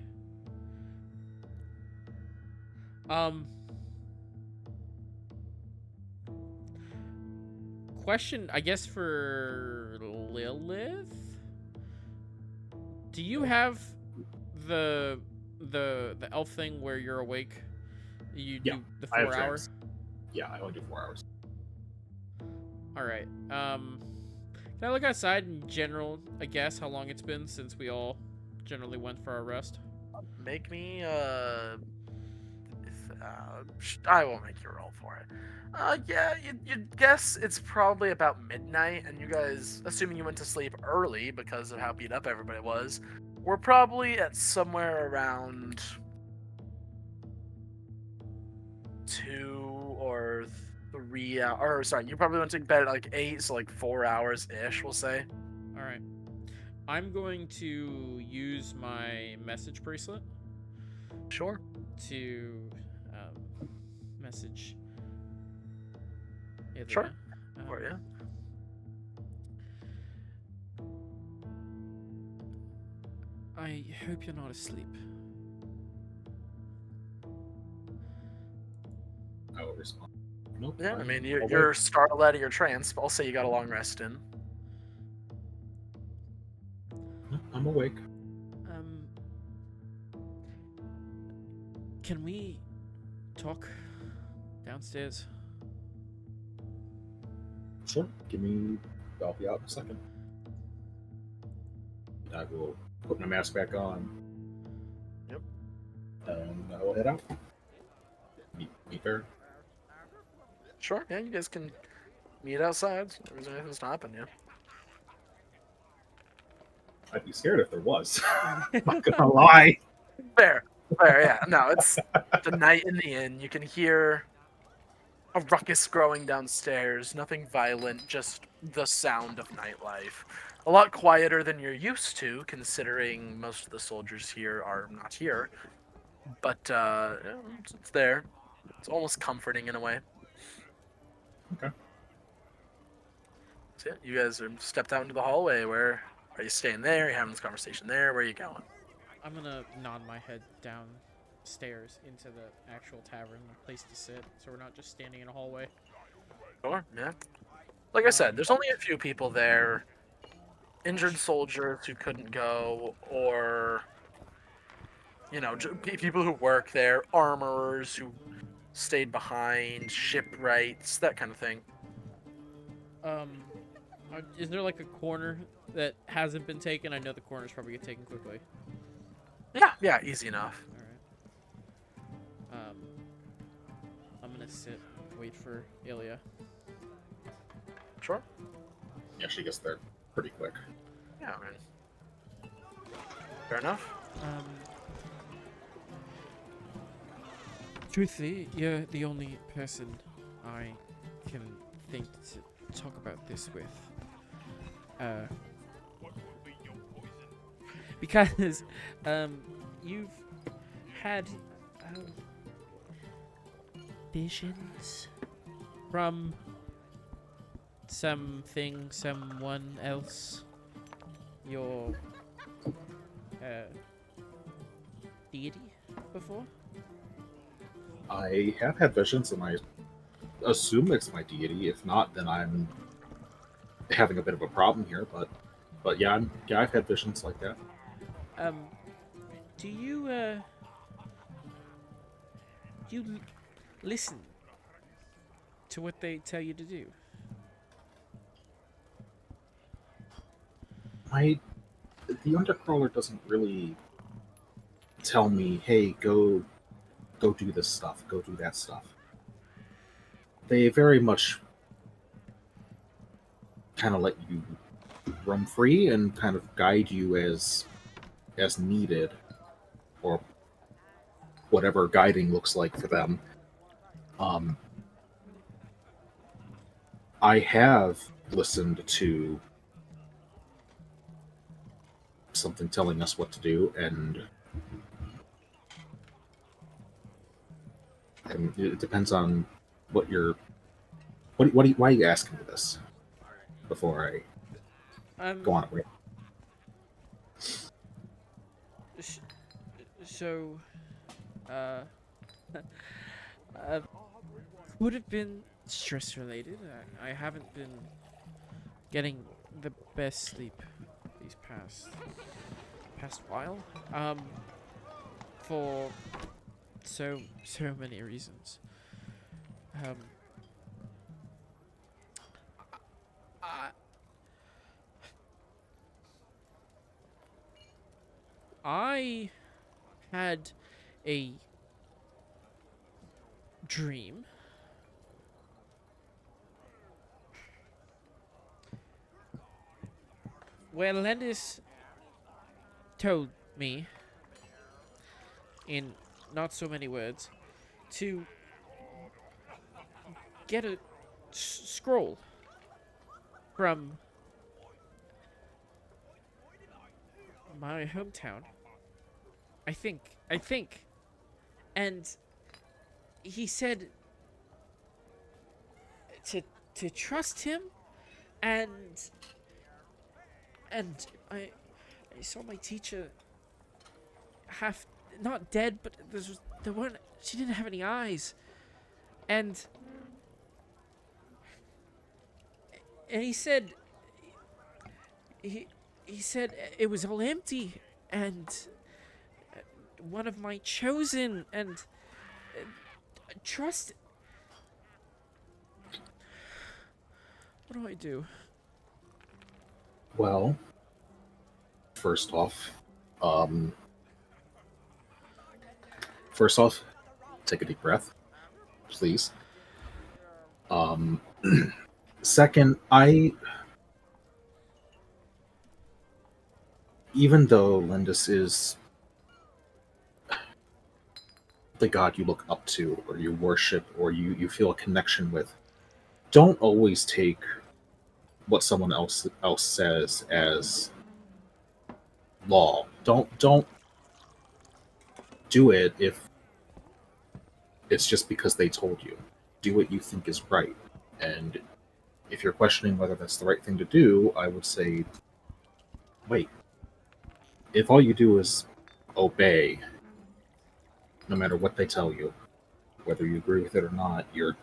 Question, I guess, for Lilith. Do you have the elf thing where you're awake? You Yeah, do the I have 4 hour? trance. Yeah, I only do 4 hours. All right. Can I look outside in general? I guess how long it's been since we all generally went for our rest. Make me I won't make you roll for it. Yeah, you'd guess it's probably about midnight, and you guys, assuming you went to sleep early because of how beat up everybody was, we're probably at somewhere around 2 or 3 hours. Or sorry, you probably went to bed at like 8, so like 4 hours ish, we'll say. All right. I'm going to use my message bracelet Sure. to message Ilya. Sure. For you. I hope you're not asleep. I will respond. Nope. Yeah, I mean, I'll you're wait. startled out of your trance, but I'll say you got a long rest in. No, I'm awake. Can we talk downstairs? Sure. I'll be out in a second. I will put my mask back on. Yep. And I will head out. Meet there. Sure, yeah, you guys can meet outside. There's anything stopping you. I'd be scared if there was. I'm not gonna lie. Fair, yeah. No, it's the night in the inn. You can hear a ruckus growing downstairs. Nothing violent, just the sound of nightlife. A lot quieter than you're used to, considering most of the soldiers here are not here. But it's there. It's almost comforting in a way. Okay. So yeah, you guys are stepped out into the hallway. Where are you staying there? Are you having this conversation there? Where are you going? I'm gonna nod my head downstairs into the actual tavern, a place to sit, so we're not just standing in a hallway. Sure, yeah. Like I said, there's only a few people there. Injured soldiers who couldn't go, or, people who work there, armorers who stayed behind, shipwrights, that kind of thing. Is there like a corner that hasn't been taken? I know the corners probably get taken quickly. Yeah, easy enough. Alright. I'm gonna sit, wait for Ilya. Sure. Yeah, she gets there pretty quick. Yeah, man. Fair enough. Truthfully, you're the only person I can think to talk about this with. Because, you've had, visions from someone else. Your, deity before? I have had visions, and I assume it's my deity. If not, then I'm having a bit of a problem here. But yeah, I've had visions like that. Do you listen to what they tell you to do? The Undercrawler doesn't really tell me, hey, go do this stuff, go do that stuff. They very much kind of let you roam free and kind of guide you as needed, or whatever guiding looks like for them. I have listened to something telling us what to do, and it depends on why are you asking me this before I go on it? So, would have been stress related. I haven't been past while. For so many reasons. I had a dream where Lendis told me, in not so many words, to get a scroll from my hometown. I think. And he said to trust him, and I saw my teacher half not dead, but she didn't have any eyes, and he said he said it was all empty, and one of my chosen, and trust. What do I do? Well, first off, take a deep breath, please. Second, even though Lindis is the god you look up to, or you worship, or you feel a connection with, don't always take what someone else says as law. Don't do it if it's just because they told you. Do what you think is right. And if you're questioning whether that's the right thing to do, I would say, wait. If all you do is obey, no matter what they tell you, whether you agree with it or not, you're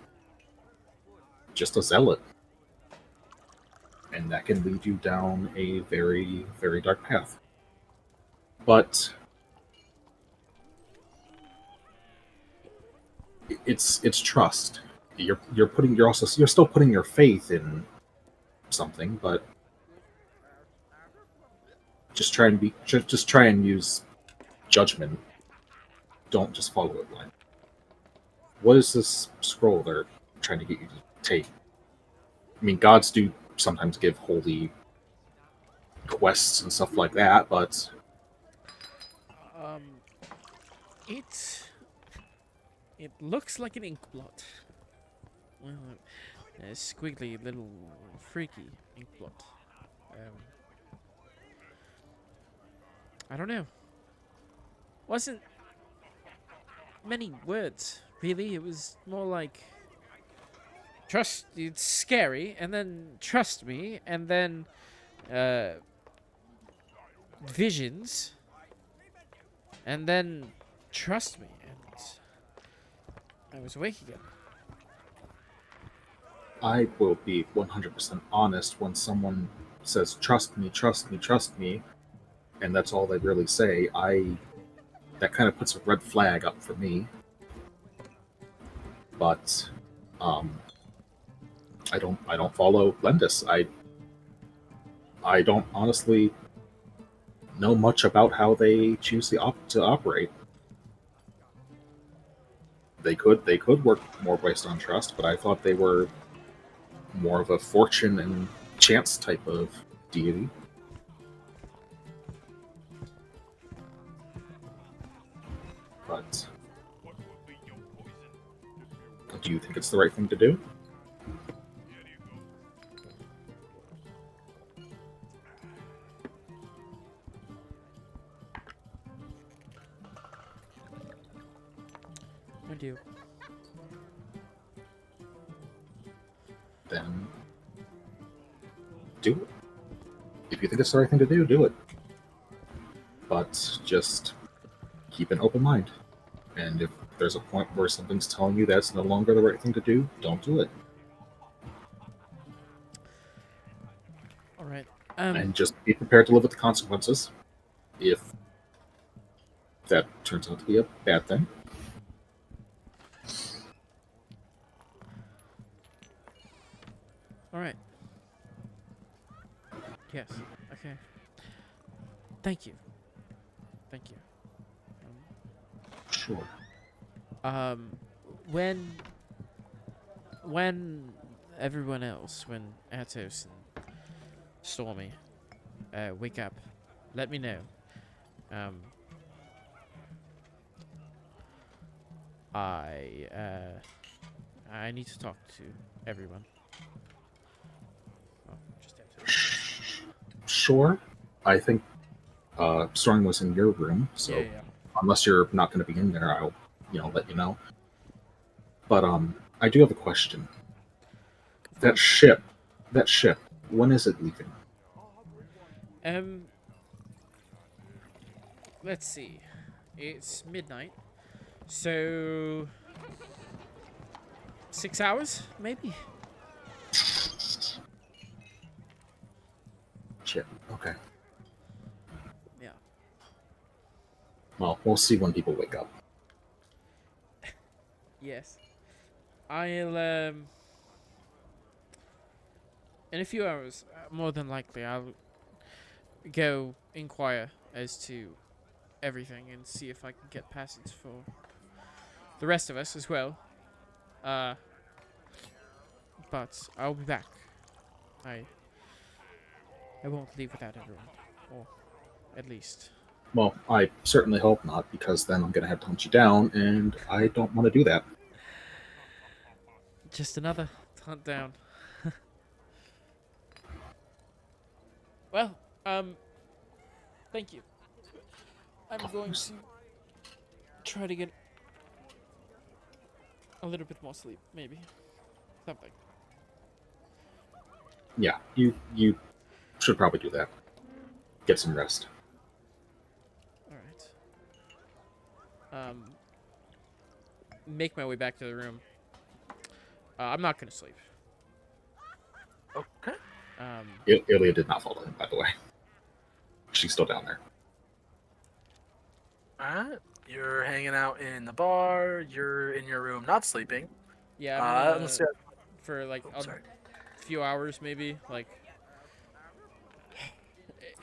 just a zealot. And that can lead you down a very, very dark path. But it's trust. You're still putting your faith in something, but just try and use judgment. Don't just follow it blind. What is this scroll they're trying to get you to take? I mean, gods do sometimes give holy quests and stuff like that, but it looks like an ink blot. Well, a squiggly little freaky ink blot. I don't know. Wasn't many words, really. It was more like trust. It's scary, and then trust me, and then visions, and then trust me, and I was awake again. I will be 100% honest when someone says, trust me, trust me, trust me, and that's all they really say. That kind of puts a red flag up for me. But I don't follow Lendis. I don't honestly know much about how they choose to operate. They could work more based on trust, but I thought they were more of a fortune and chance type of deity. But do you think it's the right thing to do? I do. Then do it. If you think it's the right thing to do, do it. But just keep an open mind. And if there's a point where something's telling you that's no longer the right thing to do, don't do it. All right. And just be prepared to live with the consequences. if that turns out to be a bad thing. All right. Yes. Okay. Thank you. Thank you. Sure. When everyone else, when Atos and Stormy, wake up, let me know. I need to talk to everyone. Oh, just Atos. Sure. I think Storm was in your room, so Yeah. unless you're not going to be in there, I'll let you know. But I do have a question. That ship, when is it leaving? Let's see. It's midnight, so 6 hours, maybe. Shit. Okay. Yeah. Well, we'll see when people wake up. Yes. I'll in a few hours, more than likely, I'll go inquire as to everything and see if I can get passage for the rest of us as well. But I'll be back. I won't leave without everyone, or at least. Well, I certainly hope not, because then I'm going to have to hunt you down, and I don't want to do that. Just another hunt down. Well, thank you. I'm going to try to get a little bit more sleep, maybe. Something. Yeah, you should probably do that. Get some rest. Alright. Make my way back to the room. I'm not gonna sleep. Okay. Ilya did not fall in, by the way. She's still down there. Alright. You're hanging out in the bar. You're in your room, not sleeping. Yeah, I'm gonna, let's see. for like Oh, a sorry. few hours, maybe. Like,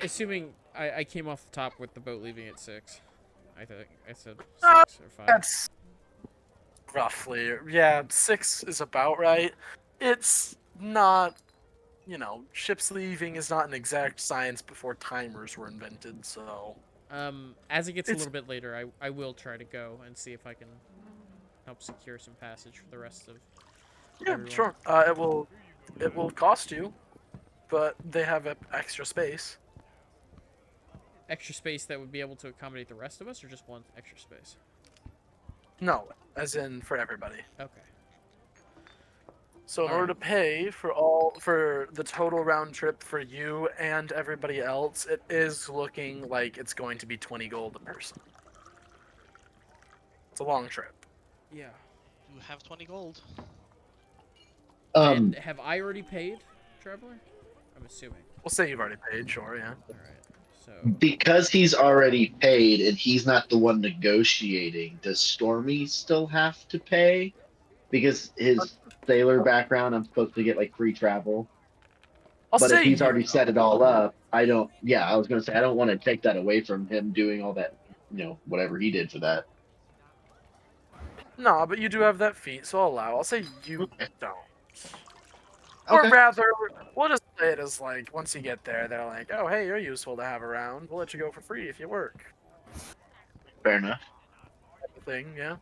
assuming I came off the top with the boat leaving at 6. I think I said 6 or 5. That's roughly, yeah, 6 is about right. It's not, ships leaving is not an exact science before timers were invented, so. As it gets a little bit later, I will try to go and see if I can help secure some passage for the rest of everyone. Sure. It will cost you, but they have extra space. Extra space that would be able to accommodate the rest of us, or just one extra space? No, as in for everybody. Okay. So in order to pay for the total round trip for you and everybody else, it is looking like it's going to be 20 gold a person. It's a long trip. Yeah. You have 20 gold. And have I already paid, Traveler? I'm assuming. We'll say you've already paid, sure, yeah. Alright. So because he's already paid and he's not the one negotiating, does Stormy still have to pay? Because his sailor background, I'm supposed to get like free travel. But if he's already set it all up, I don't. Yeah, I was gonna say I don't want to take that away from him doing all that, whatever he did for that. No, but you do have that feat, so I'll allow. I'll say you don't. Okay. Or rather, we'll just say it as like, once you get there, they're like, oh, hey, you're useful to have around. We'll let you go for free if you work. Fair enough. Thing, yeah.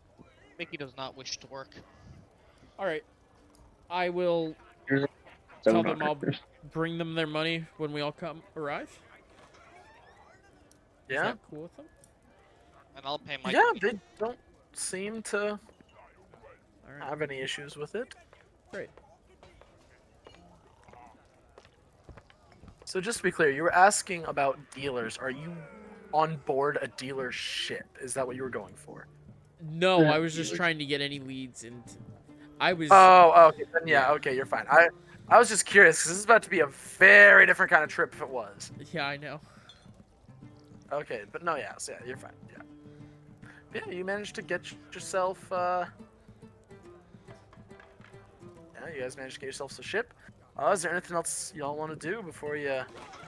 Mickey does not wish to work. alright. I will tell them I'll bring them their money when we all arrive. Yeah. Is that cool with them? And I'll pay my Yeah, they don't seem to Alright. have any issues with it. Great. So just to be clear, you were asking about dealers. Are you on board a dealer ship? Is that what you were going for? No, I was just trying to get any leads, and I was. Oh, okay. Then yeah, okay, you're fine. I was just curious because this is about to be a very different kind of trip if it was. Yeah, I know. Okay, but no, yeah, so yeah, you're fine. Yeah. Yeah, you managed to get yourself. Yeah, you guys managed to get yourselves a ship. Is there anything else y'all want to do before you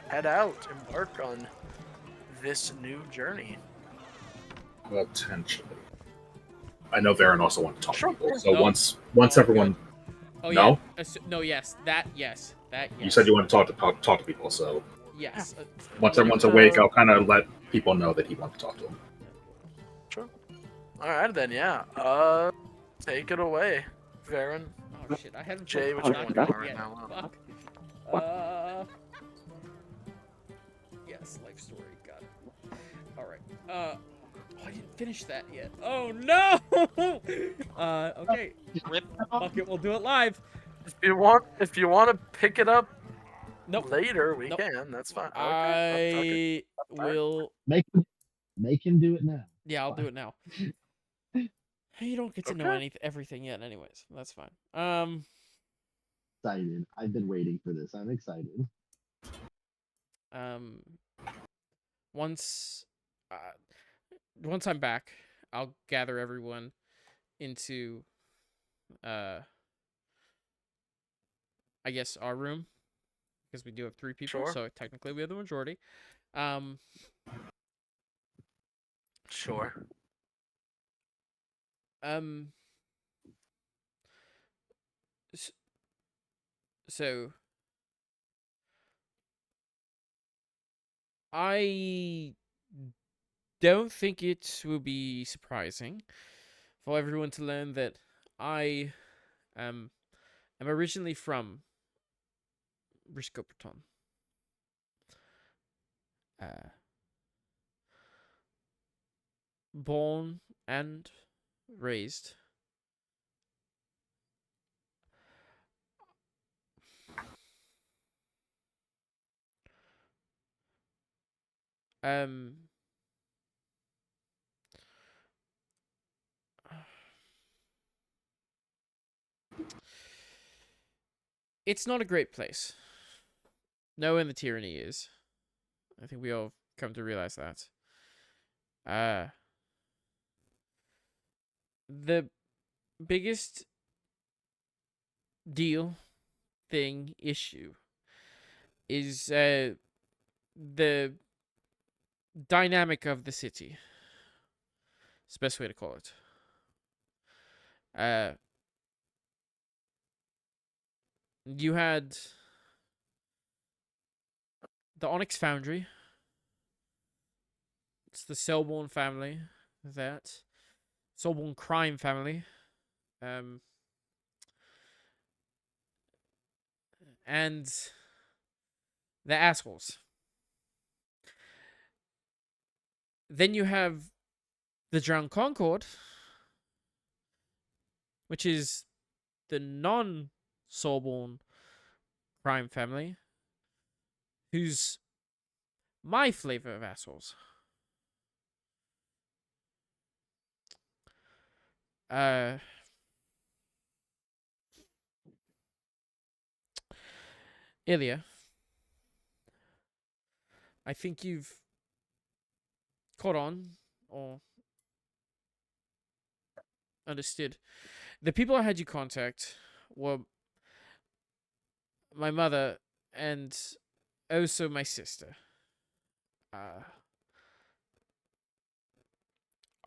head out, embark on this new journey? Potentially. I know Varen also wanted to talk Sure. to people. So No. once No, I'm everyone, good. Oh no, yeah. No, yes. That yes. That yes. you said you want to talk to people. So Yes. once whatever everyone's that awake, is. I'll kind of let people know that he wants to talk to them. Sure. All right then. Yeah. Take it away, Varen. Oh shit! I hadn't. Jay, put whichever Doc one you in want right yet. now. Fuck. Yes, life story. Got it. All right. Oh, I didn't finish that yet. Oh no. Okay. Rip. Fuck it. We'll do it live. If you want to pick it up Nope. later, we Nope. can. That's fine. Okay. I will. Make him do it now. Yeah, I'll do it now. You don't get to know everything yet, anyways. That's fine. Excited. I've been waiting for this. I'm excited. Once I'm back, I'll gather everyone into I guess our room, because we do have 3 people, Sure. so technically we have the majority. Sure. So I don't think it will be surprising for everyone to learn that I am originally from Riscoperton. Born and raised. It's not a great place. Knowing the tyranny is. I think we all come to realize that. The biggest issue is the dynamic of the city. It's the best way to call it. You had the Onyx Foundry. It's the Selborn family. That Selborn crime family. And the assholes. Then you have the Drowned Concord, which is the non-Soulborn crime family, who's my flavor of assholes. Ilya, I think you've caught on or understood. The people I had you contact were my mother and also my sister.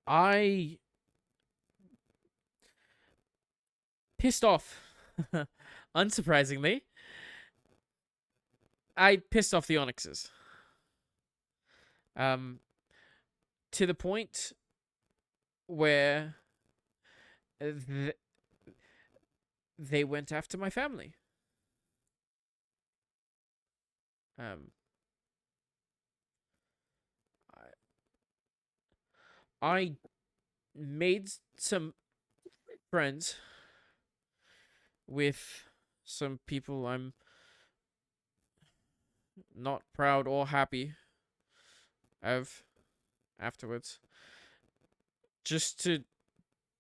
I pissed off, unsurprisingly. I pissed off the Onyxes. To the point where they went after my family. I made some friends with some people I'm not proud or happy of afterwards, just to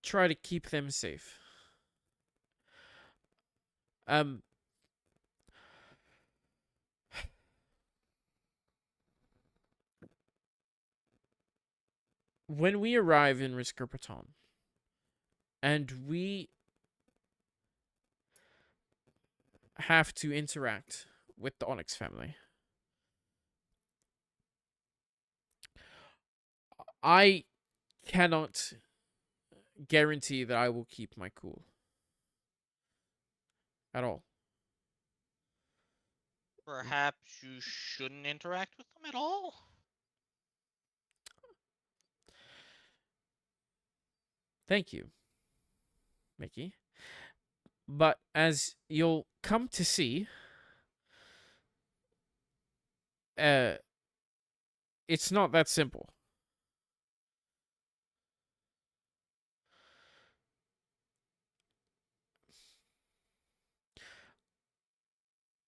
try to keep them safe. when we arrive in Riskerpaton, and we have to interact with the Onyx family, I cannot guarantee that I will keep my cool. At all. Perhaps you shouldn't interact with them at all? Thank you, Mickey. But as you'll come to see, it's not that simple.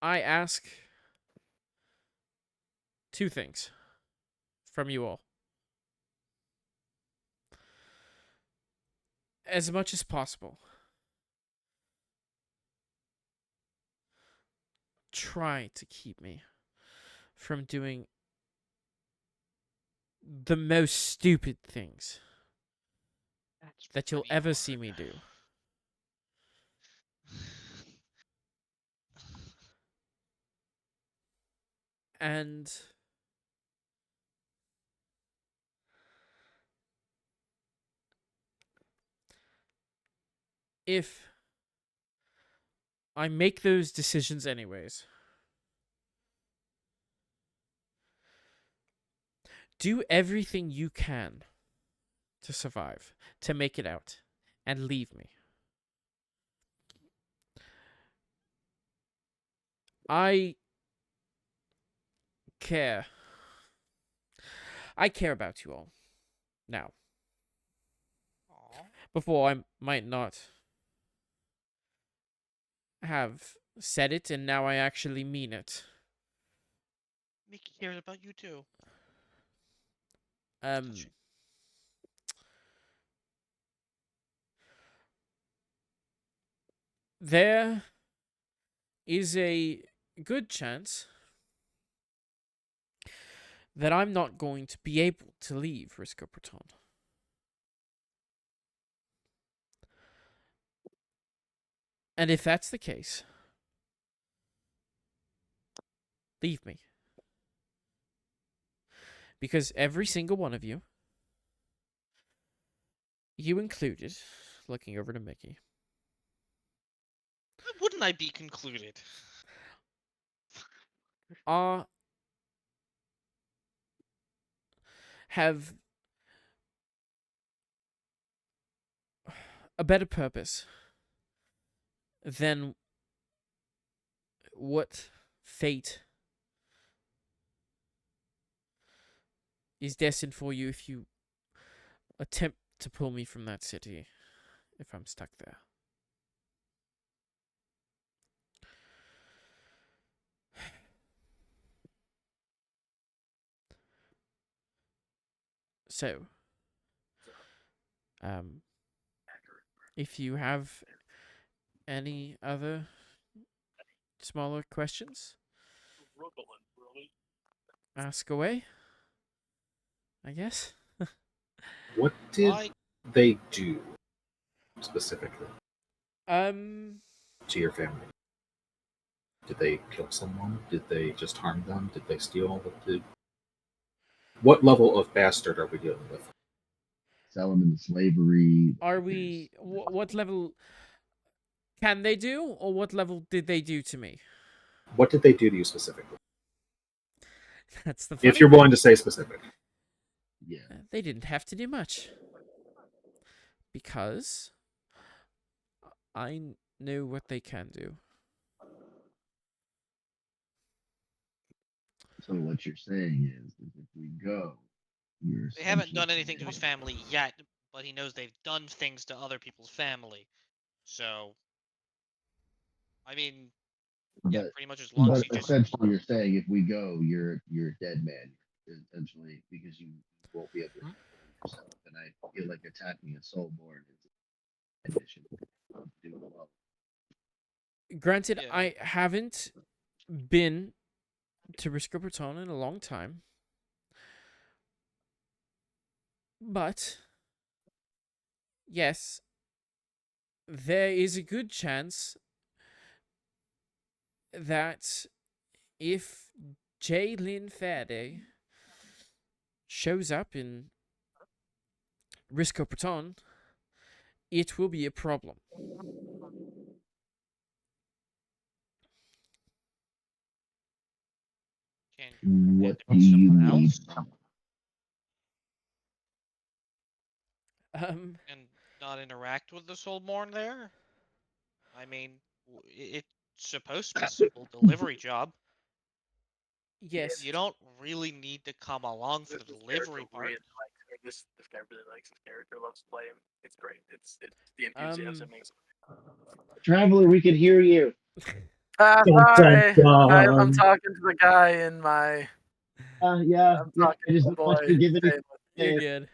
I ask two things from you all. As much as possible, try to keep me from doing the most stupid things that you'll pretty ever hard. see me do. And if I make those decisions anyways, do everything you can to survive, to make it out, and leave me. I care. I care about you all. Now. Aw. Before, I might not have said it, and now I actually mean it. Mickey cares about you too. There is a good chance that I'm not going to be able to leave Riskerpaton. And if that's the case, leave me. Because every single one of you, you included, looking over to Mickey, Why wouldn't I be concluded? have a better purpose than what fate is destined for you if you attempt to pull me from that city if I'm stuck there. So, if you have any other smaller questions, ask away, I guess. What did Why? they do specifically To to your family? Did they kill someone? Did they just harm them? Did they steal? What level of bastard are we dealing with? Sell them into slavery. are we, what level can they do, or what level did they do to me? What did they do to you specifically? That's the funny If you're thing. willing to say specific. Yeah. They didn't have to do much. Because I knew what they can do. So what you're saying is if we go, you're They haven't done essentially anything to his saying- family yet, but he knows they've done things to other people's family. So, I mean, yeah, But, pretty much as long as but he just. essentially, you're saying if we go, you're a dead man. Essentially, because you won't be able to control yourself. And I feel like attacking a soulborn is a condition of doing well. Granted, Yeah. I haven't been to Riskerpaton in a long time. But yes, there is a good chance that if J. Lynn Faraday shows up in Risco Breton, it will be a problem. Can you What pretend to do be you someone need? else Um, and not interact with the Soulborn there? I mean, it's supposed to be a simple delivery job. yes. You don't really need to come along for the delivery part. This guy really likes his character, loves to play him. It's great. It's the Um, enthusiasm makes. Traveler, we can hear you. Ah, Dun, dun, sorry. I'm dun. talking to the guy in my. Yeah, I'm yeah. talking I just to the didn't want boy. you to give Hey, anything You're away. good.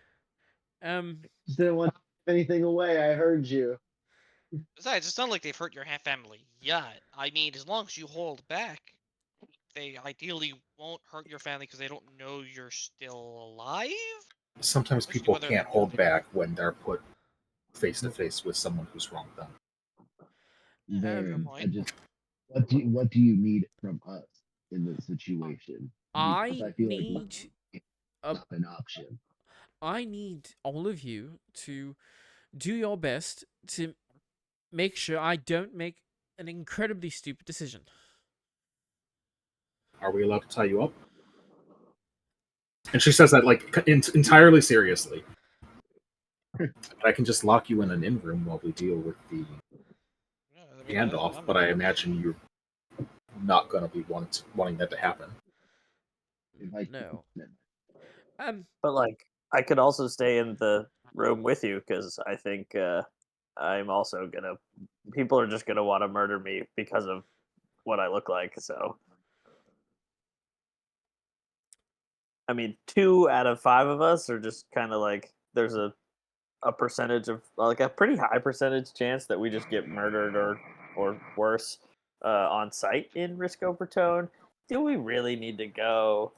Just didn't want to give anything away. I heard you. Besides, it's not like they've hurt your family yet. I mean, as long as you hold back, they ideally won't hurt your family because they don't know you're still alive. Sometimes Especially people whether can't hold back when they're put face to face with someone who's wronged them. fair Baron, point. what do you need from us in this situation? Because I I feel like need it's a, not an option. I need all of you to do your best to make sure I don't make an incredibly stupid decision. Are we allowed to tie you up? And she says that like entirely seriously. I can just lock you in an in room while we deal with the Yeah, I mean, handoff, but I imagine you're not going to be wanting that to happen. If I No. But like, I could also stay in the room with you because I think I'm also gonna. People are just gonna want to murder me because of what I look like. So, I mean, 2 out of 5 of us are just kind of like there's a percentage of like a pretty high percentage chance that we just get murdered or worse on site in Risco Bertone. Do we really need to go?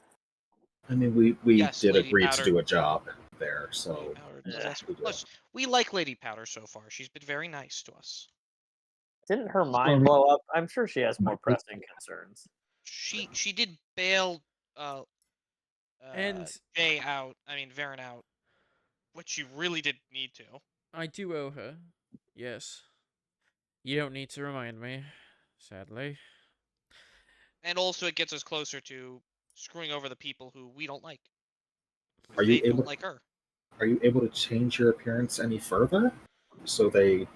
I mean, we yes, did Lady agree Powder. to do a job there, Lady so Powder Eh, does ask. we do. Plus, we like Lady Powder so far. She's been very nice to us. Didn't her mind blow up? I'm sure she has more pressing concerns. She did bail uh And Jay out. I mean, Varen out, which she really didn't need to. I do owe her. Yes. You don't need to remind me, sadly. And also, it gets us closer to screwing over the people who we don't like. Are They you don't able? like her. Are you able to change your appearance any further, so they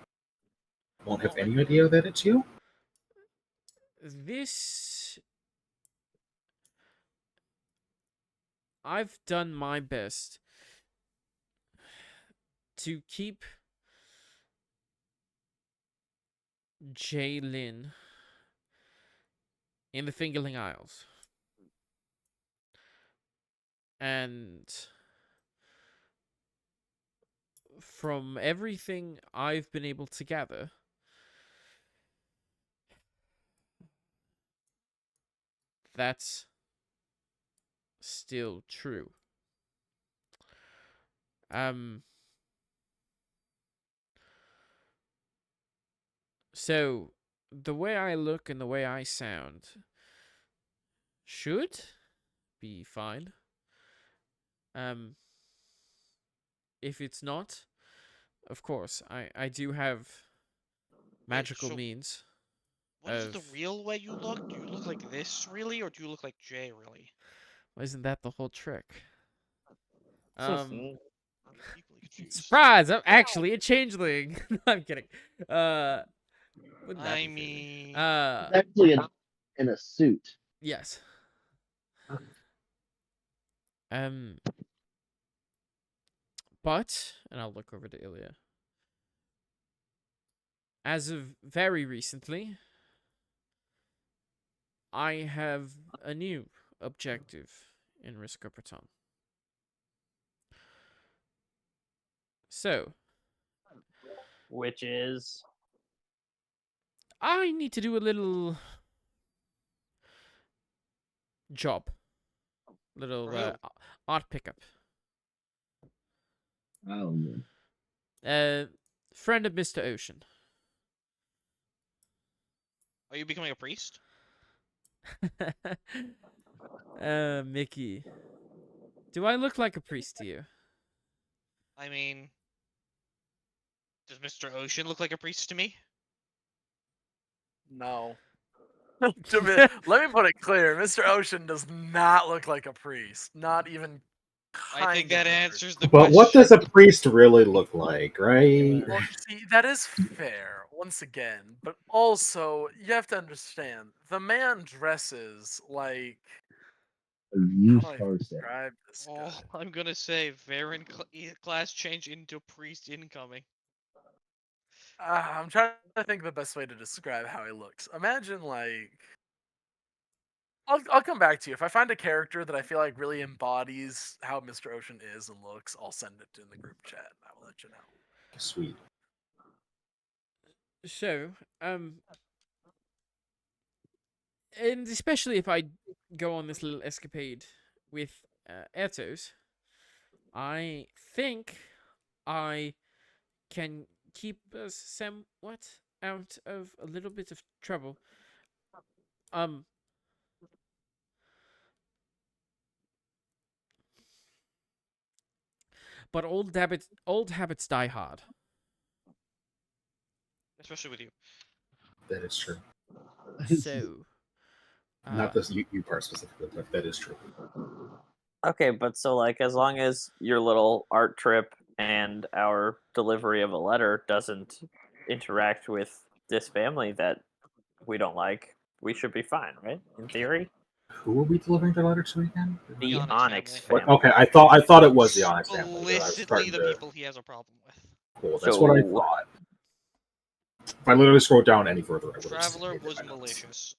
won't have any idea that it's you? This. I've done my best to keep Jaylin in the Fingerling Isles. And from everything I've been able to gather, that's still true. So the way I look and the way I sound should be fine. If it's not, of course, I do have magical so means. what is it the real way you look? Do you look like this really, or do you look like Jay really? Well, isn't that the whole trick? I'm equally confused. Surprise! I'm actually a changeling. No, I'm kidding. Wouldn't that I be silly? mean, It's actually in a suit. Yes. But, and I'll look over to Ilya. As of very recently, I have a new objective in Risco Breton. So, Which is I need to do a little job. Little For who? art pickup. Oh, good. Friend of Mr. Ocean. Are you becoming a priest? Mickey. Do I look like a priest to you? I mean, does Mr. Ocean look like a priest to me? No. Let me put it clear. Mr. Ocean does not look like a priest. Not even I think kind that of a answers priest. the But what question. does a priest really look like, right? Well, see, that is fair, once again. But also, you have to understand, the man dresses like... You How do I start that. describe this Oh, guy? I'm gonna say Varen class change into priest incoming. I'm trying to think of the best way to describe how he looks. Imagine, like... I'll come back to you. If I find a character that I feel like really embodies how Mr. Ocean is and looks, I'll send it in the group chat and I will let you know. Sweet. So, and especially if I go on this little escapade with Ertos, I think I can keep us somewhat out of a little bit of trouble. But old habits die hard. Especially with you. That is true. So, Not this you part specifically, but that is true. Okay, but so like as long as your little art trip and our delivery of a letter doesn't interact with this family that we don't like, we should be fine, right? In theory, Who are we delivering the letter to again? the Onyx Onyx family. family. Okay, I thought it was the Onyx family. That I was Explicitly starting the to. people he has a problem with. Cool. That's what I So thought. If I literally scrolled down any further, I would have Travler seen it in was my notes. malicious.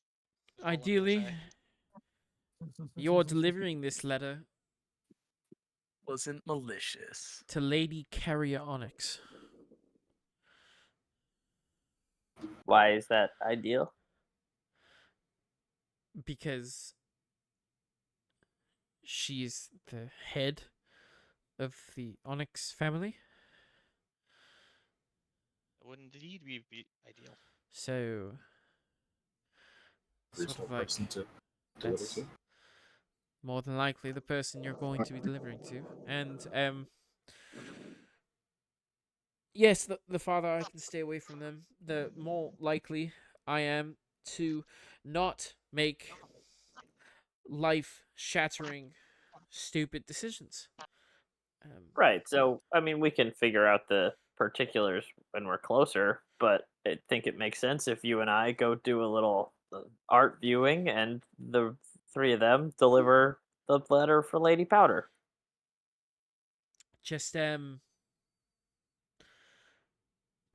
That's all I'm gonna ideally, say. you're delivering this letter Wasn't malicious. to Lady Carrier Onyx. why is that ideal? Because she's the head of the Onyx family. It would indeed be ideal. So, sort Reasonable of like, person to deliver that's to. more than likely the person you're going to be delivering to. And, yes, the farther I can stay away from them, the more likely I am to not make life-shattering, stupid decisions. Right. So I mean, we can figure out the particulars when we're closer, but I think it makes sense if you and I go do a little art viewing and the three of them deliver the letter for Lady Powder. Just,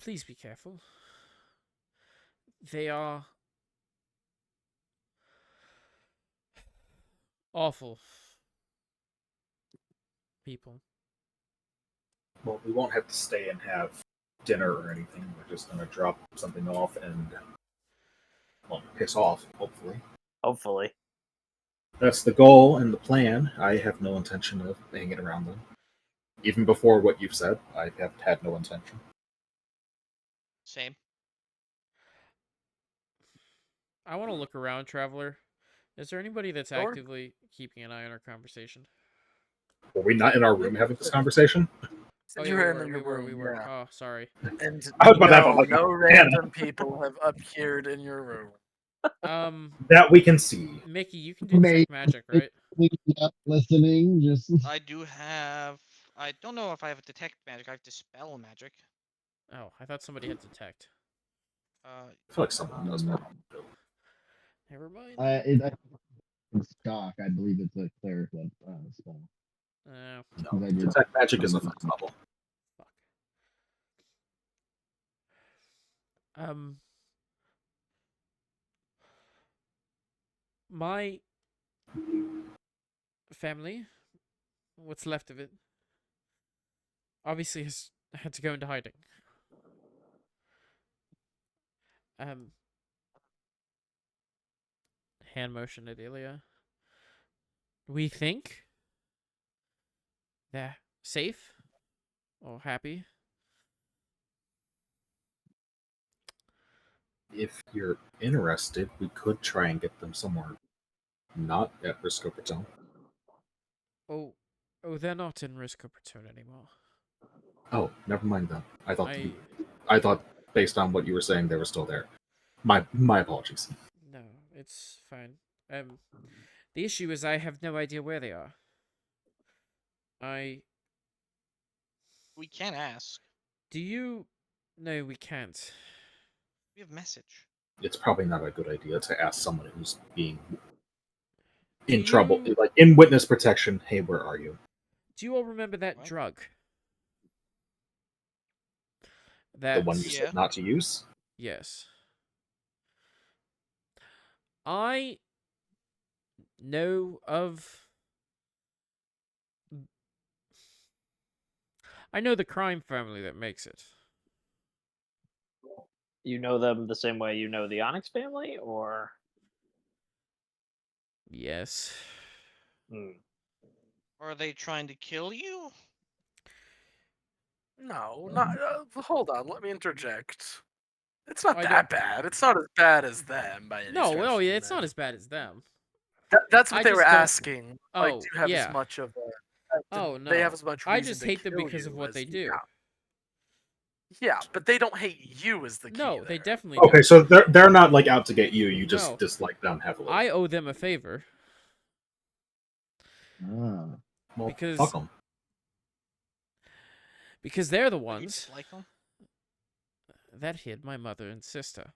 please be careful. They are awful people. Well, we won't have to stay and have dinner or anything. We're just going to drop something off and, well, piss off, hopefully. Hopefully. That's the goal and the plan. I have no intention of hanging around them. Even before what you've said, I have had no intention. Same. I want to look around, Traveler. Is there anybody that's Sure. actively keeping an eye on our conversation? Were we not in our room having this conversation? Oh, You yeah, were we in were, your room, we were. yeah. Oh, sorry. And I was about to have a, like, no man. random people have appeared in your room. That we can see. Mickey, you can detect magic, right? Not listening, just I do have. I don't know if I have a detect magic. I have dispel magic. Oh, I thought somebody had detect. I feel like someone does that. Never mind. in stock. I believe it's a clerical spell. Oh, No, I did- detect magic is a fifth level. fuck. My family, what's left of it, obviously has had to go into hiding. Hand motion at Ilya. We think they're safe. or happy. If you're interested, we could try and get them somewhere not at Riscoperton. Oh, they're not in Riscoperton anymore. Oh, never mind then. I I thought based on what you were saying they were still there. My apologies. no, it's fine. The issue is I have no idea where they are. We can ask. Do you? No, we can't. We have message. It's probably not a good idea to ask someone who's being Do in trouble, you- like in witness protection. Hey, where are you? Do you all remember that What? drug? The one you Yeah. said not to use? Yes. I know of. I know the crime family that makes it. You know them the same way you know the Onyx family, or Yes. Hmm. Or are they trying to kill you? No, not. Hold on, let me interject. It's not I that bad. It's not as bad as them by any No, stretch well, of the yeah, it's not as imagination. bad as them. That's I what they were just don't- asking. Oh, like, do you have yeah. as much of a? Oh They have no. as much I reason just to hate them kill because of you what as they you- do. Yeah, but they don't hate you as the key. No, they there. definitely Okay, don't. so they're not like out to get you. You just No. dislike them heavily. I owe them a favor Ah, well, because- fuck them. because they're the You ones dislike them? that hid my mother and sister.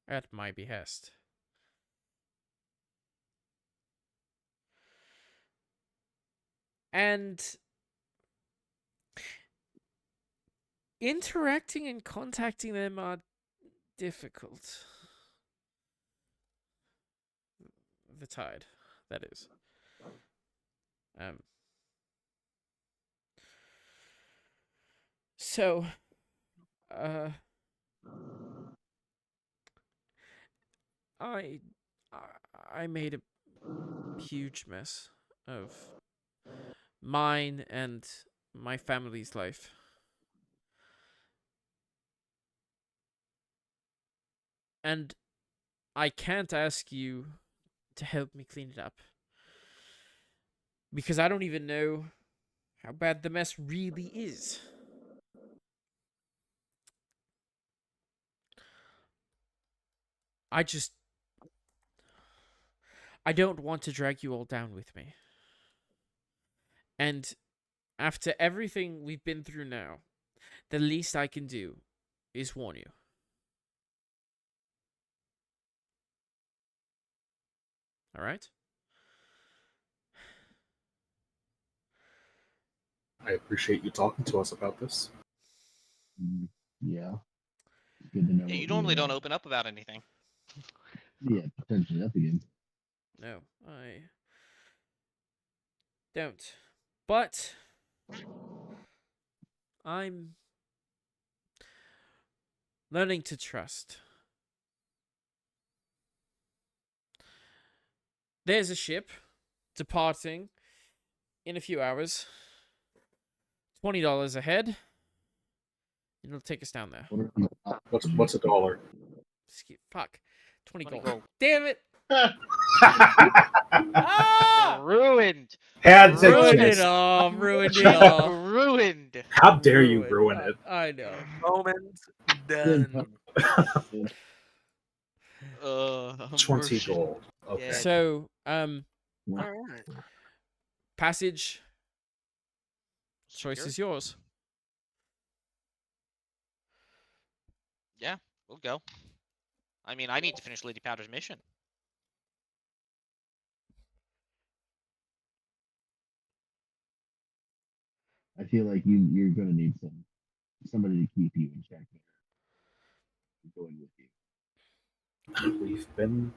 At my behest. And interacting and contacting them are difficult. The tide, that is. So, I made a huge mess of mine and my family's life. And I can't ask you to help me clean it up. Because I don't even know how bad the mess really is. I don't want to drag you all down with me. And after everything we've been through now, the least I can do is warn you. All right? I appreciate you talking to us about this. yeah. It's good to know. Yeah, you what normally we're, don't open up about anything. Yeah, potentially up again. No, I don't. But I'm learning to trust. There's a ship departing in a few hours. $20 a head. It'll take us down there. What's a dollar? Fuck. 20 20 gold. gold. Damn it! Ah! Ruined. Had to Ruined just- it all. Ruined it all. Ruined. How dare you ruin it? I know. Moment done. I'm 20 bursting. gold. Okay. Yeah. So, All right. passage choice Secure? is yours. Yeah, we'll go. I mean, I need to finish Lady Powder's mission. I feel like you're gonna need somebody to keep you in check there. Going with you. We've been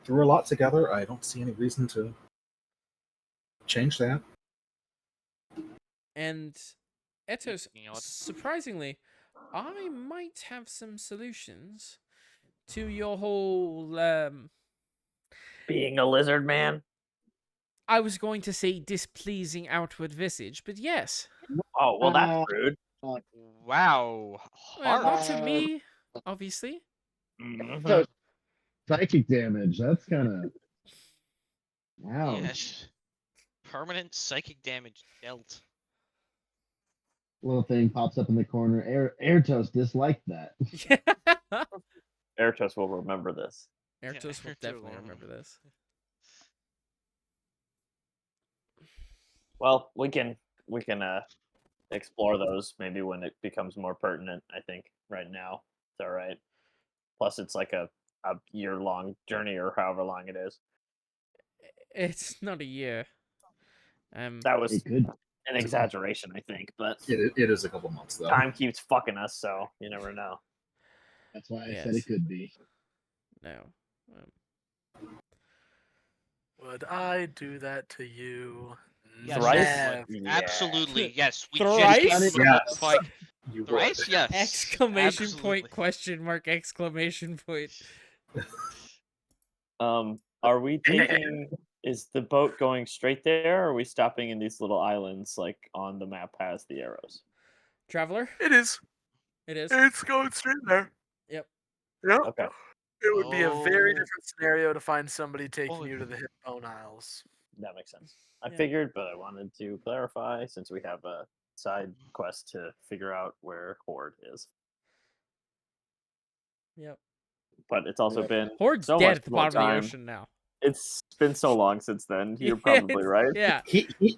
through a lot together. I don't see any reason to change that. And Etos, You know what? surprisingly, I might have some solutions to your whole being a lizard man. I was going to say displeasing outward visage, but yes. Oh, well, that's Uh, rude. Wow. Well, not Harsh. to me, obviously. Mhm. So Psychic damage. That's kind of. Wow. Yes. Permanent psychic damage dealt. Little thing pops up in the corner. Airtos disliked that. Airtos will remember this. Airtos will Airtos definitely will remember this. Well, we can explore those maybe when it becomes more pertinent. I think right now it's all right. Plus, it's like a year-long journey or however long it is. It's not a year. That was It could. an exaggeration, I think, but It is a couple months though. time keeps fucking us, so you never know. That's why I Yes. said it could be. No. Would I do that to you? Yes, Thrice? Never. Yeah. Absolutely. Yes. We Thrice? just Yes. like You would. thrice. Yes. Exclamation absolutely. point, question mark, exclamation point. Are we taking? Is the boat going straight there, or are we stopping in these little islands, like on the map has the arrows? Traveler? It is. It is. It's going straight there. Yep. Yep. Okay. It would be a very Oh. different scenario to find somebody taking Oh. you to the Hipbone Isles. That makes sense. I Yeah. figured, but I wanted to clarify since we have a side quest to figure out where Horde is. Yep. But it's also Yep. been Horde's so dead much at the more bottom of the time. ocean now. It's been so long since then. You're Yeah, probably it's- right. Yeah.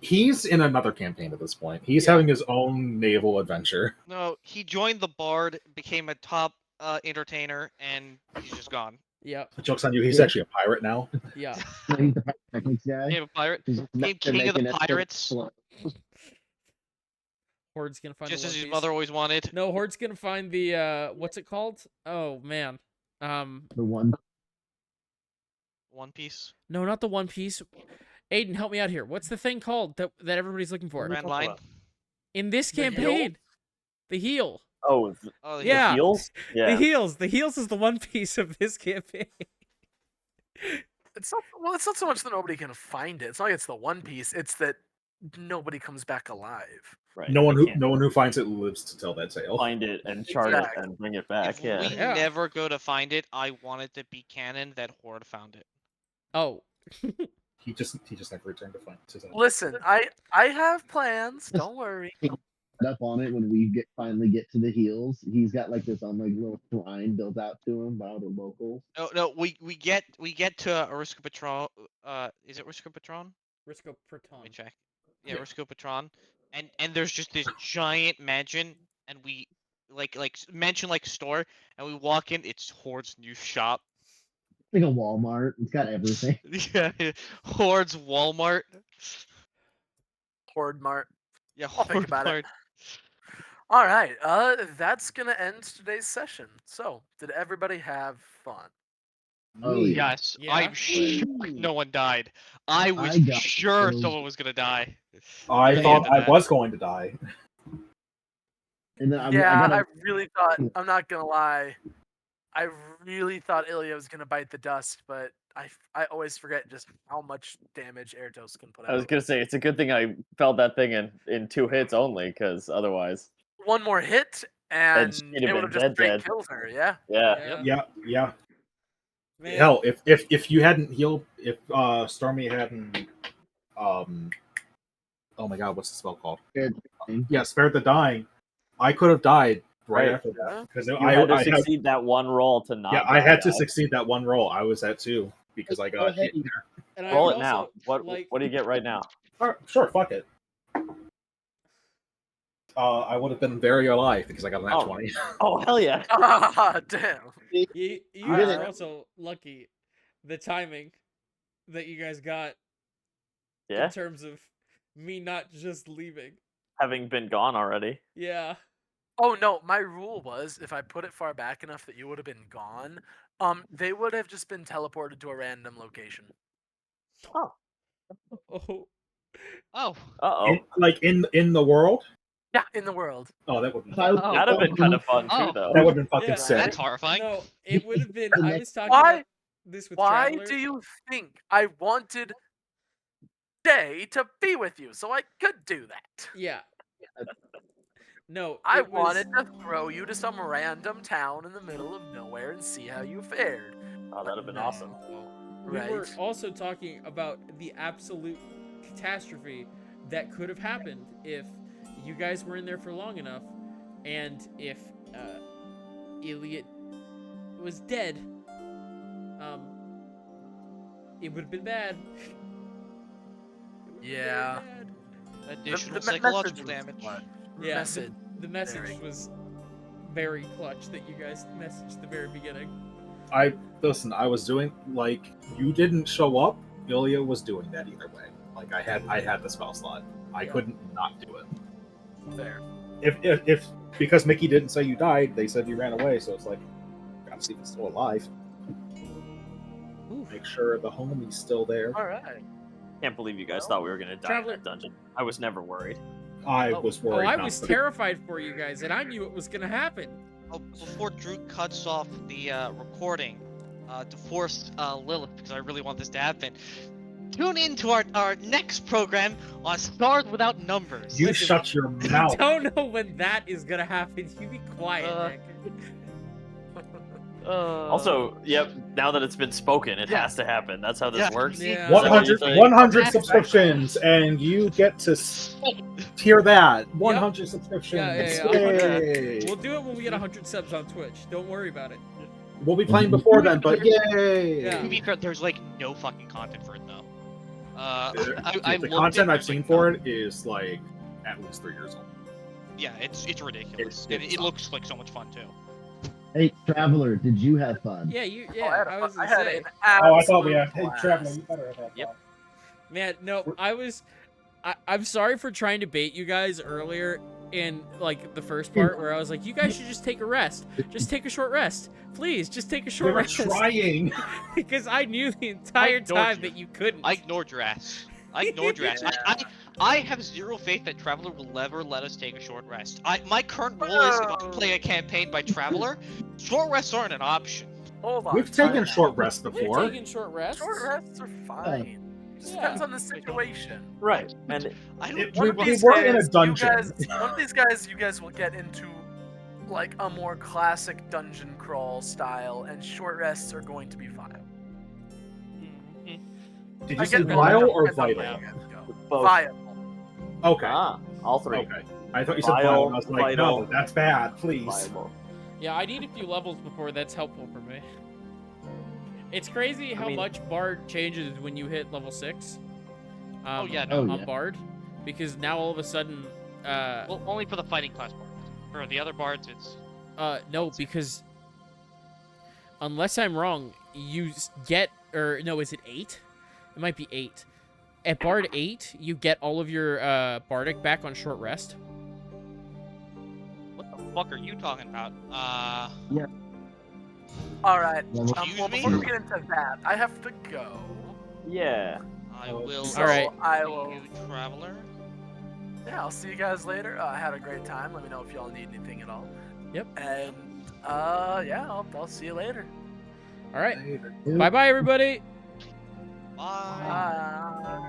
He's in another campaign at this point. He's Yeah. having his own naval adventure. No, he joined the Bard, became a top entertainer, and he's just gone. Yep. Joke's on you. He's Yeah. actually a pirate now. Yeah. No, he's the techniques guy. Became a pirate. He's Became king of the pirates, Horde's gonna find just the as One his Piece. mother always wanted. No, Horde's gonna find the what's it called? Oh man. The one. One Piece. No, not the One Piece. Aiden, help me out here. What's the thing called that everybody's looking for? Grand talking Line. about? In this The heel? campaign? The heel. Oh, Oh Yeah. the heels? Yeah. The heels. The heels is the One Piece of this campaign. It's not. Well, it's not so much that nobody can find it. It's not like it's the One Piece. It's that nobody comes back alive. Right. No one we who can't no one who finds it lives to tell that tale. find it and chart it Exactly. and bring it back. If Yeah. we Yeah. never go to find it, I want it to be canon that Horde found it. Oh. He just never returned to find it. Listen, I have plans. Don't worry. Up on it when we finally get to the heels. He's got like this like little shrine built out to him by all the locals. No, we get to Ariska Patron. Is it Ariska Patron? Risco Let me Proton. check. Yeah, Yeah. Risco Patron, and there's just this giant mansion, and we mansion like store, and we walk in. It's Horde's new shop. Like a Walmart. It's got everything. Yeah, Horde's Walmart. Horde Mart. Yeah, I'll think Horde about it. Mart. All right. That's gonna end today's session. So, did everybody have fun? Oh yeah. Yes, Yeah. I'm sure no one died. I was I got sure so- someone was gonna die. I Yeah, thought yeah, I that. was going to die. And then I Yeah, gotta, I really thought. I'm not gonna lie. I really thought Ilya was gonna bite the dust, but I always forget just how much damage Airtos can put out. I was gonna say it's a good thing I felt that thing in 2 hits only, because otherwise, One more hit, and she'd have it been would have just straight dead. killed her. Yeah. yeah. Yeah. Man. Hell, if you hadn't healed, if Stormy hadn't, oh my god, what's the spell called? Yeah, spared the dying. I could have died right Right. after that because You had to succeed that one roll to not. Yeah, I had to die. succeed that one roll. I was at 2 because I got hit. And I Roll would it now. also, What like, what do you get right now? Sure, fuck it. I would have been very alive because I got an Oh. 20. Oh hell yeah! Ah, damn. You I guys didn't- are also lucky. The timing that you guys got Yeah, in terms of me not just leaving. having been gone already. Yeah. Oh no, my rule was if I put it far back enough that you would have been gone, they would have just been teleported to a random location. Oh. Oh. Oh, Uh Like in the world. Yeah, in the world. Oh, that would be I- Oh. That'd have been kind of fun Oh. too, though. that would have been fucking Yeah, sick. that's horrifying. No, it would have been. I was talking Why- about this with Why Traveler. do you think I wanted day to be with you, so I could do that. Yeah. No, I it was- wanted to throw you to some random town in the middle of nowhere and see how you fared. Oh, that'd have been awesome. We Right. were also talking about the absolute catastrophe that could have happened if you guys were in there for long enough, and if Elliot was dead. It would have been bad. Yeah. Additional me- psychological message was damage. clutch. Yeah, Message. the message Very- was very clutch that you guys messaged at the very beginning. I was doing like you didn't show up. Ilya was doing that either way. Like I had the spell slot. I couldn't not do it. Fair. If because Mickey didn't say you died, they said you ran away. So it's like, gotta see if it's still alive. Oof. Make sure the homie's still there. All right. Can't believe you guys thought we were gonna die Traveler- in that dungeon. I was never worried. I Oh. was Oh, worried. I not was to- terrified for you guys, and I knew it was gonna happen. Oh, before Drew cuts off the recording, to force Lilith, because I really want this to happen, tune in to our next program on Stars Without Numbers. You Listen, shut your I mouth. don't know when that is gonna happen. You be quiet, Uh, Nick. Also, yep. Now that it's been spoken, it Yeah. has to happen. That's how this Yeah. works. Yeah. Is that what you're 100, saying? 100 subscriptions, and you get to hear that. 100 subscriptions. Yeah, Yay. We'll do it when we get 100 subs on Twitch. Don't worry about it. We'll be playing before then, but yay! Yeah. To be fair, there's like no fucking content for it though. The looked content at I've seen for it is like at least 3 years old. Yeah, it's ridiculous, It and it looks like so much fun too. Hey, Traveler, did you have fun? Yeah, you. Oh, Yeah, I was I gonna had say. an Oh, I thought we had. absolute Hey, Traveler, blast. you better have that. Yep. Man, no, I'm sorry for trying to bait you guys earlier in like the first part where I was like, you guys should just take a rest. Just take a short rest. Please, just take a We short were rest. trying. Because I knew the entire ignored time you. that you couldn't. I ignored your ass. I ignored your ass. I have zero faith that Traveler will ever let us take a short rest. My current rule is if I'm playing a campaign by Traveler, short rests aren't an option. Hold on. We've time taken out. short rests We've before. taken short rests. Short rests are fine. Just Yeah. depends on the situation. Right. And I don't. It- One we- of we these were in a days, dungeon. One of these guys, you guys will get into like a more classic dungeon crawl style, and short rests are going to be fine. Did I you say get that. vile or Depends on where vital? you guys go. both. Viable. Okay. Ah, all three. Okay. I thought you said Vile, vile, and I was like, vital. no, that's bad. Please. Viable. Yeah, I need a few levels before that's helpful for me. It's crazy how mean- much Bard changes when you hit level 6. Oh, yeah, no. On Bard, because now all of a sudden, Well, only for the fighting class bards. For the other bards, it's no, because unless I'm wrong, you get, or no, is it 8? It might be 8. At Bard 8, you get all of your Bardic back on short rest. what the fuck are you talking about? All right. Excuse Well, me? before we get into that, I have to go. Yeah. I will. So All right. I see will. you, Traveler. Yeah, I'll see you guys later. I had a great time. Let me know if y'all need anything at all. Yep. And yeah, I'll see you later. All right. Bye bye, everybody. Bye. Bye.